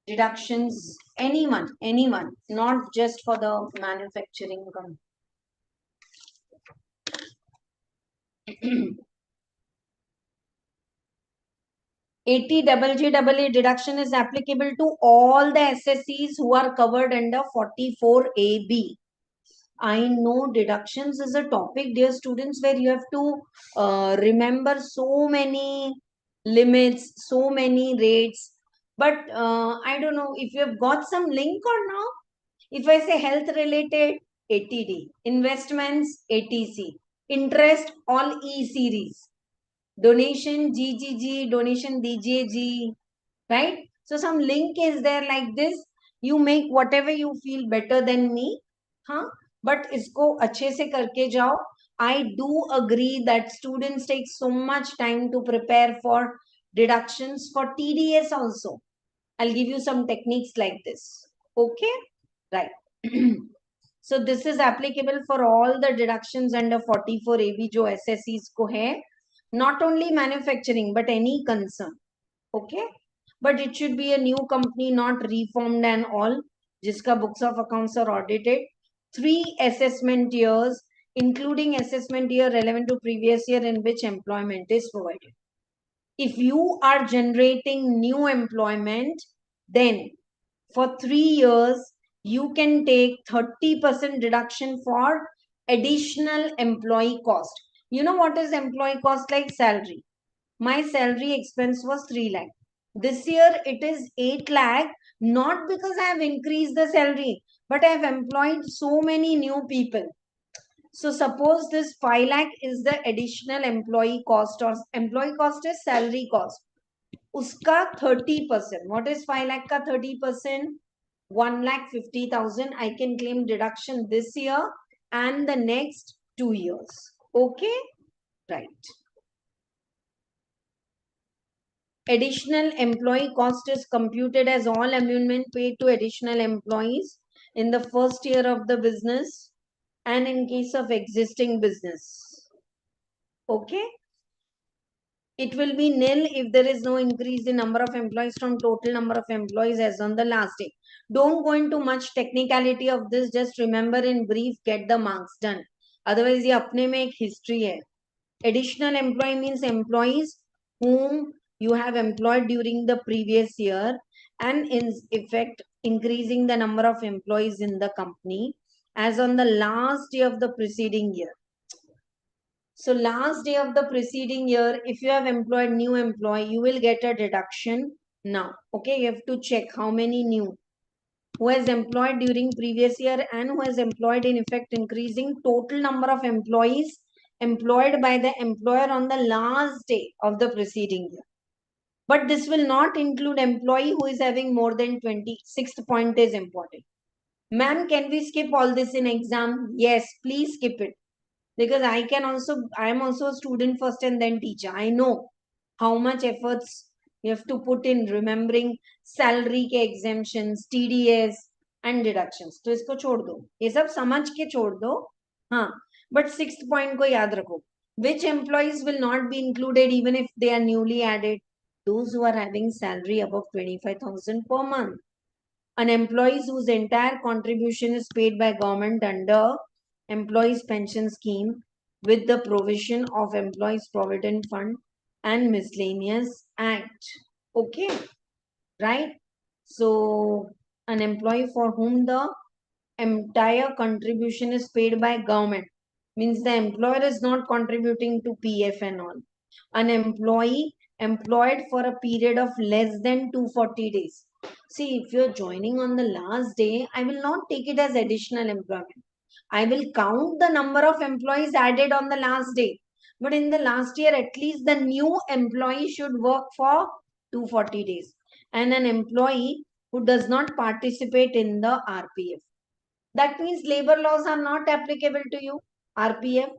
deductions, anyone, not just for the manufacturing company. 80 double J double A deduction is applicable to all the SSCs who are covered under 44 AB. I know deductions is a topic, dear students, where you have to remember so many limits, so many rates. But I don't know if you have got some link or not. If I say health related, ATD, investments, ATC, interest, all E series, donation, GGG, donation, DJG, right? So some link is there like this. You make whatever you feel better than me, huh? But isko अच्छे से करके जाओ. I do agree that students take so much time to prepare for deductions for TDS also. I'll give you some techniques like this. Okay, right. So this is applicable for all the deductions under 44 AB जो SSCs को है. Not only manufacturing but any concern. Okay. But it should be a new company, not reformed and all, जिसका books of accounts are audited. 3 assessment years, including assessment year relevant to previous year in which employment is provided. If you are generating new employment, then for 3 years, you can take 30% deduction for additional employee cost. You know what is employee cost? Like salary. My salary expense was 3 lakh. This year it is 8 lakh, not because I have increased the salary, but I have employed so many new people. So suppose this 5 lakh is the additional employee cost, or employee cost is salary cost. Uska 30%. What is 5 lakh ka 30%? 1,50,000. I can claim deduction this year and the next 2 years. Okay? Right. Additional employee cost is computed as all emolument paid to additional employees in the first year of the business and in case of existing business. Okay? It will be nil if there is no increase in number of employees from total number of employees as on the last day. Don't go into much technicality of this. Just remember in brief, get the marks done. Otherwise, ये अपने में एक history है. Additional employee means employees whom you have employed during the previous year and in effect increasing the number of employees in the company as on the last day of the preceding year. So last day of the preceding year, if you have employed new employee, you will get a deduction now. Okay, you have to check how many new who has employed during previous year and who has employed in effect increasing total number of employees employed by the employer on the last day of the preceding year. But this will not include employee who is having more than 20. Sixth point is important. Ma'am, can we skip all this in exam? Yes, please skip it. Because I am also a student first and then teacher. I know how much efforts you have to put in remembering salary के exemptions, TDS and deductions. तो इसको छोड़ दो. ये सब समझ के छोड़ दो. हाँ. But sixth point को याद रखो. Which employees will not be included even if they are newly added? Those who are having salary above 25,000 per month. An employees whose entire contribution is paid by government under employees pension scheme with the provision of Employees Provident Fund and Miscellaneous Act. Okay, right? So an employee for whom the entire contribution is paid by government means the employer is not contributing to PF and all. An employee employed for a period of less than 240 days. See, if you're joining on the last day, I will not take it as additional employment. I will count the number of employees added on the last day. But in the last year, at least the new employee should work for 240 days. And an employee who does not participate in the RPF. That means labor laws are not applicable to you, RPF,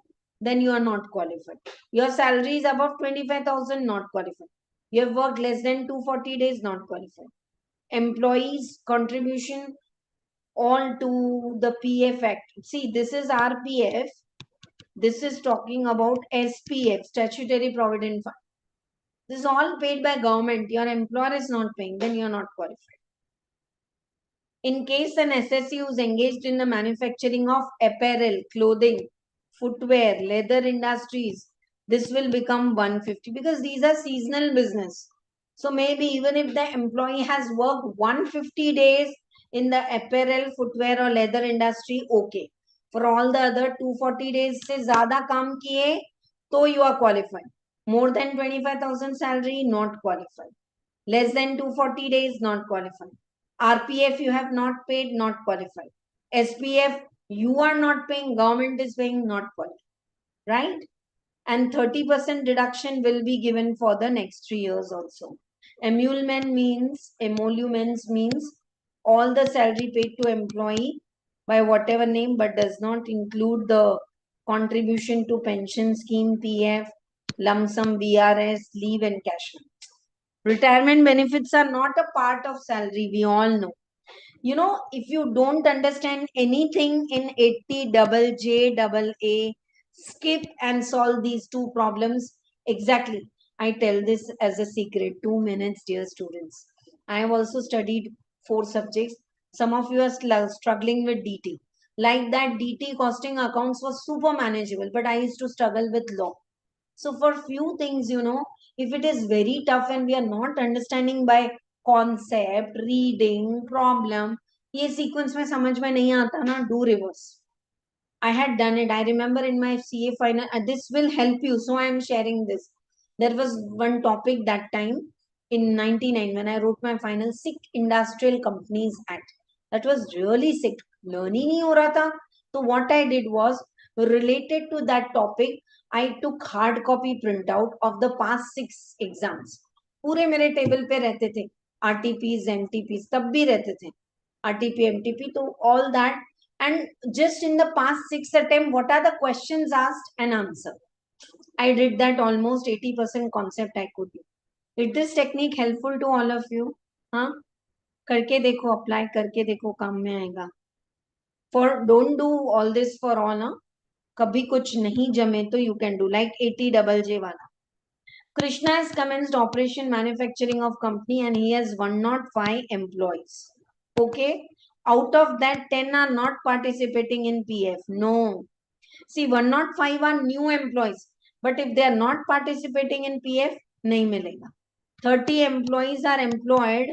then you are not qualified. Your salary is above 25,000, not qualified. You have worked less than 240 days, not qualified. Employees' contribution all to the PF Act. See, this is RPF. This is talking about SPF, Statutory Provident Fund. This is all paid by government. Your employer is not paying, then you are not qualified. In case an SSU is engaged in the manufacturing of apparel, clothing, footwear, leather industries, this will become 150 because these are seasonal business. So maybe even if the employee has worked 150 days in the apparel, footwear or leather industry, okay. For all the other 240 days से ज़्यादा काम किए तो you are qualified. More than 25,000 salary, not qualified. Less than 240 days, not qualified. RPF you have not paid, not qualified. SPF you are not paying, government is paying, not qualified. Right? And 30% deduction will be given for the next 3 years also. Emoluments means all the salary paid to employee by whatever name but does not include the contribution to pension scheme, PF, lump sum, VRS, leave and cash. Retirement benefits are not a part of salary, we all know. You know, if you don't understand anything in 80 double J double A, skip and solve these two problems. Exactly. I tell this as a secret. 2 minutes, dear students. I have also studied 4 subjects. Some of you are struggling with DT. Like that, DT costing accounts was super manageable, but I used to struggle with law. So for few things, you know, if it is very tough and we are not understanding by concept, reading, problem, ये sequence में समझ में नहीं आता ना, do reverse. I had done it. I remember in my CA final, this will help you. So I am sharing this. There was one topic that time in 99 when I wrote my final, Sick Industrial Companies Act. That was really sick. Learn ही नहीं हो रहा था. So what I did was related to that topic. I took hard copy printout of the past 6 exams. पूरे मेरे table पे रहते थे. RTPs, MTPs तब भी रहते थे. RTP, MTP, तो all that. And just in the past 6 attempts, what are the questions asked and answer? I did that almost 80% concept I could do. Is this technique helpful to all of you? हाँ, करके देखो, apply करके देखो, काम में आएगा. For don't do all this for all, ना. कभी कुछ नहीं जमे तो you can do like 80 double J वाला. Krishna has commenced operation manufacturing of company and he has 105 employees. Okay. Out of that, 10 are not participating in PF. No. See, 105 are new employees. But if they are not participating in PF, nahi milega. 30 employees are employed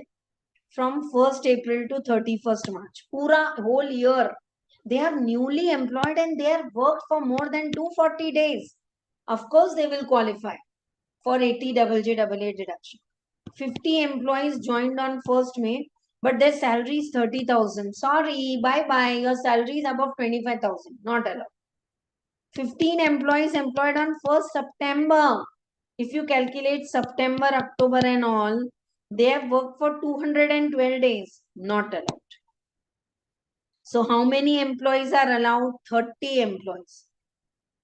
from 1st April to 31st March. Pura whole year. They are newly employed and they are worked for more than 240 days. Of course, they will qualify for 80 double J double A deduction. 50 employees joined on 1st May, but their salary is 30,000. Sorry, bye-bye. Your salary is above 25,000. Not allowed. 15 employees employed on 1st September. If you calculate September, October and all, they have worked for 212 days. Not allowed. So how many employees are allowed? 30 employees.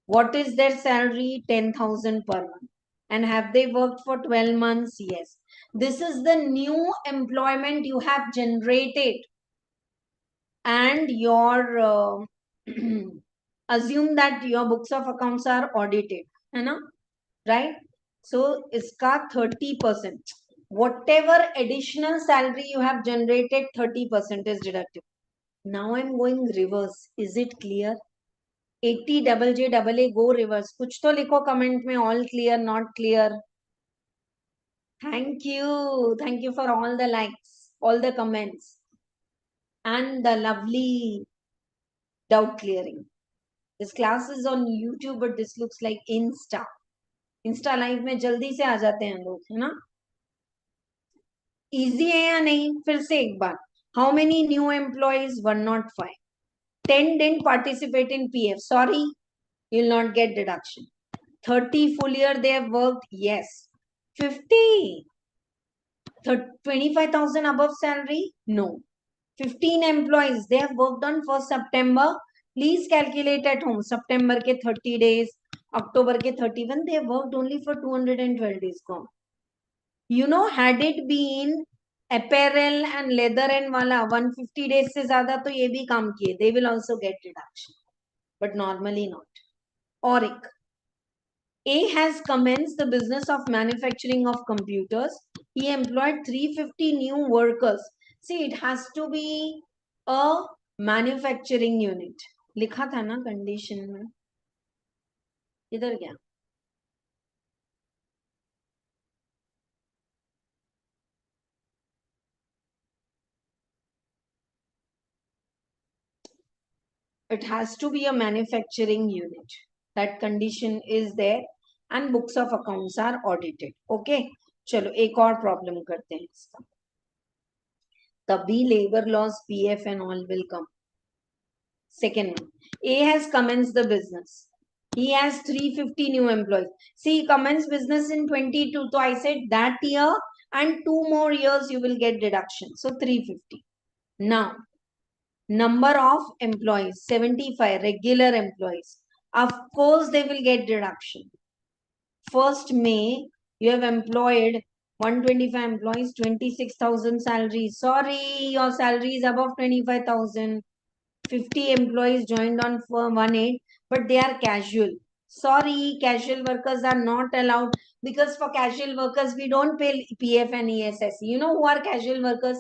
What is their salary? 10,000 per month. And have they worked for 12 months? Yes. This is the new employment you have generated. And your assume that your books of accounts are audited. Right? So, iska 30%. Whatever additional salary you have generated, 30% is deductible. Now I'm going reverse. Is it clear? 80 double J double A go reverse. कुछ तो लिखो comment में all clear, not clear. Thank you for all the likes, all the comments, and the lovely doubt clearing. This class is on YouTube, but this looks like Insta. Insta live में जल्दी से आ जाते हैं लोग, है ना? Easy है या नहीं? फिर से एक बार. How many new employees? 105. 10 didn't participate in PF. Sorry, you'll not get deduction. 30 full year they have worked. Yes. 50. 25,000 above salary? No. 15 employees they have worked on 1st September. Please calculate at home. September ke 30 days, October ke 31. They have worked only for 212 days. Gone. You know, had it been apparel and leather and wala 150 days se zyada to ye bhi kaam kiye. They will also get deduction, but normally not. Or ek. A has commenced the business of manufacturing of computers. He employed 350 new workers. See, it has to be a manufacturing unit. लिखा था ना condition में, इधर क्या? It has to be a manufacturing unit. That condition is there and books of accounts are audited. Okay, चलो एक और problem करते हैं इसका. तभी labor laws, PF and all will come. Second one, A has commenced the business. He has 350 new employees. See, he commenced business in 22. So I said that year and 2 more years you will get deduction. So 350. Now, number of employees, 75 regular employees. Of course, they will get deduction. 1st May, you have employed 125 employees, 26,000 salary. Sorry, your salary is above 25,000. 50 employees joined on for 1/8, but they are casual. Sorry, casual workers are not allowed because for casual workers, we don't pay PF and ESS. You know who are casual workers?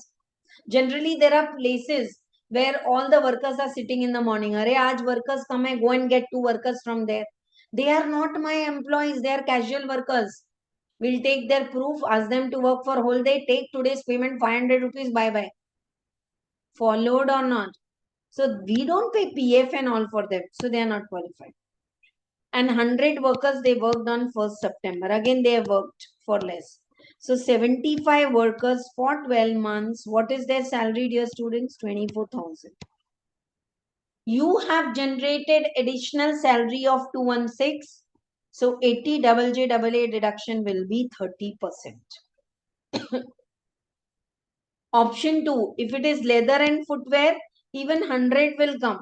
Generally, there are places where all the workers are sitting in the morning. Arey, aaj workers come and go and get 2 workers from there. They are not my employees. They are casual workers. We'll take their proof, ask them to work for whole day, take today's payment 500 rupees, bye-bye. Followed or not? So we don't pay PF and all for them. So they are not qualified. And 100 workers, they worked on 1st September. Again, they have worked for less. So 75 workers for 12 months. What is their salary, dear students? 24,000. You have generated additional salary of 216. So 80 double J double A deduction will be 30%. Option 2, if it is leather and footwear, even 100 will come.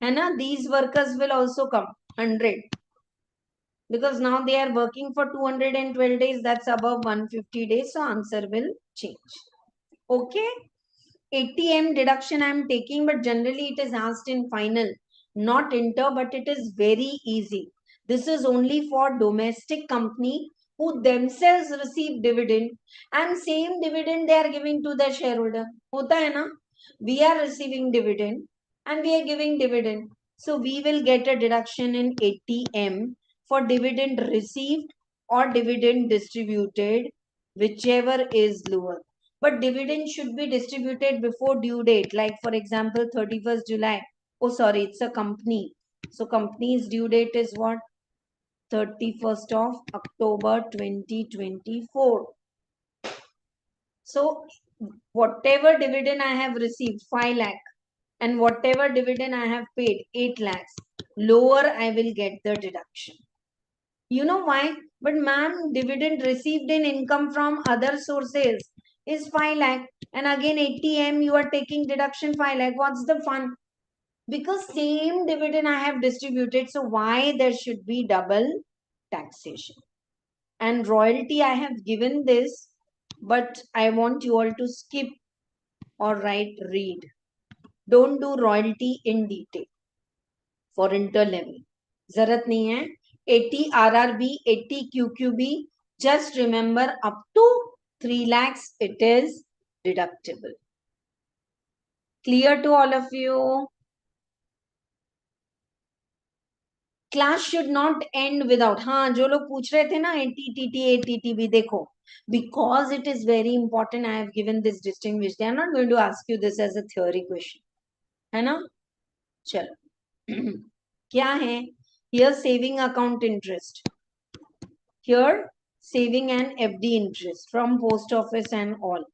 And these workers will also come 100. Because now they are working for 212 days, that's above 150 days. So answer will change. Okay. 80M deduction I am taking, but generally it is asked in final, not inter, but it is very easy. This is only for domestic company who themselves receive dividend and same dividend they are giving to the shareholder. Hota hai na? We are receiving dividend and we are giving dividend. So we will get a deduction in 80M for dividend received or dividend distributed, whichever is lower. But dividend should be distributed before due date. Like for example, 31st July. Oh, sorry, it's a company. So company's due date is what? 31st of October 2024. So whatever dividend I have received, 5 lakh, and whatever dividend I have paid, 8 lakhs, lower I will get the deduction. You know why? But ma'am, dividend received in income from other sources is 5 lakh. And again, 80M, you are taking deduction 5 lakh. What's the fun? Because same dividend I have distributed. So why there should be double taxation? And royalty, I have given this, but I want you all to skip or write read. Don't do royalty in detail for inter level. Zarat nahi hai. 80 RRB, 80 QQB. Just remember up to 3 lakhs, it is deductible. Clear to all of you? Class should not and without, हाँ जो लोग पूछ रहे थे ना एटीटीटी एटीटीबी, देखो because it is very important I have given this distinguished, they are not going to ask you this as a theory question, है ना. चलो क्या है, here saving account interest, here saving and FD interest from post office and all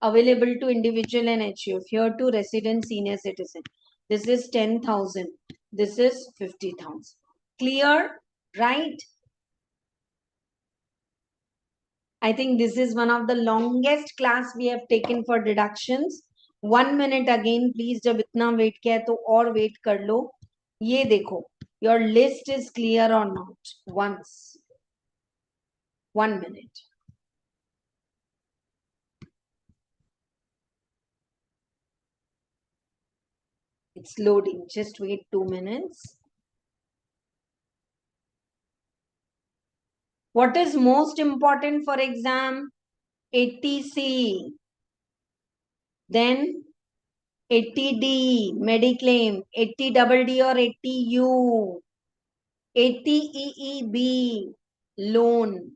available to individual and HUF, here to resident senior citizen, this is 10,000, this is 50,000. Clear, right? I think this is one of the longest class we have taken for deductions. 1 minute again, please. जब इतना wait किया है तो और wait कर लो. ये देखो, your list is clear or not? Once. 1 minute. It's loading. Just wait 2 minutes. What is most important for exam? 80C. Then 80D, Mediclaim, 80 double D or 80U, 80 EEB, loan.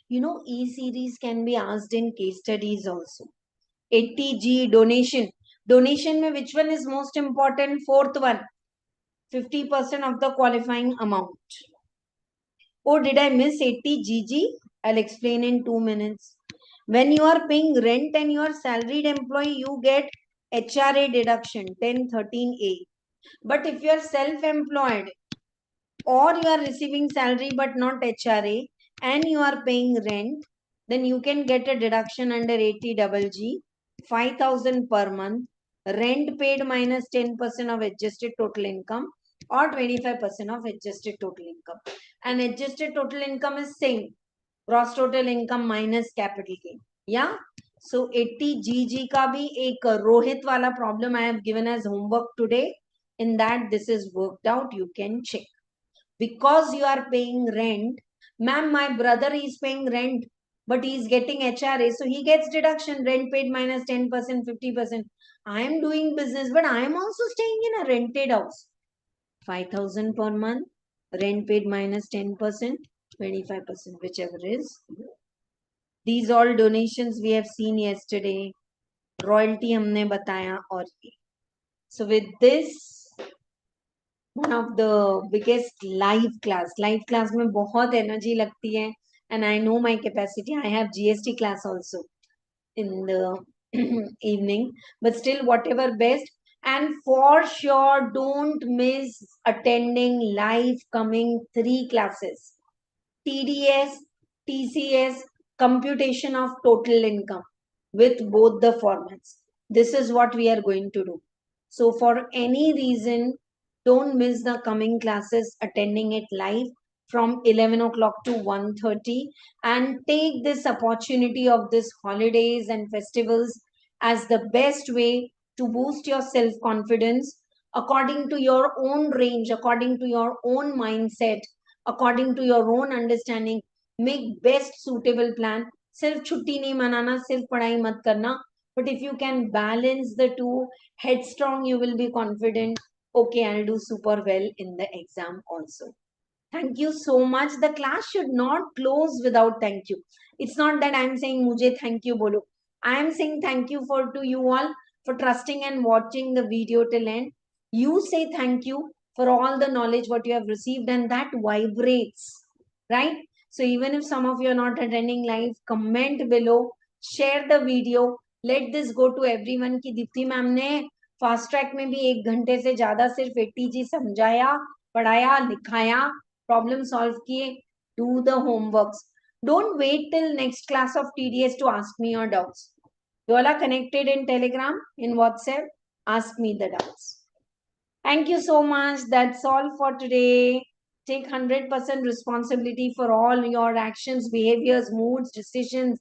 You know, E series can be asked in case studies also. 80G, donation. Donation mein which one is most important? Fourth one, 50% of the qualifying amount. Oh, did I miss 80GG? I'll explain in 2 minutes. When you are paying rent and you are salaried employee, you get HRA deduction, 1013A. But if you are self-employed or you are receiving salary but not HRA and you are paying rent, then you can get a deduction under 80GG, 5,000 per month, rent paid minus 10% of adjusted total income or 25% of adjusted total income. And adjusted total income is same, gross total income minus capital gain. Yeah. So 80GG का भी एक रोहित वाला problem I have given as homework today. In that this is worked out, you can check. Because you are paying rent, ma'am, my brother is paying rent, but he is getting HRA, so he gets deduction, rent paid minus 10%, 50%. I am doing business, but I am also staying in a rented house. 5,000 per month, rent paid minus 10%, 25%, whichever is. These all donations we have seen yesterday. Royalty हमने बताया और ये. So with this, one of the biggest live class में बहुत energy लगती है, and I know my capacity. I have GST class also in the evening, but still whatever best. And for sure, don't miss attending live coming 3 classes. TDS, TCS, computation of total income with both the formats. This is what we are going to do. So for any reason, don't miss the coming classes, attending it live from 11 o'clock to 1:30, and take this opportunity of this holidays and festivals as the best way to boost your self-confidence according to your own range, according to your own mindset, according to your own understanding. Make best suitable plan. सिर्फ छुट्टी नहीं मनाना, सिर्फ पढ़ाई मत करना, but if you can balance the two, headstrong, you will be confident. Okay, I'll do super well in the exam also. Thank you so much. The class should not close without thank you. It's not that I'm saying mujhe thank you bolo. I am saying thank you for to you all for trusting and watching the video till end. You say thank you for all the knowledge what you have received, and that vibrates, right? So even if some of you are not attending live, comment below, share the video, let this go to everyone कि Deepti ma'am ने fast track में भी 1 घंटे से ज्यादा सिर्फ 80G समझाया, पढ़ाया, लिखाया, प्रॉब्लम सॉल्व किए. Do the homeworks. Don't wait till next class of TDS to ask me your doubts. You all are connected in Telegram, in WhatsApp. Ask me the doubts. Thank you so much. That's all for today. Take 100% responsibility for all your actions, behaviors, moods, decisions,